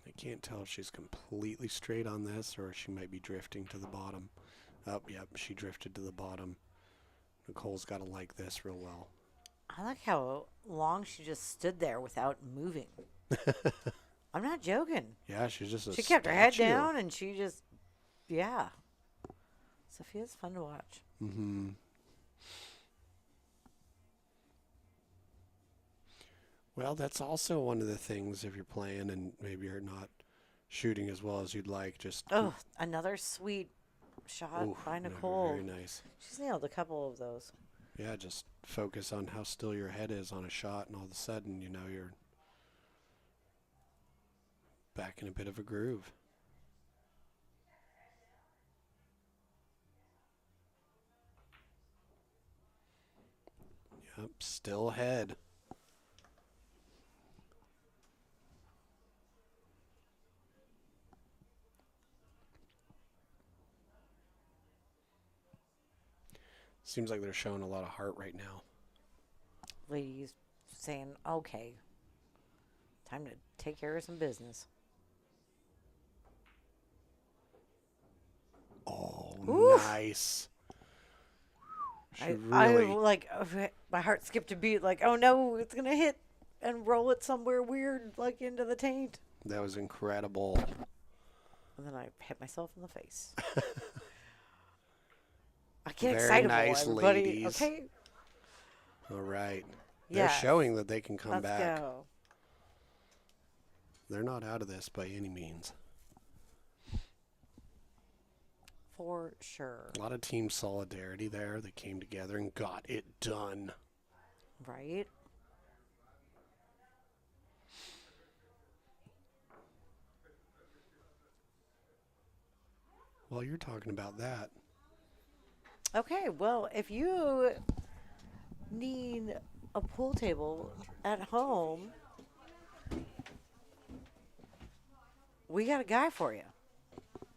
I can't tell if she's completely straight on this or she might be drifting to the bottom. Oh, yep, she drifted to the bottom. Nicole's got to like this real well. I like how long she just stood there without moving. I'm not joking. Yeah, she's just a She kept her head statue. down and she just, yeah. Sophia's fun to watch. Mm-hmm. Well, that's also one of the things if you're playing and maybe you're not shooting as well as you'd like. Just Oh, another sweet shot ooh, by no, Nicole. very nice. She's nailed a couple of those. Yeah, just focus on how still your head is on a shot, and all of a sudden, you know, you're back in a bit of a groove. Yep, still ahead. Seems like they're showing a lot of heart right now. Ladies saying, okay, time to take care of some business. Oh, Oof. nice. She I really, like, my heart skipped a beat, like, oh no, it's going to hit and roll it somewhere weird, like into the taint. that was incredible. And then I hit myself in the face. I get Very excitable, nice, everybody. ladies. Okay, All right. They're yes. showing that they can come Let's back. go. They're not out of this by any means. For sure. A lot of team solidarity there. They came together and got it done. Right? While you're talking about that, Okay, well, if you need a pool table at home, we got a guy for you.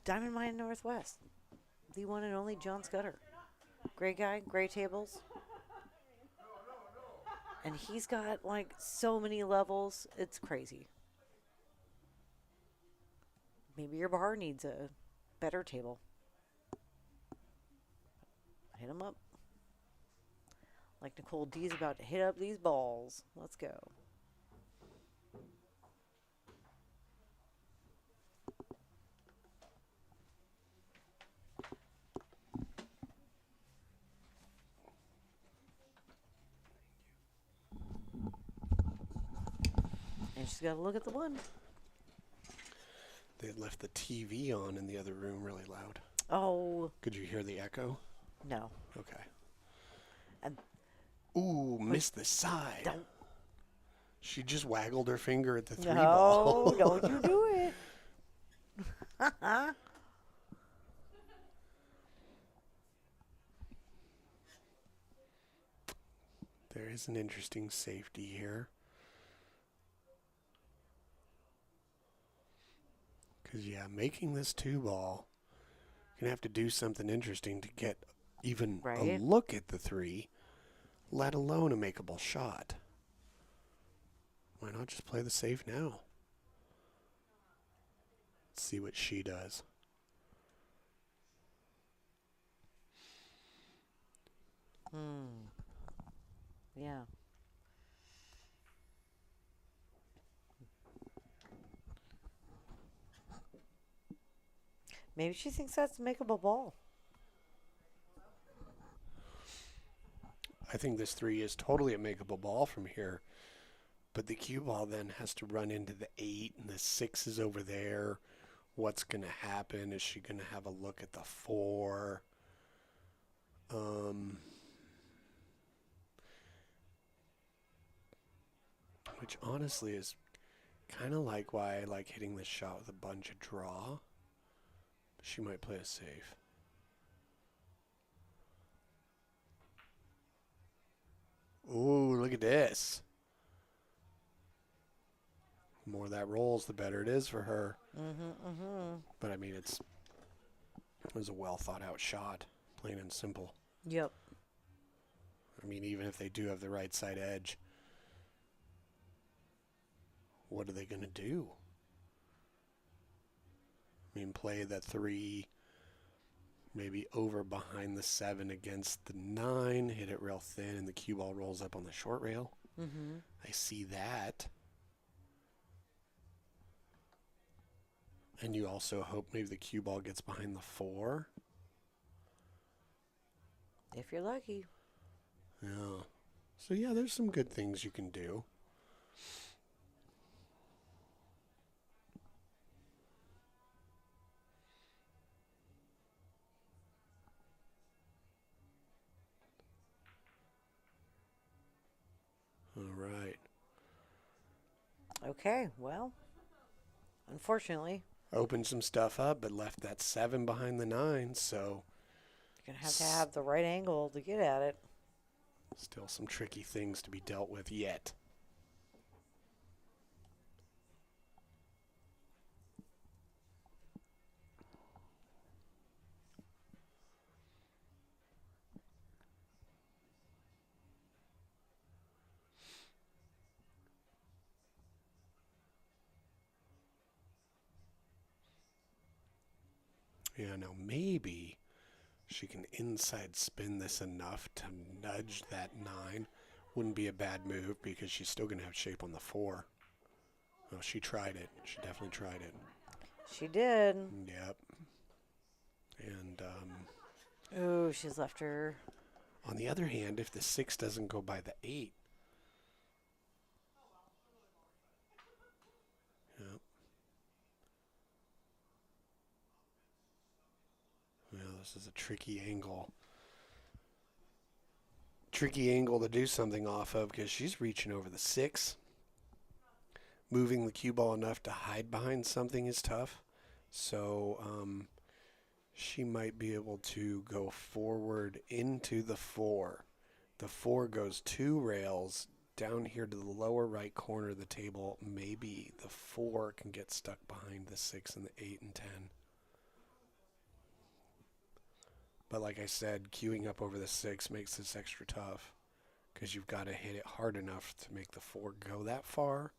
Diamond Mine Northwest. The one and only John Scudder. Great guy, great tables. And he's got like so many levels, it's crazy. Maybe your bar needs a better table. Hit him up. Like Nicole D's about to hit up these balls. Let's go. And she's got to look at the one. they had left the TV on in the other room really loud. Oh, Could you hear the echo? no. Okay. And Ooh, missed the side. don't. She just waggled her finger at the three No, ball. don't you do it. There is an interesting safety here. Because, yeah, making this two ball, you're going to have to do something interesting to get even a Right. look at the three, let alone a makeable shot. Why not just play the safe now? Let's see what she does. Yeah. Maybe she thinks that's a makeable ball. I think this three is totally a makeable ball from here. But the cue ball then has to run into the 8, and the 6 is over there. What's going to happen? Is she going to have a look at the 4? Which honestly is kind of like why I like hitting this shot with a bunch of draw. She might play a safe. Ooh, look at this. The more that rolls, the better it is for her. But I mean, it was a well thought out shot, plain and simple. Yep. I mean, even if they do have the right side edge, what are they going to do? I mean, play the 3, maybe over behind the 7 against the 9, hit it real thin, and the cue ball rolls up on the short rail. I see that. And you also hope maybe the cue ball gets behind the 4. If you're lucky. Yeah. So, yeah, there's some good things you can do. All right. Okay, well, unfortunately, Opened some stuff up, but left that 7 behind the 9, so you're going to have the right angle to get at it. still some tricky things to be dealt with yet. Yeah, now maybe she can inside spin this enough to nudge that 9. Wouldn't be a bad move because she's still going to have shape on the 4. Oh, she tried it. She definitely tried it. She did. Yep. And Ooh, she's left her. on the other hand, if the 6 doesn't go by the 8, yep. Well, this is a tricky angle. Tricky angle to do something off of because she's reaching over the 6. Moving the cue ball enough to hide behind something is tough. So she might be able to go forward into the 4. The 4 goes 2 rails down here to the lower right corner of the table. Maybe the 4 can get stuck behind the 6 and the 8 and 10. But like I said, queuing up over the 6 makes this extra tough because you've got to hit it hard enough to make the 4 go that far.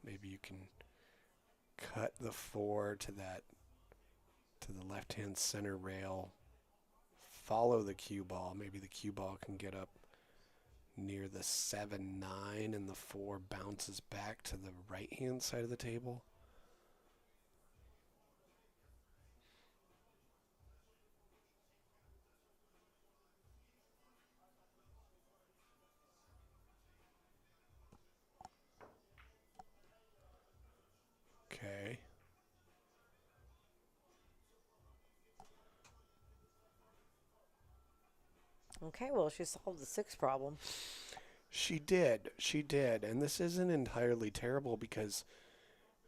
Maybe you can cut the 4 to the left-hand center rail. Follow the cue ball. Maybe the cue ball can get up near the 7, 9, and the 4 bounces back to the right-hand side of the table. Okay. Okay, well, she solved the 6 problem. She did. And this isn't entirely terrible because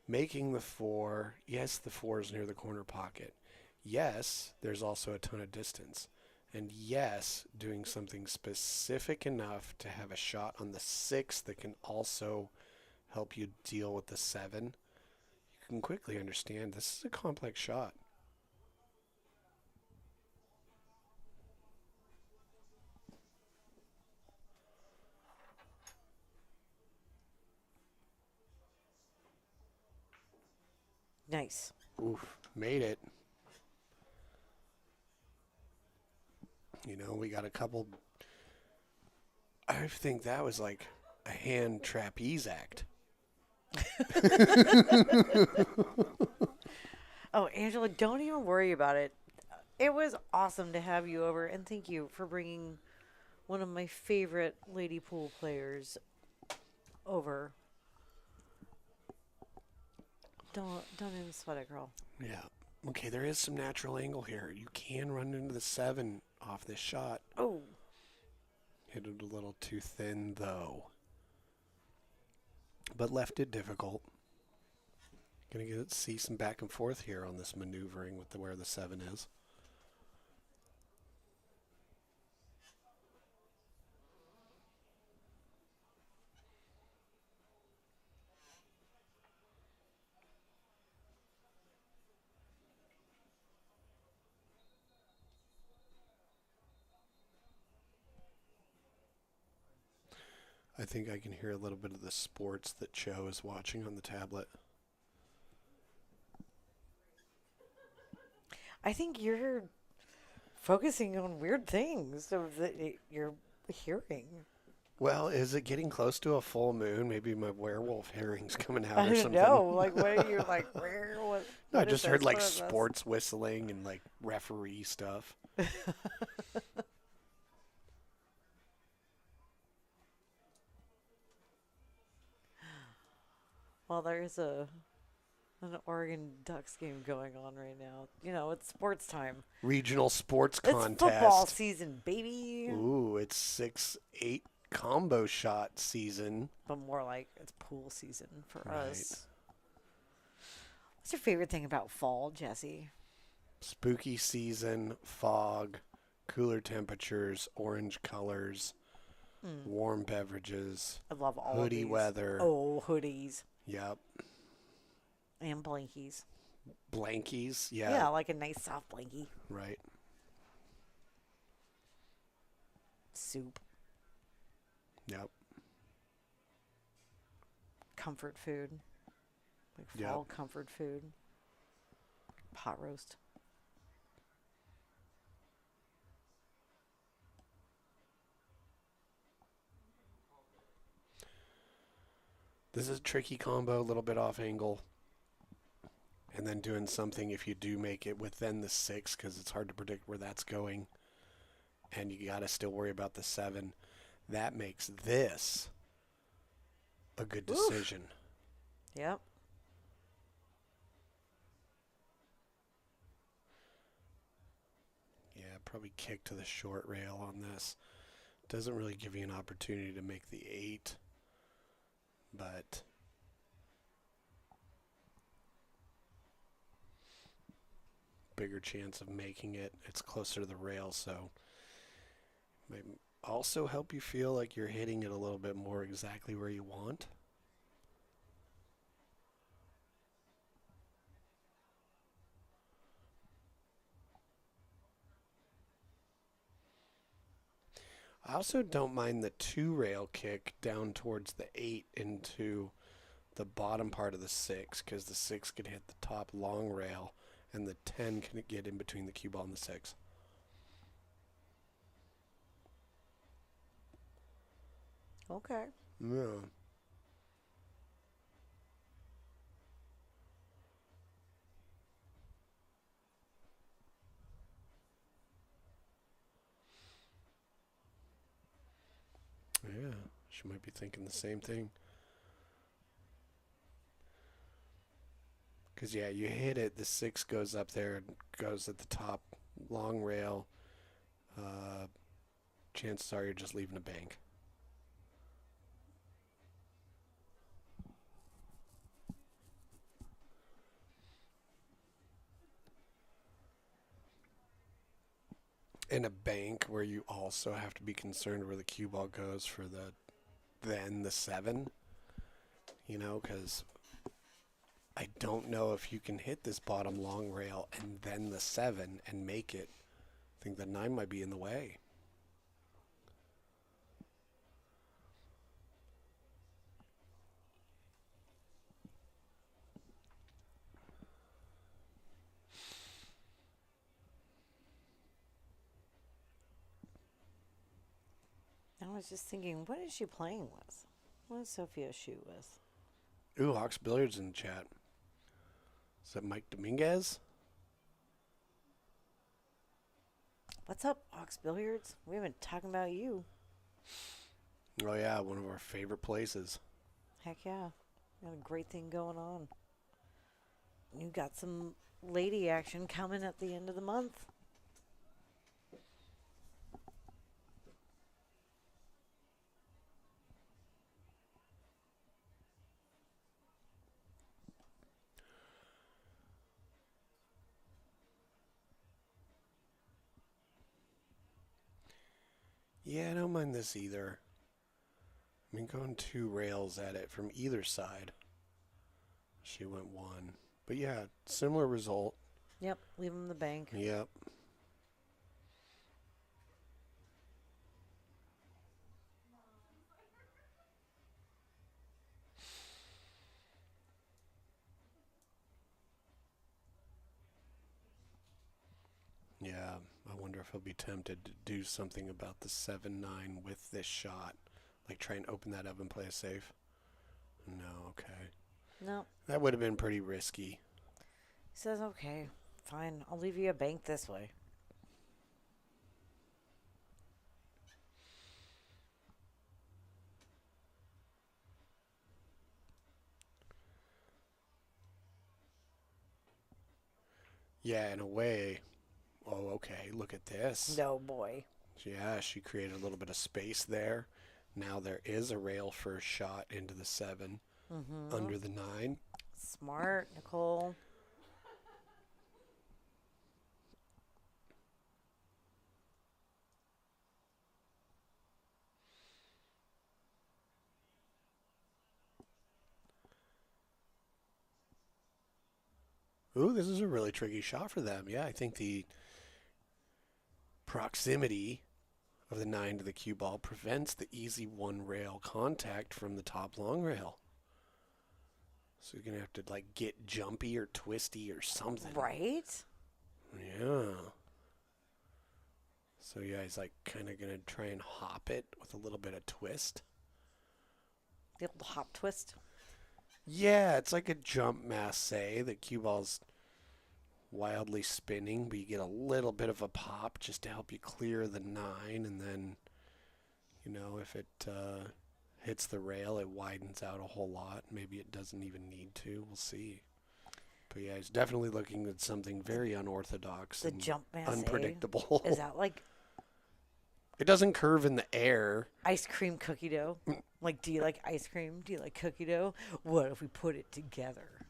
making the 4, yes, the 4 is near the corner pocket. Yes, there's also a ton of distance. And yes, doing something specific enough to have a shot on the 6 that can also help you deal with the 7. You can quickly understand this is a complex shot. Nice. Oof, made it. You know, we got a couple. I think that was like a hand trapeze act. Oh, Angela, don't even worry about it. It was awesome to have you over, and thank you for bringing one of my favorite lady pool players over. Don't even sweat it, girl. Yeah. Okay, there is some natural angle here. You can run into the 7 off this shot. Oh. Hit it a little too thin, though. But left it difficult. Gonna see some back and forth here on this maneuvering with where the 7 is. I think I can hear a little bit of the sports that Choe is watching on the tablet. I think you're focusing on weird things that you're hearing. Well, is it getting close to a full moon? Maybe my werewolf hearing's coming out I or don't something. know. Like, what are you like? Where? What? No, I what is just heard this? like What is this? sports whistling and like referee stuff. Well, there's an Oregon Ducks game going on right now. You know, it's sports time. Regional sports It's contest. football season, baby. Ooh, it's 6-8 combo shot season. But more like it's pool season for Right. us. What's your favorite thing about fall, Jesse? Spooky season, fog, cooler temperatures, orange colors, warm beverages, I love all hoodie of these. weather. Oh, hoodies Yep. and blankies. Blankies. Yeah, Yeah. like a nice soft blankie. Right. Soup, Yep. comfort food, like Yep. fall comfort food. Pot roast. This is a tricky combo, a little bit off angle. And then doing something if you do make it within the 6, because it's hard to predict where that's going. And you got to still worry about the 7. That makes this a good decision. Yep. probably kick to the short rail on this. Doesn't really give you an opportunity to make the 8, but bigger chance of making it. It's closer to the rail, so might also help you feel like you're hitting it a little bit more exactly where you want. I also don't mind the 2 rail kick down towards the 8 into the bottom part of the 6, because the 6 could hit the top long rail and the 10 can get in between the cue ball and the 6. Okay. Yeah. Yeah, she might be thinking the same thing. Because, yeah, you hit it, the 6 goes up there and goes at the top long rail. Chances are you're just leaving a bank. In a bank where you also have to be concerned where the cue ball goes for the 7, because I don't know if you can hit this bottom long rail and then the 7 and make it. I think the 9 might be in the way. I was just thinking, what is she playing with? What is Sophia shoot with? Ooh, Hawks Billiards in the chat. Is that Mike Dominguez? What's up, Ox Billiards? We've been talking about you. Oh, yeah, one of our favorite places. Heck yeah. Got a great thing going on. You got some lady action coming at the end of the month. Yeah, I don't mind this either. I mean, going 2 rails at it from either side. She went 1. But yeah, similar result. Yep, leave him in the bank. Yep. Yeah, I wonder if he'll be tempted to do something about the 7-9 with this shot. Like try and open that up and play it safe. No, okay. No. That would have been pretty risky. He says, okay, fine. I'll leave you a bank this way. Yeah, in a way. Oh, okay, look at this. No, boy. Yeah, she created a little bit of space there. Now there is a rail for a shot into the 7 under the 9. Smart, Nicole. Ooh, this is a really tricky shot for them. Yeah, I think the proximity of the 9 to the cue ball prevents the easy 1 rail contact from the top long rail. So you're going to have to like get jumpy or twisty or something. Right? Yeah. So yeah, he's like kind of going to try and hop it with a little bit of twist. The old hop twist. Yeah, it's like a jump masse. The cue ball's wildly spinning, but you get a little bit of a pop just to help you clear the 9, and then, if it hits the rail, it widens out a whole lot. Maybe it doesn't even need to. We'll see. But yeah, he's definitely looking at something very unorthodox The and jump mass. unpredictable. Is that like It doesn't curve in the air. ice cream cookie dough? Like, do you like ice cream? Do you like cookie dough? What if we put it together?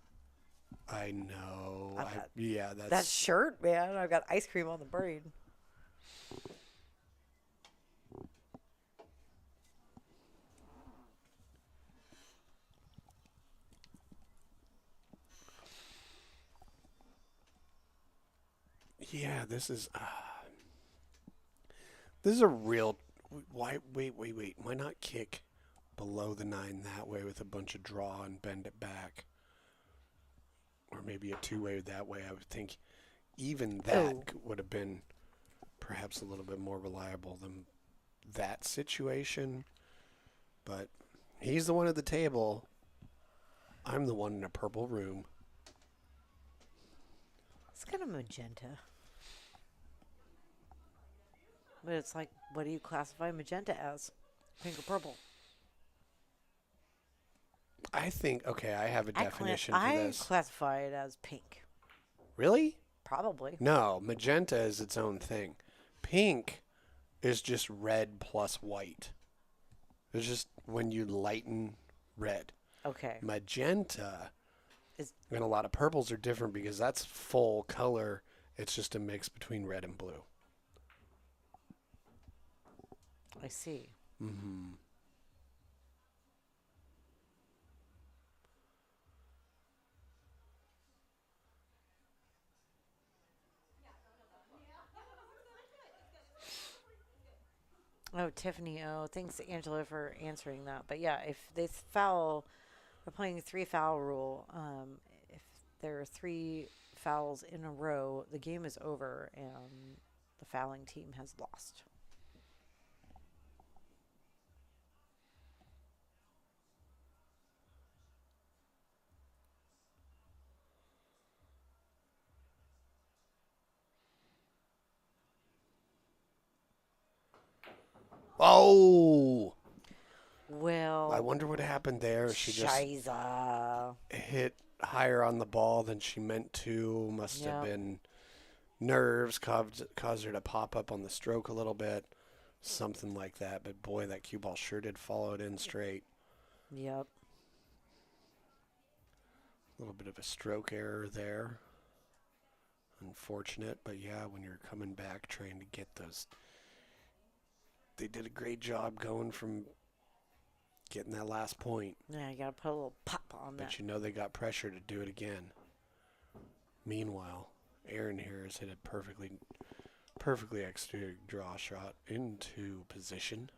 I know. I've got that shirt, man. I've got ice cream on the brain. Yeah, this is a real. Why? Wait. Why not kick below the 9 that way with a bunch of draw and bend it back? Or maybe a 2-way that way. I would think even that would have been perhaps a little bit more reliable than that situation. But he's the one at the table. I'm the one in a purple room. It's kind of magenta. But it's like, what do you classify magenta as? Pink or purple? I think, okay, I have a definition for I this. classify it as pink. Really? Probably. No, magenta is its own thing. Pink is just red plus white. It's just when you lighten red. Okay. Magenta and a lot of purples are different because that's full color. It's just a mix between red and blue. I see. Mm-hmm. Oh, Tiffany. Oh, thanks, Angela, for answering that. But yeah, if they foul, we're playing a 3-foul rule. If there are 3 fouls in a row, the game is over and the fouling team has lost. Oh! Well, I wonder what happened there. She just Shiza. hit higher on the ball than she meant to. Must have been nerves, caused her to pop up on the stroke a little bit. Something like that. But boy, that cue ball sure did follow it in straight. Yep. A little bit of a stroke error there. Unfortunate, but yeah, when you're coming back trying to get those, they did a great job going from getting that last point. Yeah, you gotta put a little pop on that. But you know they got pressure to do it again. Meanwhile, Aaron here has hit a perfectly executed draw shot into position.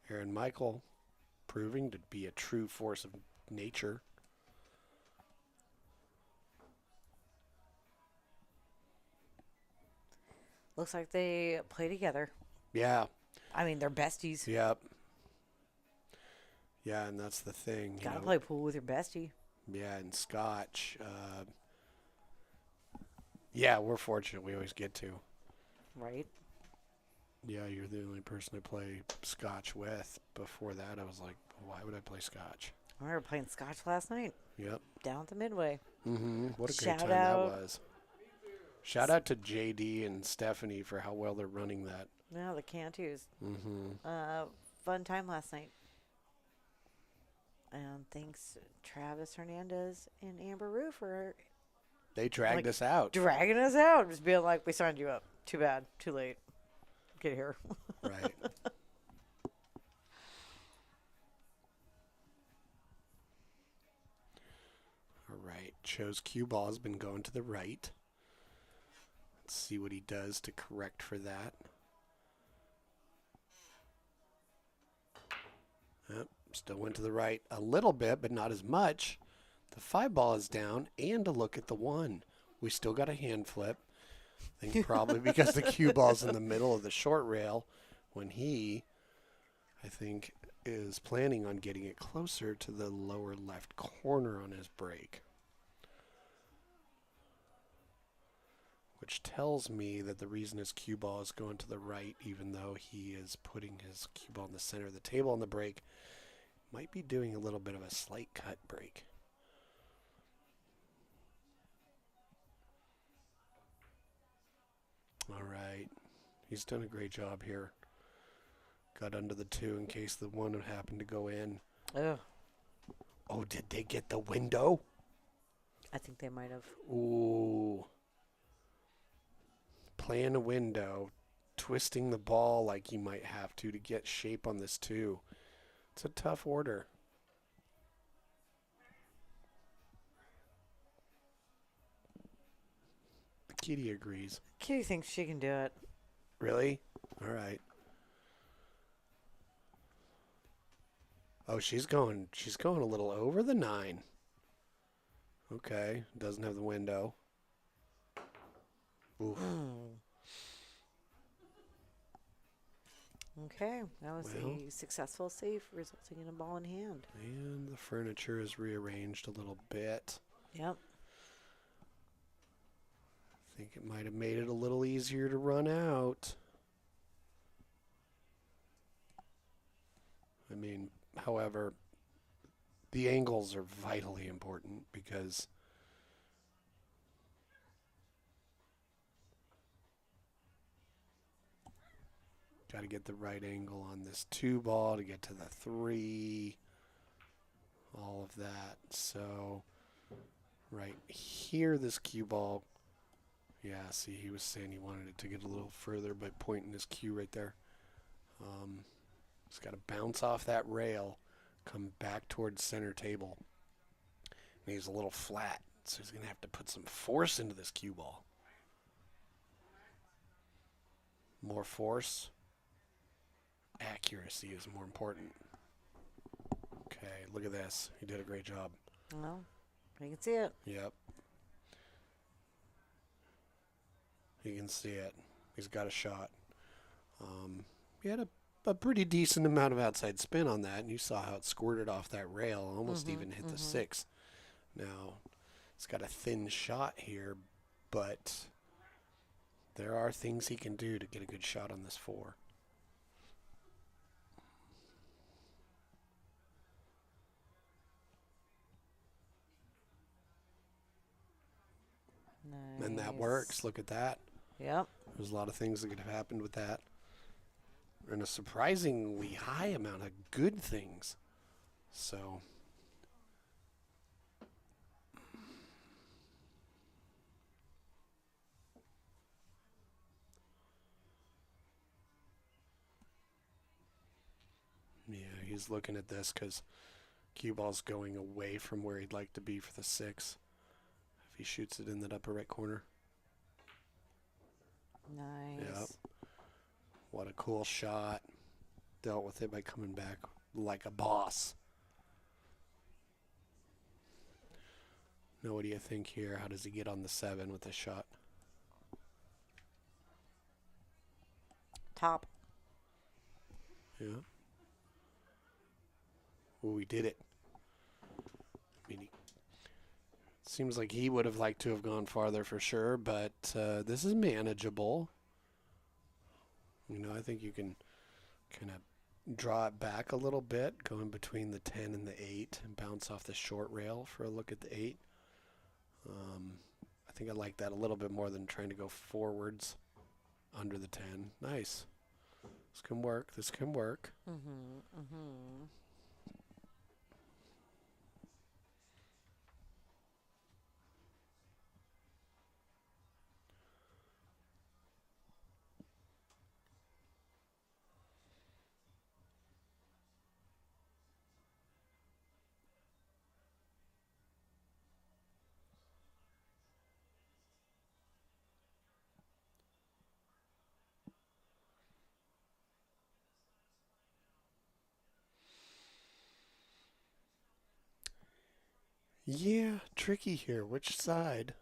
Aaron Michael proving to be a true force of nature. Looks like they play together. Yeah. I mean, they're besties. Yep. Yeah, and that's the thing. Gotta play pool with your bestie. Yeah, and Scotch. Yeah, we're fortunate. We always get to. Right? Yeah, you're the only person I play Scotch with. Before that, I was like, why would I play Scotch? We were playing Scotch last night. Yep. Down at the Midway. Mm-hmm. What a great Shout time out. that was. Shout out to JD and Stephanie for how well they're running that. No, the Cantus. Mm-hmm. Fun time last night. And thanks Travis Hernandez and Amber Roo for They dragged us out. dragging us out. Just being like, we signed you up. Too bad. Too late. Get here. Right. All right. Choe's cue ball has been going to the right. Let's see what he does to correct for that. Yep, still went to the right a little bit, but not as much. The 5 ball is down, and a look at the 1. We still got a hand flip. I think probably because the cue ball's in the middle of the short rail when he, I think, is planning on getting it closer to the lower left corner on his break. Which which tells me that the reason his cue ball is going to the right, even though he is putting his cue ball in the center of the table on the break, might be doing a little bit of a slight cut break. All right. He's done a great job here. Got under the 2 in case the 1 would happen to go in. Ugh. Oh, did they get the window? I think they might have. Ooh. Playing a window, twisting the ball like you might have to get shape on this 2. It's a tough order. The kitty agrees. Kitty thinks she can do it. Really? All right. Oh, she's going a little over the 9. Okay, doesn't have the window. Oof. Okay, that was a successful save, resulting in a ball in hand. And the furniture is rearranged a little bit. Yep. I think it might have made it a little easier to run out. I mean, however, the angles are vitally important because got to get the right angle on this 2 ball to get to the 3. All of that. So right here, this cue ball. Yeah, see, he was saying he wanted it to get a little further by pointing his cue right there. It's got to bounce off that rail, come back towards center table. And he's a little flat, so he's going to have to put some force into this cue ball. More force. Accuracy is more important. Okay, look at this. He did a great job. Well, you can see it. Yep. You can see it. He's got a shot. He had a pretty decent amount of outside spin on that, and you saw how it squirted off that rail, almost even hit the 6. Now, it's got a thin shot here, but there are things he can do to get a good shot on this 4. Nice. And that works. Look at that. Yep. There's a lot of things that could have happened with that. And a surprisingly high amount of good things. So, yeah, he's looking at this because cue ball's going away from where he'd like to be for the 6. If he shoots it in that upper right corner. Nice. Yep. What a cool shot. Dealt with it by coming back like a boss. Now, what do you think here? How does he get on the 7 with this shot? Top. Yeah. Oh, he did it. I mean, seems like he would have liked to have gone farther for sure, but this is manageable. You know, I think you can kind of draw it back a little bit, go in between the 10 and the 8, and bounce off the short rail for a look at the 8. I think I like that a little bit more than trying to go forwards under the 10. Nice. This can work. This can work. Yeah, tricky here. Which side?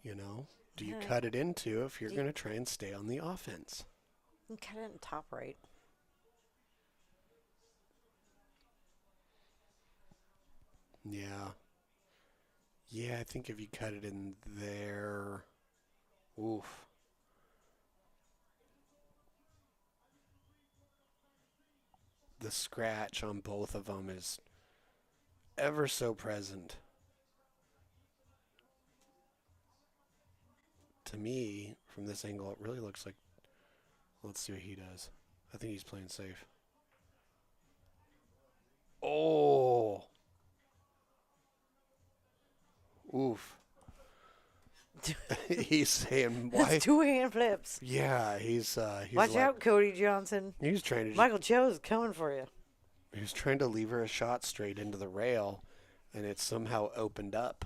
You know, do you cut it into if you're going to try and stay on the offense? You can cut it in top right. Yeah. Yeah, I think if you cut it in there, the scratch on both of them is ever so present. To me, from this angle, it really looks like... Let's see what he does. I think he's playing safe. Oh! Oof. He's saying, why? That's 2 hand flips. Yeah, he's Watch like, out, Cody Johnson. He's trying to... Michael Choe's coming for you. He was trying to lever a shot straight into the rail, and it somehow opened up.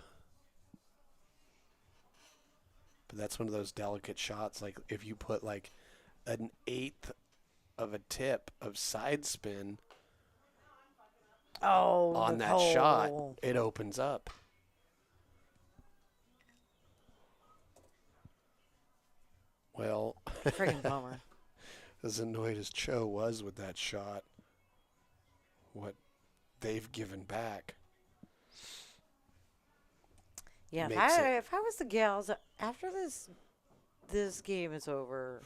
But that's one of those delicate shots. Like, if you put, like, an eighth of a tip of side spin on that shot, it opens up. Well, Friggin' bummer. as annoyed as Choe was with that shot, what they've given back. Yeah, if I was the gals, after this game is over,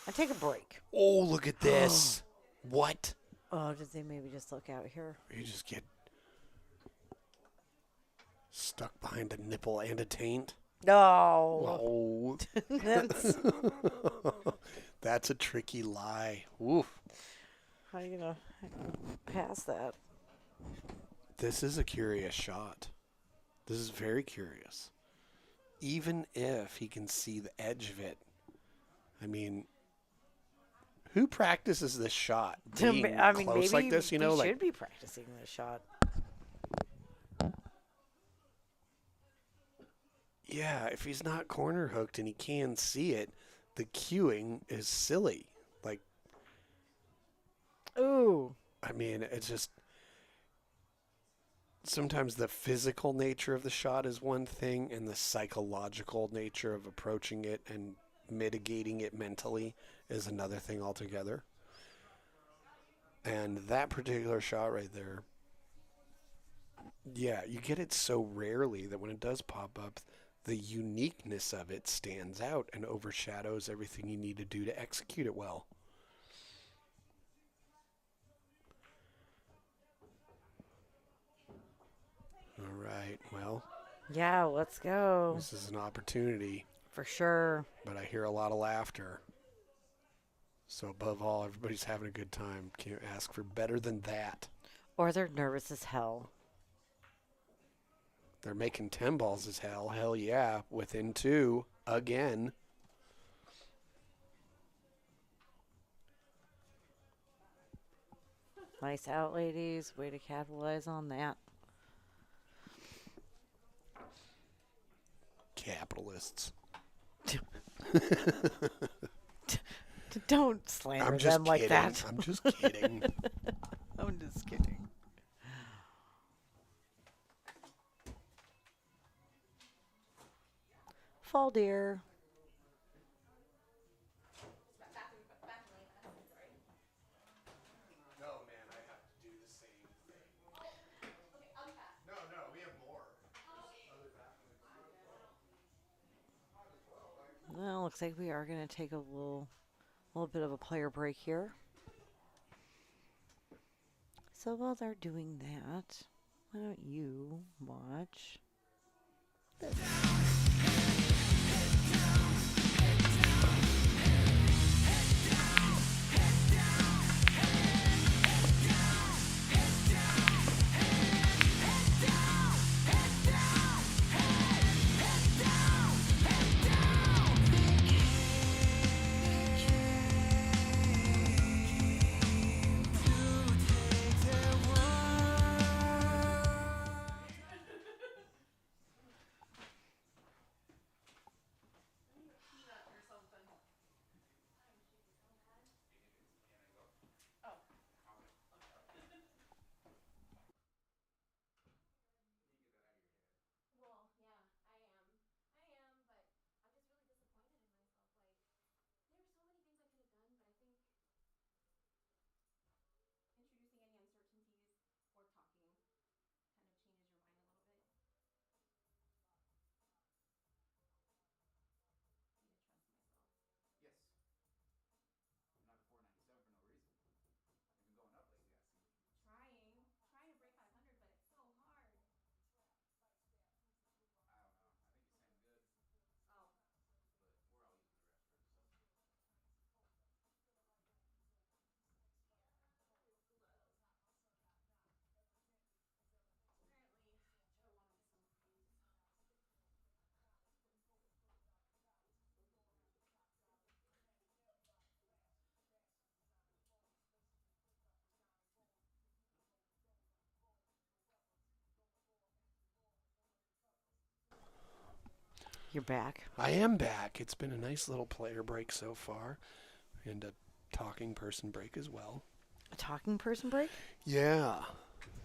I'd take a break. Oh, look at this. What? Oh, did they maybe just look out here? You just get stuck behind a nipple and a taint? No. Oh. That's, That's a tricky lie. Oof. how are you going to pass that? This is a curious shot. This is very curious. Even if he can see the edge of it. I mean, who practices this shot? Being close maybe like this, you know? he Like, should be practicing this shot. yeah, if he's not corner hooked and he can see it, the cueing is silly. Like, Ooh. I mean, it's just... Sometimes the physical nature of the shot is one thing, and the psychological nature of approaching it and mitigating it mentally is another thing altogether. And that particular shot right there, yeah, you get it so rarely that when it does pop up, the uniqueness of it stands out and overshadows everything you need to do to execute it well. All right, well, Yeah, let's go. this is an opportunity, For sure. but I hear a lot of laughter. So above all, everybody's having a good time. Can't ask for better than that. Or they're nervous as hell. They're making 10 balls as hell. Hell yeah. Within 2 again. Nice out, ladies. Way to capitalize on that. Capitalists. Don't slander I'm just them like kidding. that. I'm just kidding. I'm just kidding. Fall deer. No, man, I have to do the same thing. No, we have more. Well, looks like we are going to take a little bit of a player break here. So while they're doing that, why don't you watch this? You're back. I am back. It's been a nice little player break so far, and a talking person break as well. A talking person break? Yeah.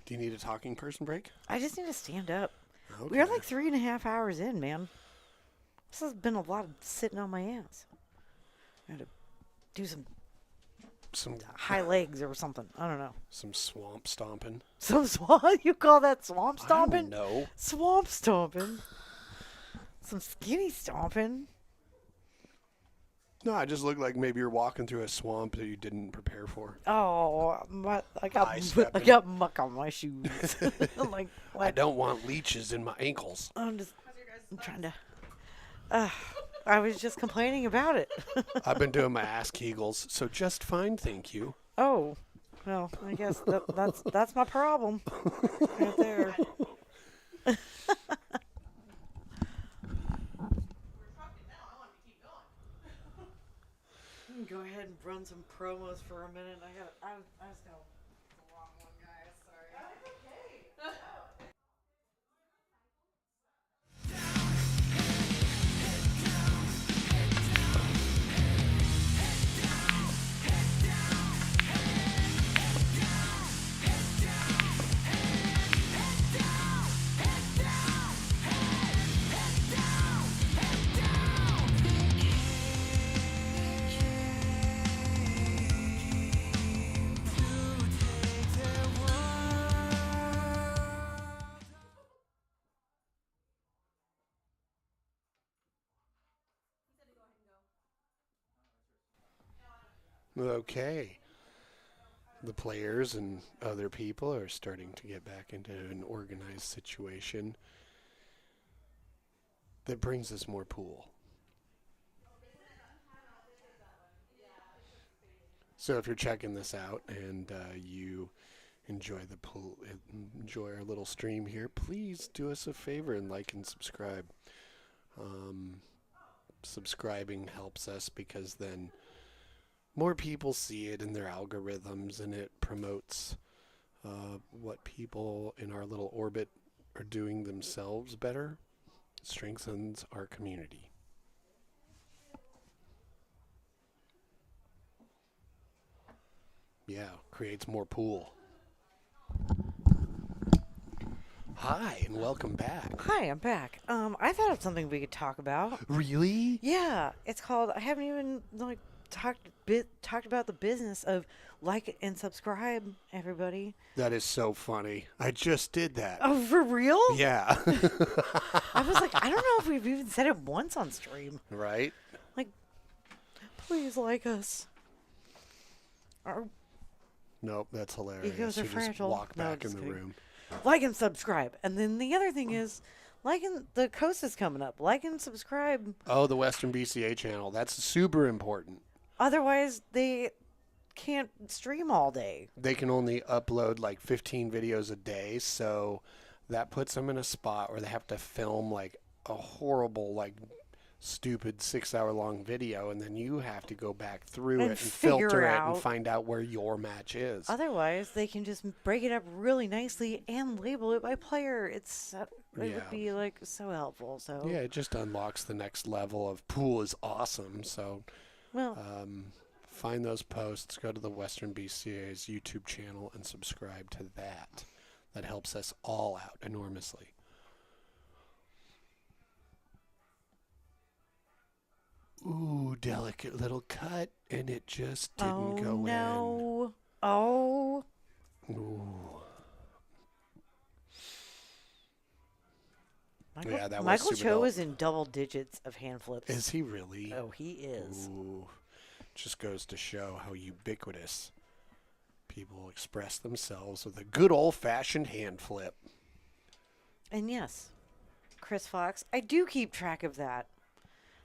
Do you need a talking person break? I just need to stand up. Okay. We're like 3.5 hours in, man. This has been a lot of sitting on my ass. I had to do some high legs or something. I don't know. Some swamp stomping. Some swamp? You call that swamp stomping? I don't know. Swamp stomping. Some skinny stomping. No, I just look like maybe you're walking through a swamp that you didn't prepare for. Oh, I Eye-stepping. got muck on my shoes. I'm like, what? I don't want leeches in my ankles. I'm trying to. I was just complaining about it. I've been doing my ass kegels, so just fine, thank you. Oh, well, I guess that's my problem right there. Go ahead and run some promos for a minute. I just got the wrong one, guys. Sorry. Okay. The players and other people are starting to get back into an organized situation that brings us more pool. So if you're checking this out and you enjoy the pool, enjoy our little stream here, please do us a favor and like and subscribe. Subscribing helps us because then more people see it in their algorithms, and it promotes what people in our little orbit are doing themselves better. It strengthens our community. Yeah, creates more pool. Hi, and welcome back. Hi, I'm back. I thought of something we could talk about. Really? Yeah, it's called. I haven't even talked about the business of like and subscribe, everybody. That is so funny. I just did that. Oh, for real? Yeah. I was like, I don't know if we've even said it once on stream. Right? Like, please like us. Nope, that's hilarious. Egos are You just fragile. walk No, back in just the kidding. room. Like and subscribe. And then the other thing is, the coast is coming up. Like and subscribe. Oh, the Western BCA channel. That's super important. Otherwise, they can't stream all day. They can only upload like 15 videos a day, so that puts them in a spot where they have to film like a horrible, like stupid 6-hour-long video, and then you have to go back through And it and figure filter it out- and find out where your match is. Otherwise, they can just break it up really nicely and label it by player. It Yeah. would be like so helpful. So Yeah, it just unlocks the next level of pool is awesome. So well, find those posts, go to the Western BCA's YouTube channel and subscribe to that. That helps us all out enormously. Ooh, delicate little cut, and it just didn't go no. Oh, in. Ooh. Michael, Yeah, that was Michael super Choe dope. is in double digits of hand flips. Is he really? Oh, he is. Ooh. Just goes to show how ubiquitous people express themselves with a good old-fashioned hand flip. And yes, Chris Fox, I do keep track of that.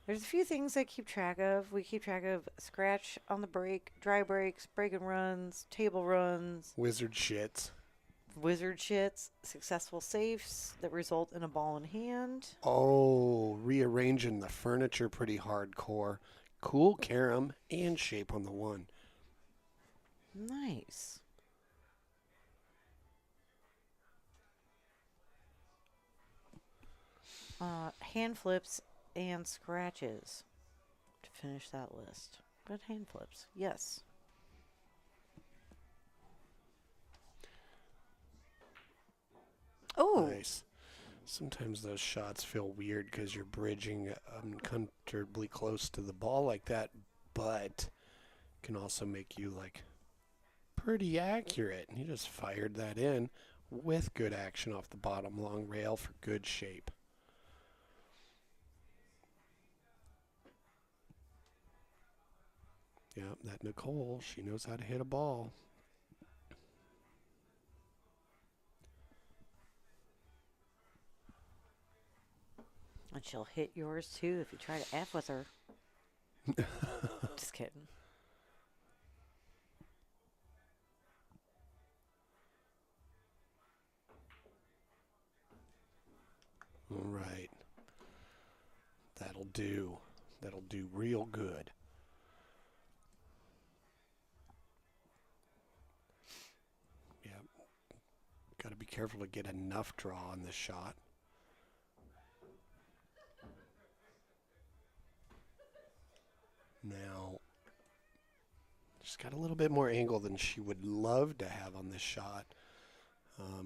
There's a few things I keep track of. We keep track of scratch on the break, dry breaks, break and runs, table runs, Wizard shits. wizard shits, successful safes that result in a ball in hand. Oh, rearranging the furniture pretty hardcore. Cool carom and shape on the one. Nice. Hand flips and scratches to finish that list. But hand flips, yes. Oh, Nice. Sometimes those shots feel weird because you're bridging uncomfortably close to the ball like that, but can also make you like pretty accurate. And you just fired that in with good action off the bottom long rail for good shape. Yeah, that Nicole, she knows how to hit a ball. and she'll hit yours too if you try to F with her. Just kidding. All right. That'll do. That'll do real good. Yeah. Got to be careful to get enough draw on this shot. Now, she's got a little bit more angle than she would love to have on this shot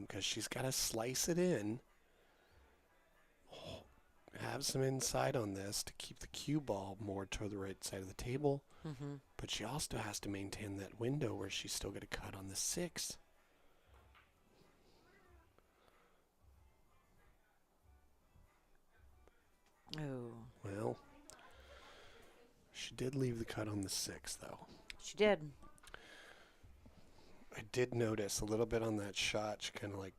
because she's got to slice it in. Have some inside on this to keep the cue ball more to the right side of the table. Mm-hmm. But she also has to maintain that window where she's still going to cut on the 6. Oh, Well, she did leave the cut on the 6, though. she did. I did notice a little bit on that shot. She kind of like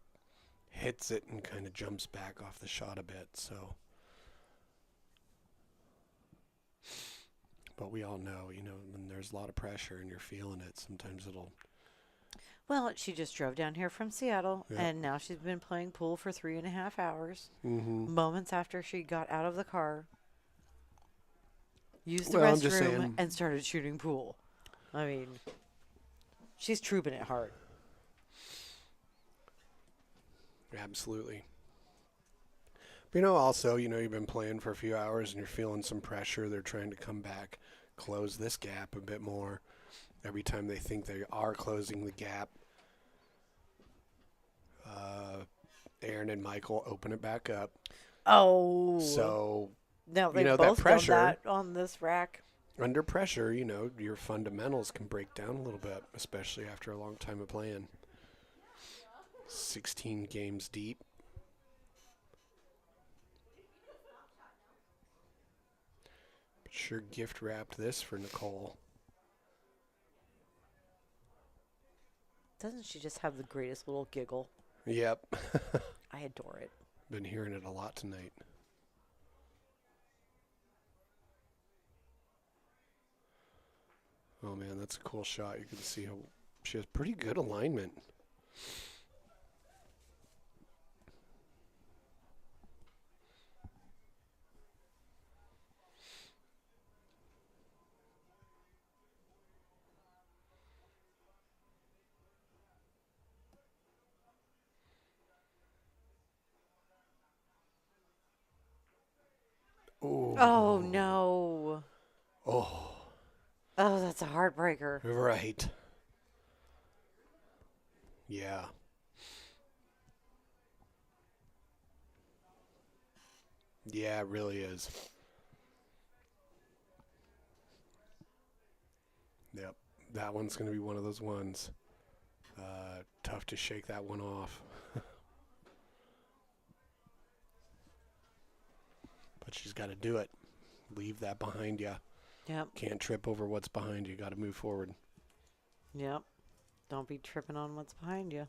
hits it and kind of jumps back off the shot a bit. So, but we all know, when there's a lot of pressure and you're feeling it, sometimes it'll. Well, she just drove down here from Seattle, Yep. and now she's been playing pool for 3.5 hours. Mm-hmm. Moments after she got out of the car, used the Well, I'm just restroom, saying. and started shooting pool. I mean, she's trooping it hard. Absolutely. But also, you've been playing for a few hours and you're feeling some pressure. They're trying to come back, close this gap a bit more. Every time they think they are closing the gap, Aaron and Michael open it back up. Oh. So, now they've that both pressure- done that on this rack. under pressure, your fundamentals can break down a little bit, especially after a long time of playing. 16 games deep. But sure gift wrapped this for Nicole. Doesn't she just have the greatest little giggle? Yep. I adore it. Been hearing it a lot tonight. Oh man, that's a cool shot. You can see how she has pretty good alignment. Oh, no. Oh, Oh, that's a heartbreaker. right. Yeah. Yeah, it really is. Yep. That one's going to be one of those ones. Tough to shake that one off. But she's got to do it. Leave that behind you. Yep. Can't trip over what's behind you. Got to move forward. Yep. Don't be tripping on what's behind you.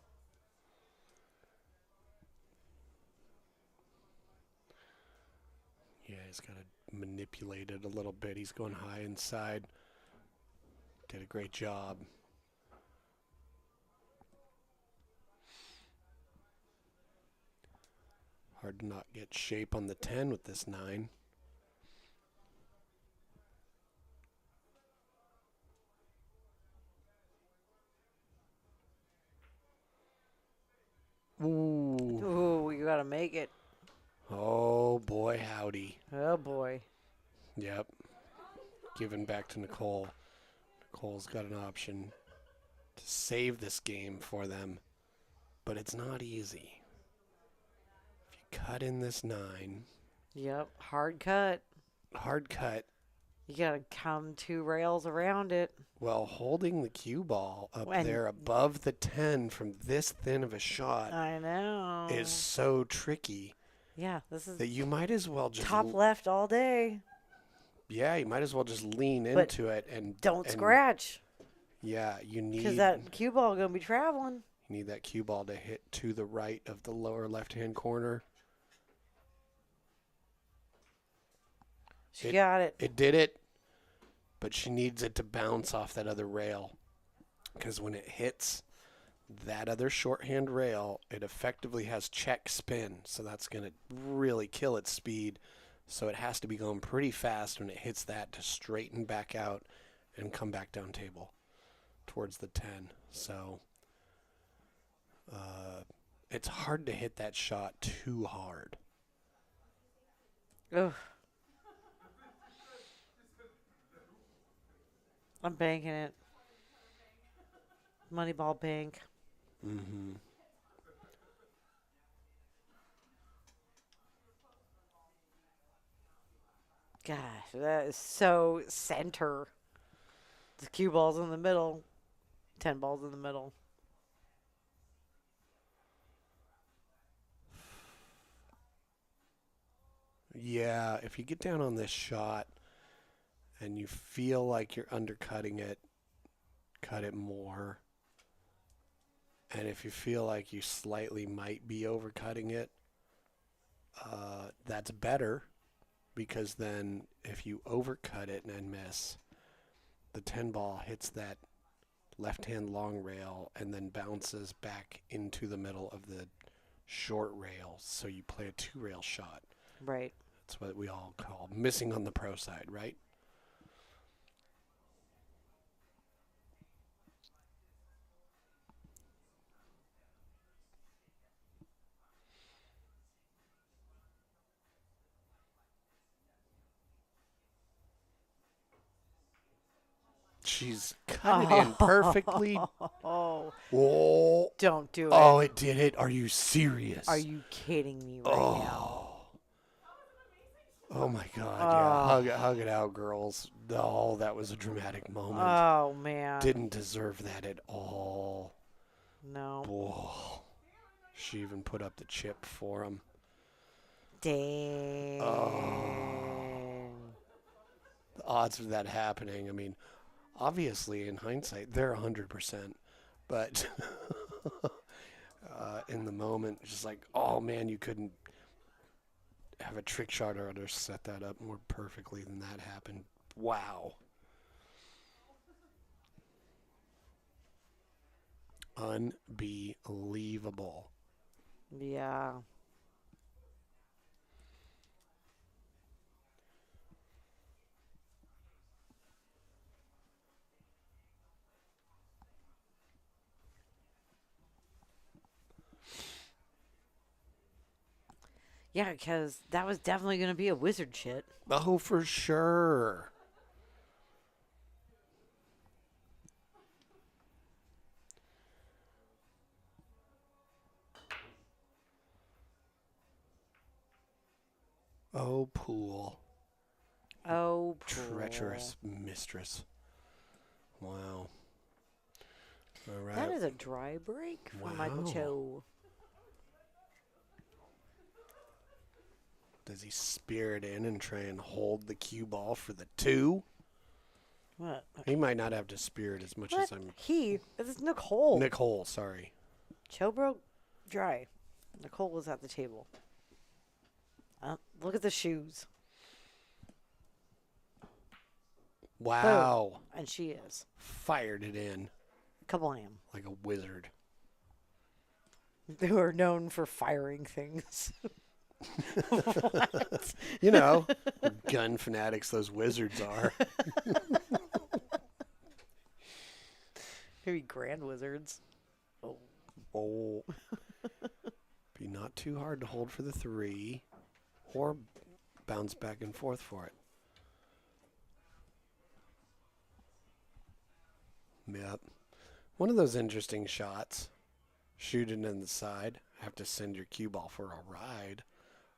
Yeah, he's got to manipulate it a little bit. He's going high inside. Did a great job. Hard to not get shape on the 10 with this 9. Ooh. Ooh, you got to make it. Oh, boy, howdy. Oh, boy. Yep. Giving back to Nicole. Nicole's got an option to save this game for them, but it's not easy. If you cut in this 9, Yep. Hard cut. hard cut, You got to come 2 rails around it. while holding the cue ball up And- there above the 10 from this thin of a shot I know. is so tricky Yeah, this is that you might as well just top left all day. yeah, you might as well just lean But into it and Don't and, scratch. Yeah, you Because need that cue ball going to be traveling. you need that cue ball to hit to the right of the lower left-hand corner. She got it. It did it, but she needs it to bounce off that other rail. Because when it hits that other shorthand rail, it effectively has check spin. So that's going to really kill its speed. So it has to be going pretty fast when it hits that to straighten back out and come back down table towards the 10. So it's hard to hit that shot too hard. Ugh. I'm banking it. Moneyball bank. Mm-hmm. Gosh, that is so center. The cue ball's in the middle. 10 balls in the middle. Yeah, if you get down on this shot and you feel like you're undercutting it, cut it more. And if you feel like you slightly might be overcutting it, that's better, because then if you overcut it and miss, the 10 ball hits that left-hand long rail and then bounces back into the middle of the short rail. So you play a 2-rail shot. Right. That's what we all call missing on the pro side, right? She's cut it in perfectly. Oh, Oh, don't do it. oh, it did it. Are you serious? Are you kidding me right now? Oh my God! Yeah, hug it out, girls. Oh, that was a dramatic moment. Oh, man. Didn't deserve that at all. No. Whoa. She even put up the chip for him. Dang. The odds of that happening. I mean, obviously, in hindsight, they're 100%. But in the moment, it's just like, oh man, you couldn't have a trick shot or other set that up more perfectly than that happened. Wow. Unbelievable. Yeah. Yeah, because that was definitely going to be a wizard shit. Oh, for sure. Oh, pool. Oh, Treacherous mistress. Wow. All right. That is a dry break for Michael Wow. Choe. Does he spear it in and try and hold the cue ball for the 2? What? He might not have to spear it as much as I'm. This is Nicole. Nicole, sorry. Choe broke dry. Nicole was at the table. Look at the shoes. Wow. Boom. And she is. Fired it in Kablam. like a wizard. Who are known for firing things. What? You know, gun fanatics those wizards are. Maybe grand wizards. Oh. Be not too hard to hold for the 3. or bounce back and forth for it. Yep. One of those interesting shots. Shoot it in the side. Have to send your cue ball for a ride.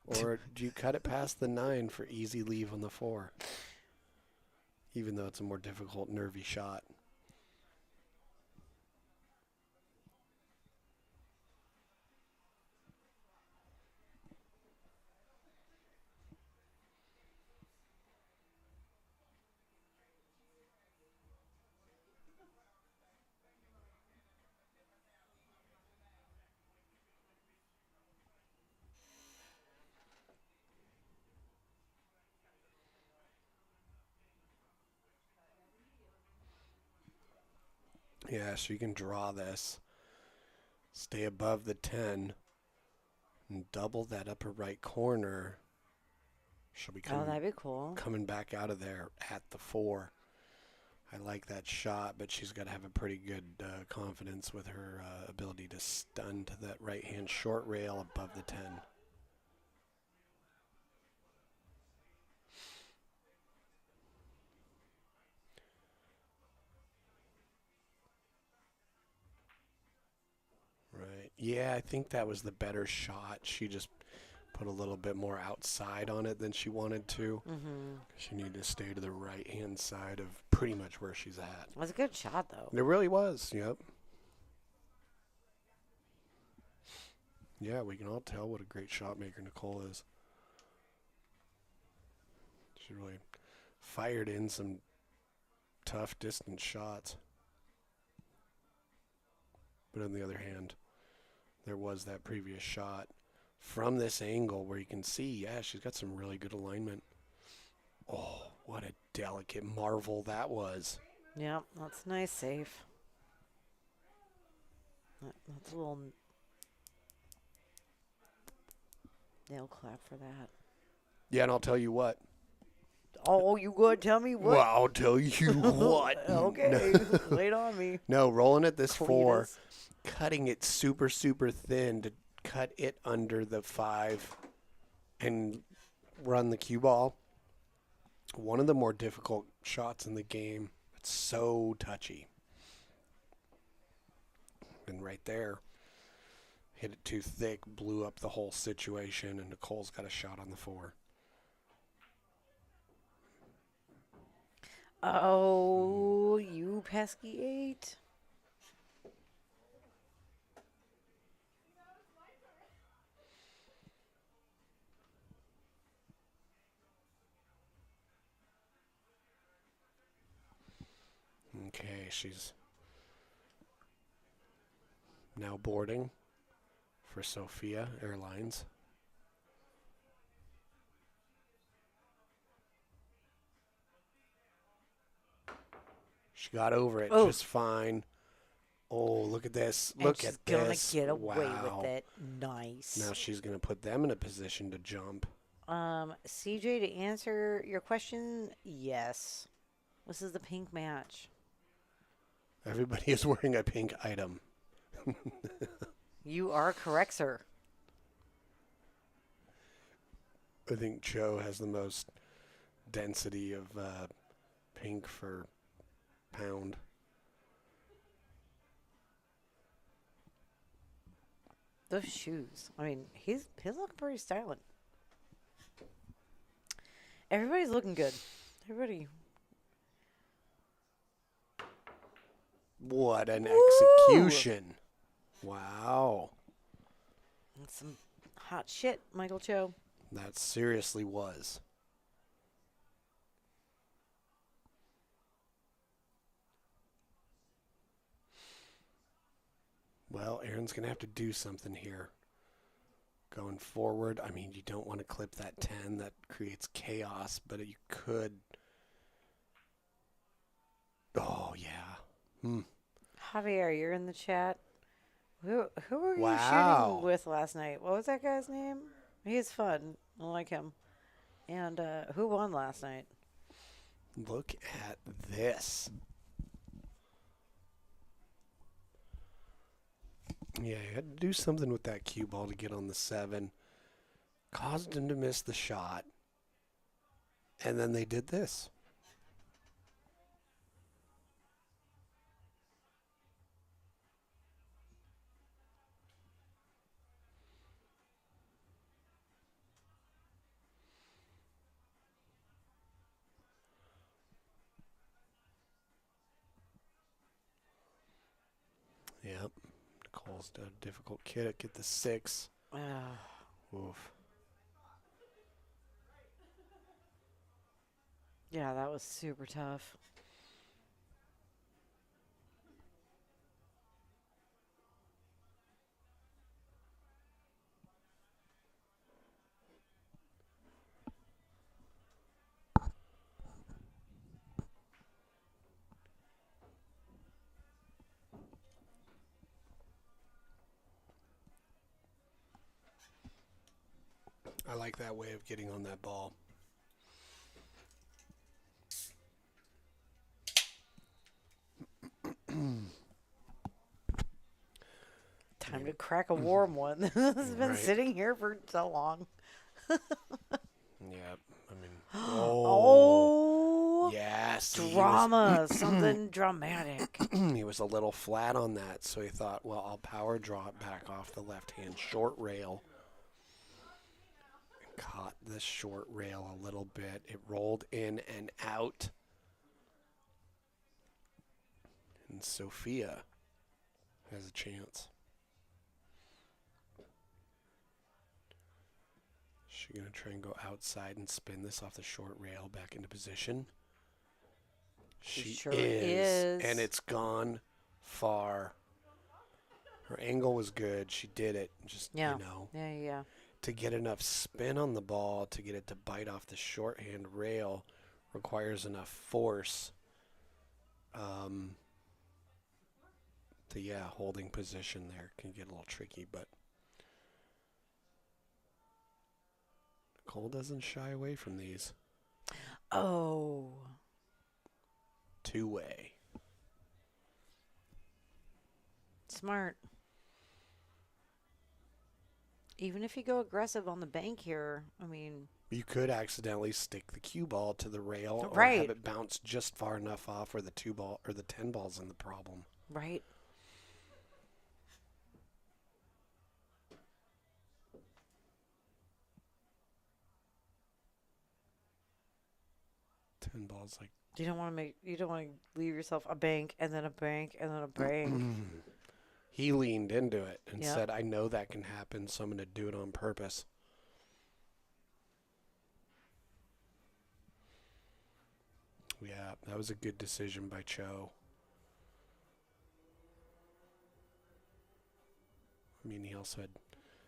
Or do you cut it past the 9 for easy leave on the 4? Even though it's a more difficult, nervy shot. Yeah, so you can draw this, stay above the 10, and double that upper right corner. She'll be that'd be cool. coming back out of there at the 4. I like that shot, but she's got to have a pretty good confidence with her ability to stun to that right-hand short rail above the 10. Right. Yeah, I think that was the better shot. She just put a little bit more outside on it than she wanted to. Mm-hmm. She needed to stay to the right-hand side of pretty much where she's at. It was a good shot, though. It really was, yep. Yeah, we can all tell what a great shot maker Nicole is. She really fired in some tough distance shots. But on the other hand, there was that previous shot from this angle where you can see, yeah, she's got some really good alignment. Oh, what a delicate marvel that was. Yeah, that's nice save. That's a little nail clap for that. Yeah, and I'll tell you what. Oh, you good? Tell me what? Well, I'll tell you what. Okay, lay it on me. No, rolling at this Cletus. 4, cutting it super, super thin to cut it under the 5 and run the cue ball. One of the more difficult shots in the game. It's so touchy. And right there, hit it too thick, blew up the whole situation, and Nicole's got a shot on the 4. Oh, you pesky 8. Okay, she's now boarding for Sophia Airlines. She got over it just fine. Oh, look at this. Look at this. She's going to get away Wow. with it. Nice. Now she's going to put them in a position to jump. CJ, to answer your question, yes. This is the pink match. Everybody is wearing a pink item. You are correct, sir. I think Choe has the most density of pink for pound. Those shoes. I mean, he's looking pretty stylish. Everybody's looking good. Everybody. What an execution. Wow. That's some hot shit, Michael Choe. That seriously was. Well, Aaron's going to have to do something here. Going forward, I mean, you don't want to clip that 10. That creates chaos, but you could. Oh, yeah. Javier, you're in the chat. Who were you Wow. shooting with last night? What was that guy's name? He's fun. I like him. And who won last night? Look at this. Yeah, you had to do something with that cue ball to get on the 7. caused him to miss the shot, and then they did this. Yep. Nicole's a difficult kid at get the 6. Oof. Yeah, that was super tough. I like that way of getting on that ball. Time to crack a warm one. This has been Right. sitting here for so long. Yep. I mean, Oh, yes. drama. Something dramatic. He was a little flat on that, so he thought, well, I'll power draw it back off the left-hand short rail. And caught the short rail a little bit. It rolled in and out. And Sophia has a chance. She's going to try and go outside and spin this off the short rail back into position. She sure is. is. And it's gone far. Her angle was good. She did it. Just, Yeah. you know, Yeah. to get enough spin on the ball to get it to bite off the shorthand rail requires enough force. Holding position there can get a little tricky, but Nicole doesn't shy away from these. Oh. 2-way. Smart. Even if you go aggressive on the bank here, I mean... You could accidentally stick the cue ball to the rail or Right. have it bounce just far enough off where the 2 ball or the 10 ball's in the problem. Right. Ten balls like You don't want to leave yourself a bank and then a bank and then a bank. he leaned into it and Yep. said, I know that can happen, so I'm going to do it on purpose. Yeah, that was a good decision by Choe. I mean, he also had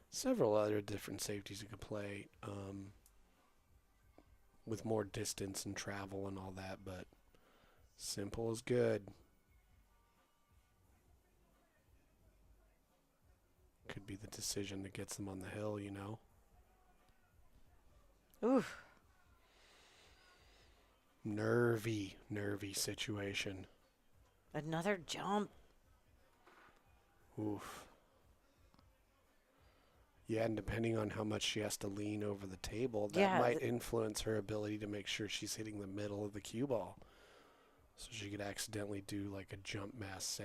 several other different safeties he could play with more distance and travel and all that, but simple is good. Could be the decision that gets them on the hill, you know? Oof. Nervy situation. Another jump. Oof. Yeah, and depending on how much she has to lean over the table, that might influence her ability to make sure she's hitting the middle of the cue ball. So she could accidentally do like a jump masse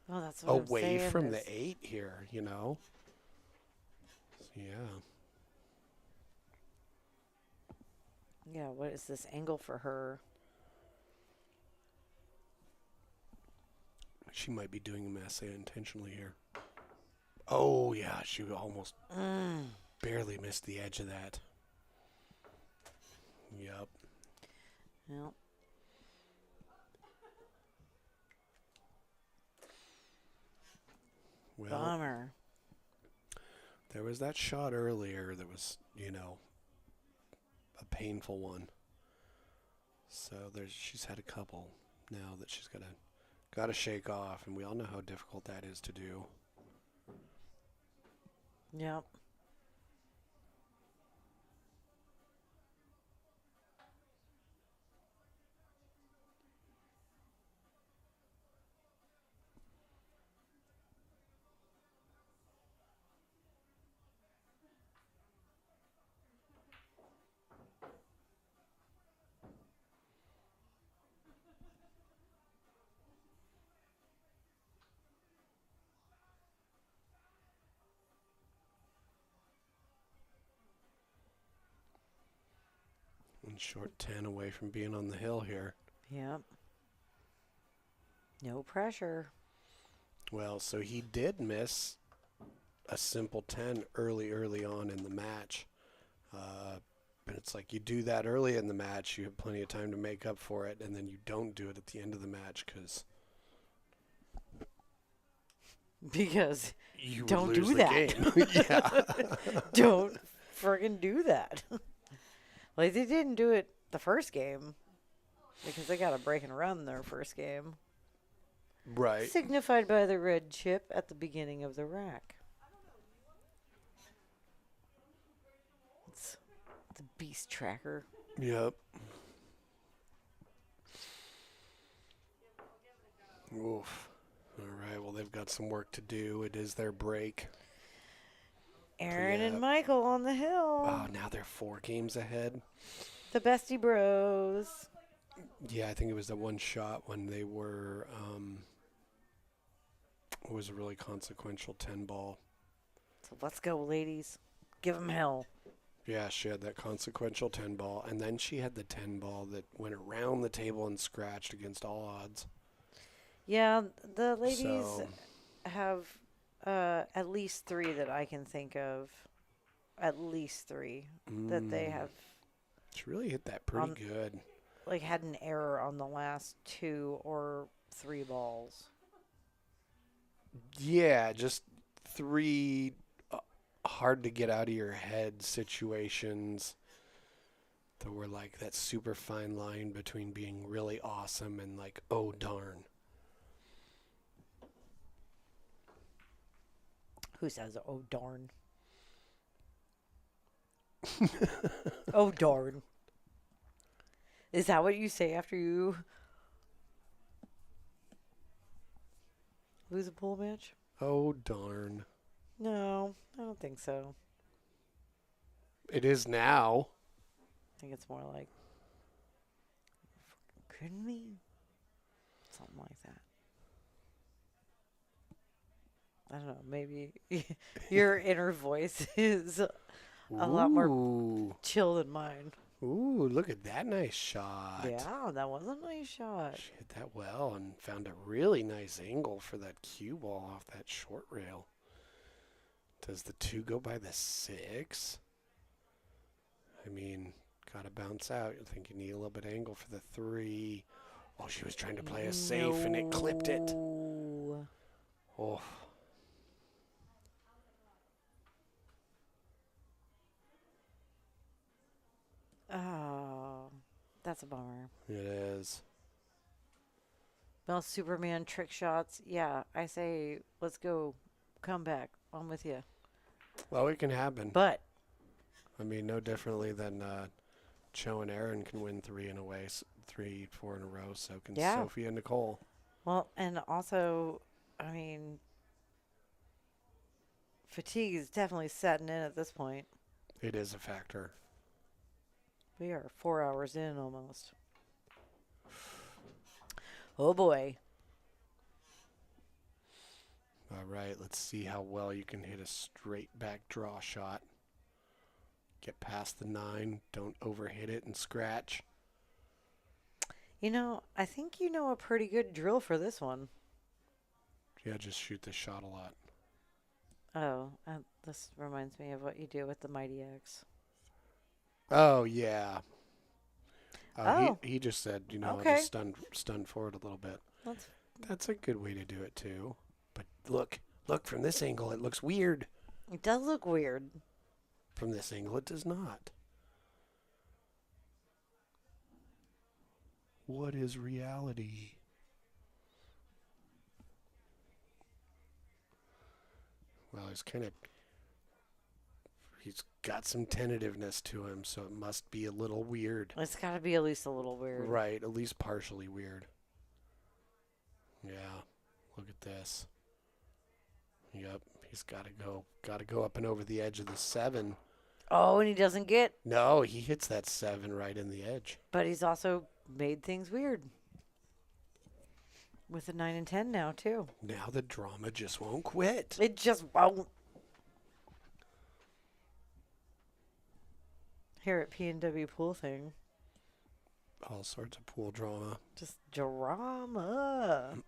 Well, that's what away I'm saying from is- the 8 here, you know? Yeah. Yeah, what is this angle for her? She might be doing a masse intentionally here. Oh, yeah, she almost barely missed the edge of that. Yep. Well, Well, bummer. there was that shot earlier that was, you know, a painful one. So she's had a couple now that she's got to shake off, and we all know how difficult that is to do. Yep. Short 10 away from being on the hill here. Yep. No pressure. Well, so he did miss a simple 10 early on in the match. But it's like you do that early in the match, you have plenty of time to make up for it, and then you don't do it at the end of the match because you would don't lose do the that. game. Yeah. Don't friggin' do that. Like, they didn't do it the first game because they got a break and run their first game. Right. Signified by the red chip at the beginning of the rack. It's the beast tracker. Yep. Oof. All right. Well, they've got some work to do. It is their break. Aaron Yep. and Michael on the hill. Oh, now they're 4 games ahead. The Bestie Bros. Yeah, I think it was that one shot when they were, it was a really consequential 10 ball. So let's go, ladies. Give them hell. Yeah, she had that consequential 10 ball, and then she had the 10 ball that went around the table and scratched against all odds. Yeah, the ladies So, have at least 3 that I can think of. At least 3 that they have, she really hit that pretty good. like, had an error on the last 2 or 3 balls. Yeah, just 3 hard to get out of your head situations that were like that super fine line between being really awesome and like, oh darn. Who says, oh, darn? Oh, darn. Is that what you say after you lose a pool match? Oh darn. No, I don't think so. It is now. I think it's more like, couldn't we? Something like that. I don't know. Maybe your inner voice is a lot more Ooh. chill than mine. Ooh, look at that nice shot. Yeah, that was a nice shot. She hit that well and found a really nice angle for that cue ball off that short rail. Does the 2 go by the 6? I mean, gotta bounce out. You think you need a little bit of angle for the 3. Oh, she was trying to play a safe and it clipped it. No. Oh. Oh, that's a bummer. It is. Well, Superman trick shots. Yeah, I say let's go. Come back. I'm with you. Well, it can happen. But I mean, no differently than Choe and Aaron can win 3 in a way, 3, 4 in a row. So can Yeah. Sophia and Nicole. well, and also, I mean, fatigue is definitely setting in at this point. It is a factor. We are 4 hours in almost. Oh boy. All right, let's see how well you can hit a straight back draw shot. Get past the 9. Don't overhit it and scratch. You know, I think you know a pretty good drill for this one. Yeah, just shoot the shot a lot. Oh, this reminds me of what you do with the Mighty X. Oh, yeah. Oh. He just said, Okay. just stun forward a little bit. That's a good way to do it, too. But look, from this angle, it looks weird. It does look weird. From this angle, it does not. What is reality? Well, he's got some tentativeness to him, so it must be a little weird. It's got to be at least a little weird. Right, at least partially weird. Yeah, look at this. Yep, he's got to go up and over the edge of the 7. Oh, and he doesn't get. No, he hits that 7 right in the edge. But he's also made things weird. With the 9 and 10 now, too. Now the drama just won't quit. It just won't. Here at P&W Pool Thing. All sorts of pool drama. Just drama.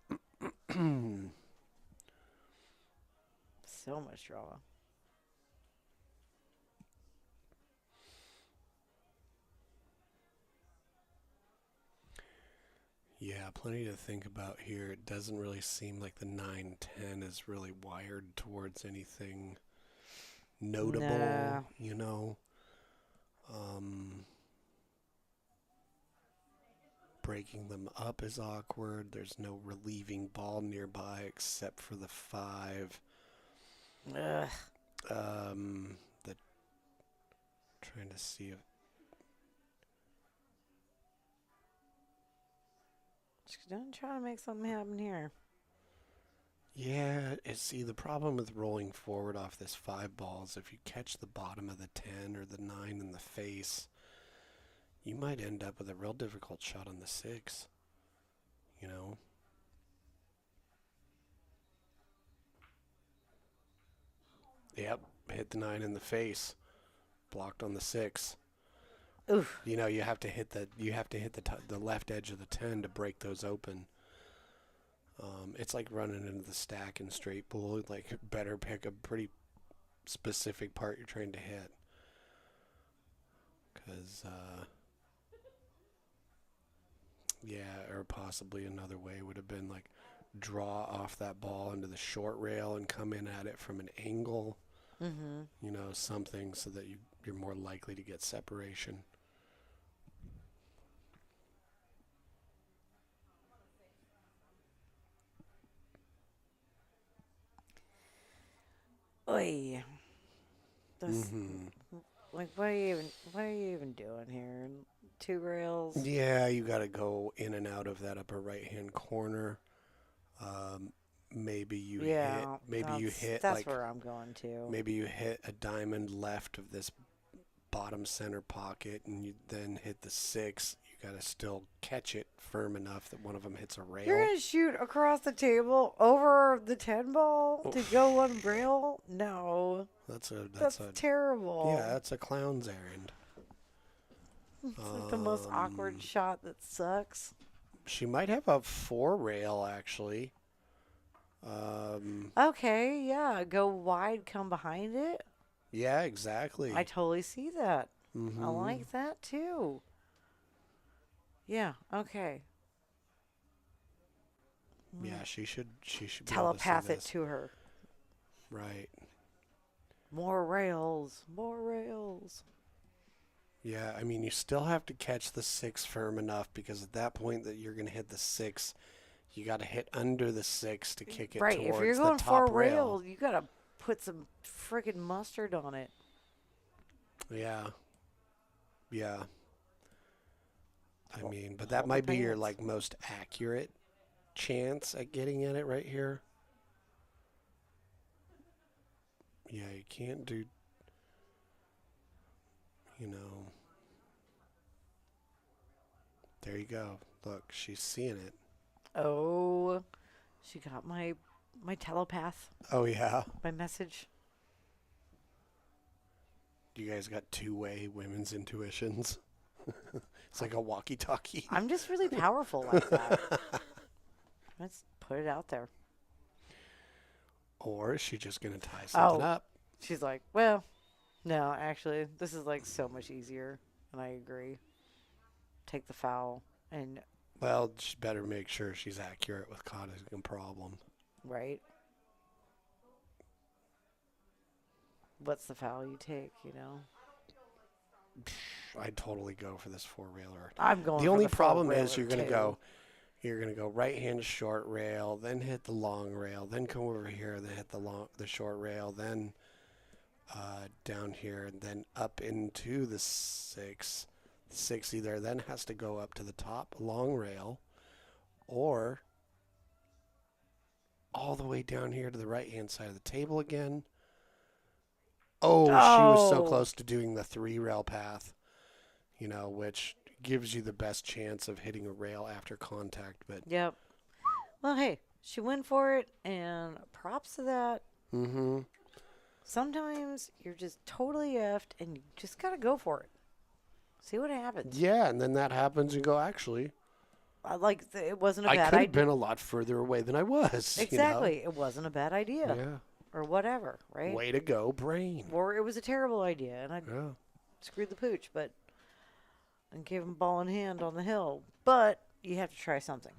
So much drama. Yeah, plenty to think about here. It doesn't really seem like the 9-10 is really wired towards anything notable, Nah. you know. Breaking them up is awkward. There's no relieving ball nearby except for the 5. Ugh. The trying to see if Just don't try to make something happen here. yeah, see the problem with rolling forward off this 5 ball is if you catch the bottom of the 10 or the 9 in the face, you might end up with a real difficult shot on the 6. You know? Yep, hit the 9 in the face. Blocked on the 6. Oof. You know, you have to hit the left edge of the 10 to break those open. It's like running into the stack in straight pool. Like, better pick a pretty specific part you're trying to hit. Because, yeah, or possibly another way would have been like draw off that ball into the short rail and come in at it from an angle. Mm-hmm. You know, something so that you're more likely to get separation. Oy. That's Mm-hmm. like what are you even doing here? 2 rails. Yeah, you got to go in and out of that upper right-hand corner. Maybe you hit that's like where I'm going to. maybe you hit a diamond left of this bottom center pocket, and you then hit the 6. You got to still catch it firm enough that one of them hits a rail. You're gonna shoot across the table over the 10 ball to go one rail? No, That's terrible. yeah, that's a clown's errand. It's like the most awkward shot that sucks. She might have a 4 rail actually. Okay, yeah, go wide, come behind it. Yeah, exactly. I totally see that. Mm-hmm. I like that too. Yeah, okay. Yeah, she should Telepath be able to it see to her. this. Right. More rails, more rails. Yeah, I mean, you still have to catch the 6 firm enough because at that point that you're going to hit the 6, you got to hit under the 6 to kick it Right, towards if you're the going top 4 rail. rails, you gotta put some friggin' mustard on it. Yeah. Yeah. I mean, but Hold that the might be your pants. like most accurate chance at getting at it right here. Yeah, you can't do, you know. There you go. Look, she's seeing it. Oh, she got my telepath, Oh, yeah. my message. You guys got two-way women's intuitions. It's like a walkie-talkie. I'm just really powerful like that. Let's put it out there. Or is she just going to tie something up? She's like, well, no, actually, this is like so much easier, and I agree. Take the foul and Well, she better make sure she's accurate with causing a problem. right. What's the foul you take? You know, I'd totally go for this 4-railer. I'm going. The for only the problem is four-railer, you're gonna go right hand short rail, then hit the long rail, then come over here, then hit the short rail, then down here, and then up into the 6. 6 either then has to go up to the top long rail, or all the way down here to the right hand side of the table again. Oh, she was so close to doing the 3-rail path, you know, which gives you the best chance of hitting a rail after contact. But Yep. Well, hey, she went for it, and props to that. mm-hmm. Sometimes you're just totally effed, and you just gotta go for it. See what happens. Yeah, and then that happens and go, actually, It wasn't a I bad could have idea. been a lot further away than I was. Exactly. It wasn't a bad idea. Yeah. Or whatever, right? Way to go, brain. Or it was a terrible idea, and I Yeah. screwed the pooch, but and gave him ball in hand on the hill. But you have to try something.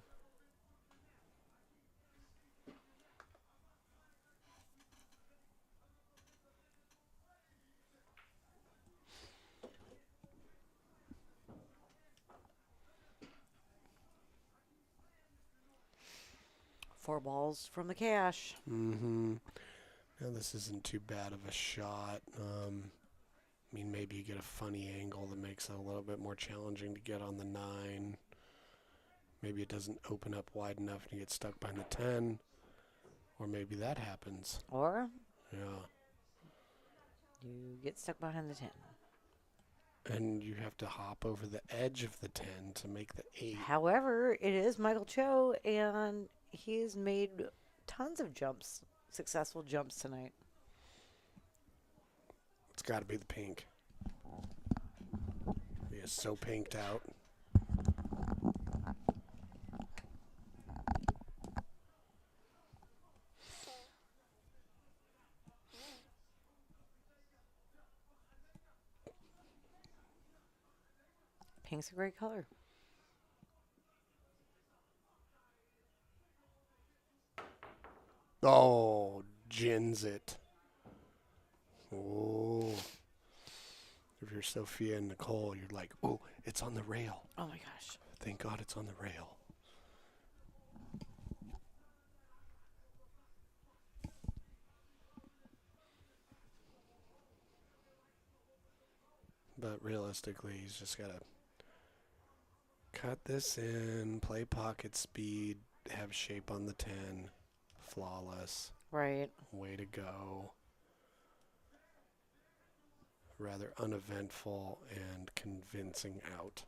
Four balls from the cash. Mm-hmm. Now, this isn't too bad of a shot. I mean, maybe you get a funny angle that makes it a little bit more challenging to get on the 9. Maybe it doesn't open up wide enough and you get stuck behind the 10. Or maybe that happens. Or Yeah. you get stuck behind the 10. And you have to hop over the edge of the 10 to make the 8. However, it is Michael Choe, and he's made tons of jumps, successful jumps tonight. It's got to be the pink. He is so pinked out. Pink's a great color. Oh, gins it. Oh. If you're Sophia and Nicole, you're like, oh, it's on the rail. Oh my gosh. Thank God it's on the rail. But realistically, he's just got to cut this in, play pocket speed, have shape on the 10. Flawless. Right. Way to go. Rather uneventful and convincing out.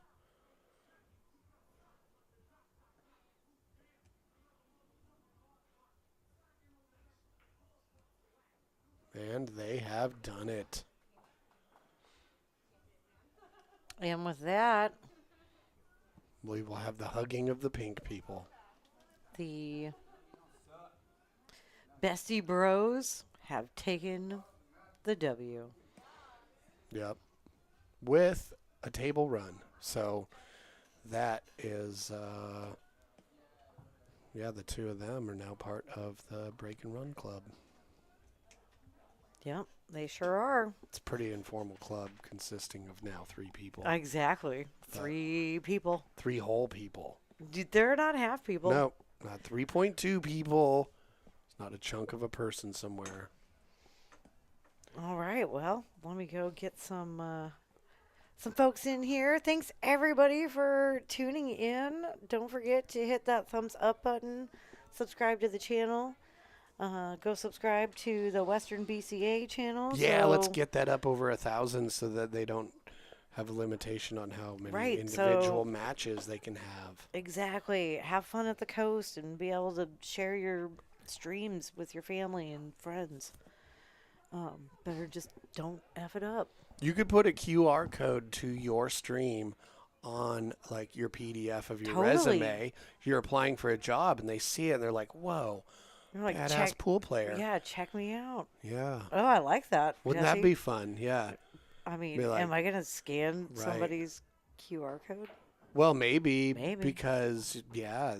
And they have done it. And with that, We will have the hugging of the pink people. the Bestie Bros have taken the W. Yep. With a table run. So that is, the two of them are now part of the Break and Run Club. Yep, they sure are. It's a pretty informal club consisting of now 3 people. Exactly. 3 people. 3 whole people. They're not half people. No, not 3.2 people. It's not a chunk of a person somewhere. All right, well, let me go get some folks in here. Thanks everybody for tuning in. Don't forget to hit that thumbs up button. Subscribe to the channel. Go subscribe to the Western BCA channel. Yeah, let's get that up over 1,000 so that they don't have a limitation on how many individual matches they can have. Exactly. Have fun at the coast and be able to share your streams with your family and friends. Better just don't F it up. You could put a QR code to your stream on like your PDF of your Totally. resume. You're applying for a job and they see it and they're like, whoa, You're like, badass pool player. Yeah, check me out. Yeah. Oh, I like that. Wouldn't Jesse. that be fun? Yeah. I mean, be like- am I going to scan Right. somebody's QR code? Well, maybe Maybe. because,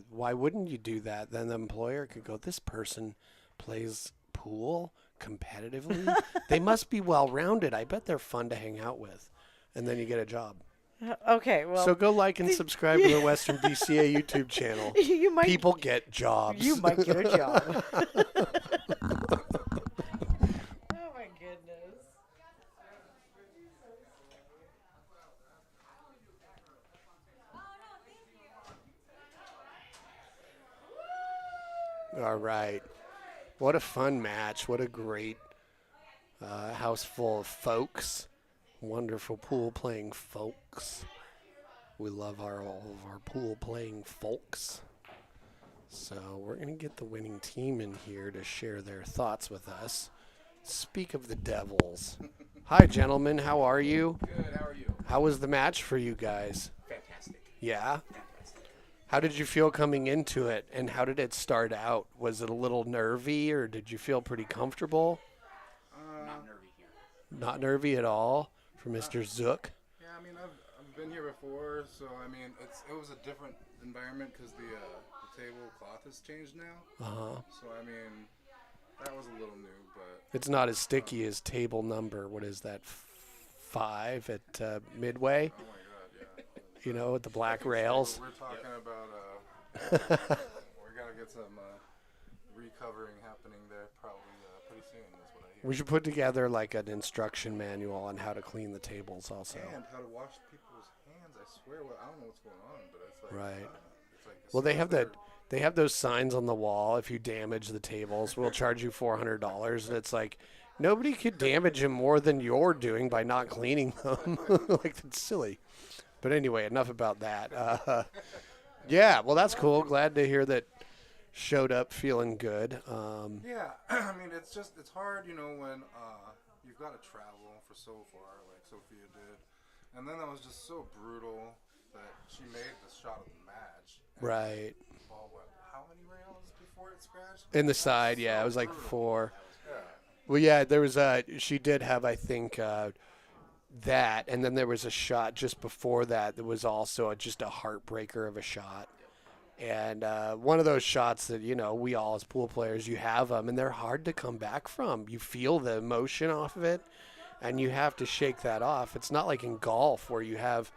why wouldn't you do that? Then the employer could go, this person plays pool competitively. They must be well-rounded. I bet they're fun to hang out with. And then you get a job. Okay, well, So go like and subscribe to the Western BCA YouTube channel. you might People get jobs. You might get a job. Oh my goodness. All right. What a fun match. What a great house full of folks. Wonderful pool playing folks. We love all of our pool playing folks. So we're going to get the winning team in here to share their thoughts with us. Speak of the Devils. Hi, gentlemen. How are you? Good, how are you? How was the match for you guys? Fantastic. Yeah? Fantastic. How did you feel coming into it, and how did it start out? Was it a little nervy, or did you feel pretty comfortable? Not nervy here. Not nervy at all for Mr. Zook? Yeah, I mean, I've been here before, so I mean, it was a different environment because the tablecloth has changed now. Uh-huh. So I mean, that was a little new, but It's not as sticky as table number, what is that, 5 at Midway? oh my god, yeah. You know, with the black rails. We're talking about we gotta get some recovering happening there probably pretty soon. Is what I hear. We should put together like an instruction manual on how to clean the tables also. And how to wash people's hands. I swear, I don't know what's going on, but it's like Right. It's like as Well, soon they as have they're- that. They have those signs on the wall. If you damage the tables, we'll charge you $400. And it's like, nobody could damage them more than you're doing by not cleaning them. Like, that's silly. But anyway, enough about that. Yeah, well, that's cool. Glad to hear that showed up feeling good. Yeah, I mean, it's hard, you know, when you've got to travel for so far, like Sophia did. And then that was just so brutal that she made the shot of the match. And Right. the ball went, how many rails before it scratched? In the side, yeah, it was like 4. Yeah. Well, yeah, there was she did have, I think, that, and then there was a shot just before that that was also just a heartbreaker of a shot. And one of those shots that, you know, we all as pool players, you have them, and they're hard to come back from. You feel the emotion off of it, and you have to shake that off. It's not like in golf where you have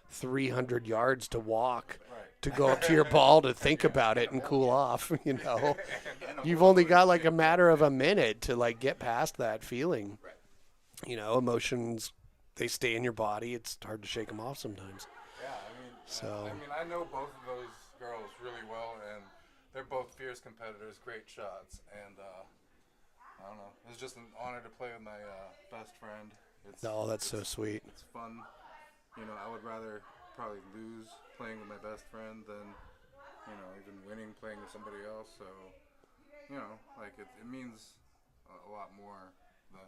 300 yards to walk to go up to your ball to think about it and cool off, you know. You've only got like a matter of a minute to like get past that feeling. You know, emotions, they stay in your body. It's hard to shake them off sometimes. Yeah, I mean, So- I know both of those girls really well, and they're both fierce competitors, great shots, and I don't know. It's just an honor to play with my best friend. Oh, that's so sweet. It's fun. You know, I would rather probably lose playing with my best friend than, you know, even winning playing with somebody else. So, you know, like it means a lot more than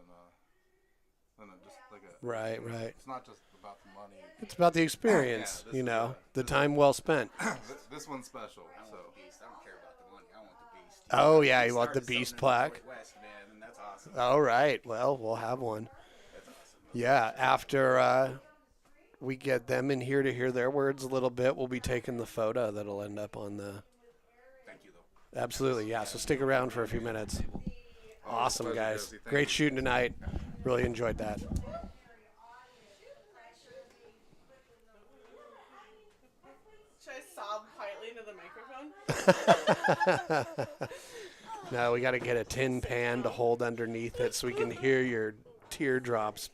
just like a Right, right. It's not just about the money. It's about the experience, Yeah, this you is know, a- the time well spent. This one's special. I want So the beast. I don't care about the money. I want the beast. Oh, If yeah, we you want the started beast something in plaque? Detroit West, man, and that's awesome. All right. Well, we'll have one. That's awesome. Yeah, after we get them in here to hear their words a little bit, we'll be taking the photo that'll end up on the. Thank you, though. Absolutely, yeah. So stick around for a few minutes. Awesome, pleasure, guys. Jesse. Thank Great you. shooting tonight. Really enjoyed that. Should I sob quietly into the microphone? Now we got to get a tin pan to hold underneath it so we can hear your teardrops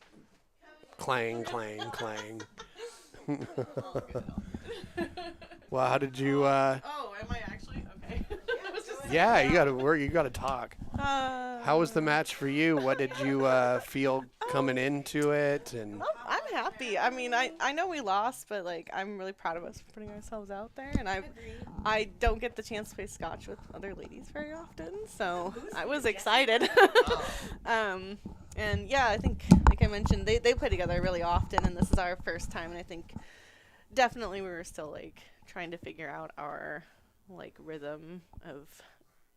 clang, clang, clang. Well, how did you? Oh, am I actually? Okay. I was just Yeah, you got to work. You got to talk. Uh, How was the match for you? What did you feel coming into it? And I'm happy. I mean, I know we lost, but like I'm really proud of us for putting ourselves out there, and I don't get the chance to play Scotch with other ladies very often, so I was excited. And yeah, I think like I mentioned, they play together really often, and this is our first time, and I think definitely we were still like trying to figure out our like rhythm of,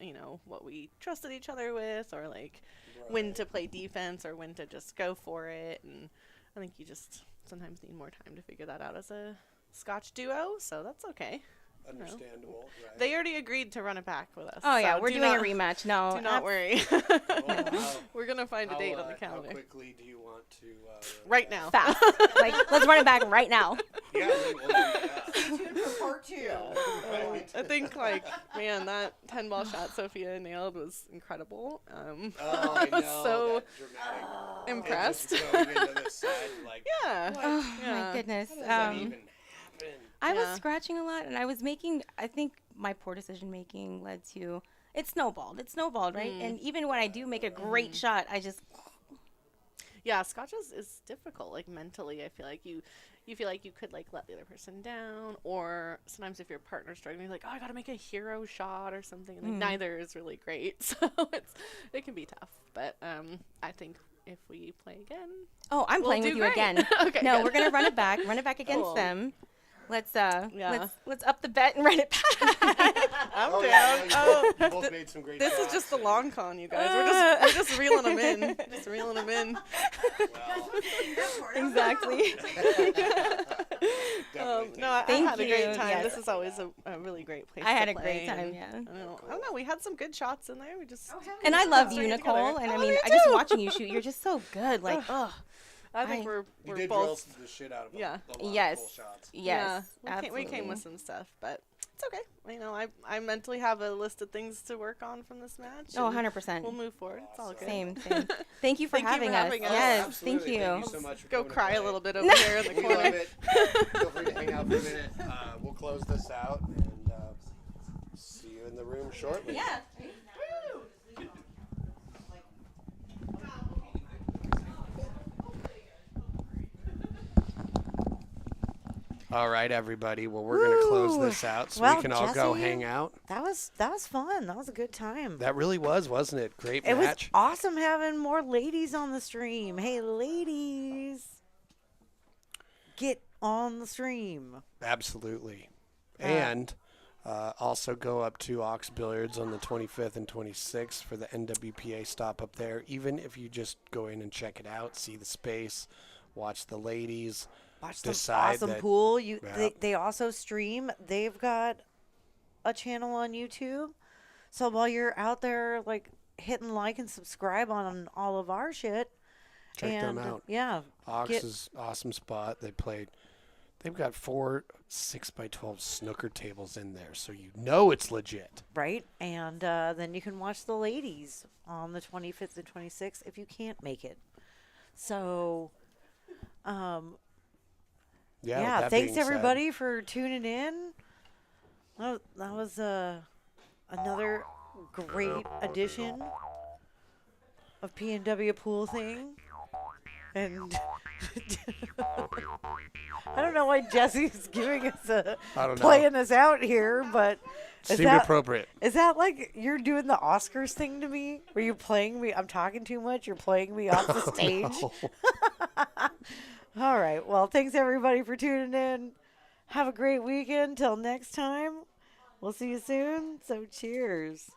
you know, what we trusted each other with, or like when to play defense or when to just go for it. And I think you just sometimes need more time to figure that out as a Scotch duo, so that's okay. understandable, right? They already agreed to run it back with us. Oh yeah, so we're do doing not- a rematch. No, Do not worry. How- We're gonna find a date on the How calendar quickly do you want to? right now. fast. Like, let's run it back right now. Yeah, Part 2. I think like man, that 10-ball shot Sophia nailed was incredible. Oh, I was know. so that dramatic. impressed. And just going into the side, like, Yeah. Oh Yeah. my goodness. how does that even happen? I was Yeah. scratching a lot, and I was making. I think my poor decision making led to. It snowballed. It snowballed, right? And even when I do make a great shot, I just. Yeah, Scotch is difficult. Like mentally, I feel like you feel like you could like let the other person down, or sometimes if your partner's struggling, you're like, oh, I gotta make a hero shot or something, and like neither is really great. So it can be tough. But I think if we play again. Oh, I'm We'll playing do with you great. again. Okay, No, good. we're gonna run it back against Cool. them. Let's Yeah. let's up the bet and run it back. I'm Oh, down. yeah, Oh, you both made some great this is shots, just the so- long con, you guys. We're just reeling them in. Just reeling them in. Exactly. No, I Thank had a great you. time. Yes. This is always a really great place. I had to a great play, time, and yeah. I don't know. We had some good shots in there. We just. And I love you, String it Nicole. together. And I Oh, mean, you I just too. watching you shoot. You're just so good. Like, oh, I think I- we're You did both. drill the shit out of Yeah. a lot of yes, cool shots. yes, Yeah, we came with some stuff, but it's okay. You know, I mentally have a list of things to work on from this match. Oh, and 100%. We'll move forward. It's all good. Same. Thank you for Thank you having for us. having us. Yes, Absolutely. thank you. so much for Go coming to cry a play. little bit over here in the We love corner. it. Feel free to hang out for a minute. We'll close this out and see you in the room shortly. Yeah. All right, everybody. Well, we're going to close Woo. this out so Well, we can all go Jesse, hang out. That was fun. That was a good time. That really was, wasn't it? Great It was match. awesome having more ladies on the stream. Hey, ladies, get on the stream. Absolutely. And also go up to Ox Billiards on the 25th and 26th for the NWPA stop up there. Even if you just go in and check it out, see the space, watch the ladies. Watch some Decide awesome that- pool. Yeah. They also stream. They've got a channel on YouTube. So while you're out there, like hitting like and subscribe on all of our shit, Check them and, out. Yeah, Ox get- is awesome spot. They've got 4 6x12 snooker tables in there, so you know it's legit. right. And then you can watch the ladies on the 25th and 26th if you can't make it. So, yeah, that thanks being said, everybody for tuning in. That was another great edition of P&W Pool Thing. And I don't know why Jesse's giving us I don't know. playing us out here, but is Seemed that, appropriate. is that like you're doing the Oscars thing to me? Where you're playing me? I'm talking too much. You're playing me off the stage. No. All right. Well, thanks everybody for tuning in. Have a great weekend. Till next time. We'll see you soon. So cheers.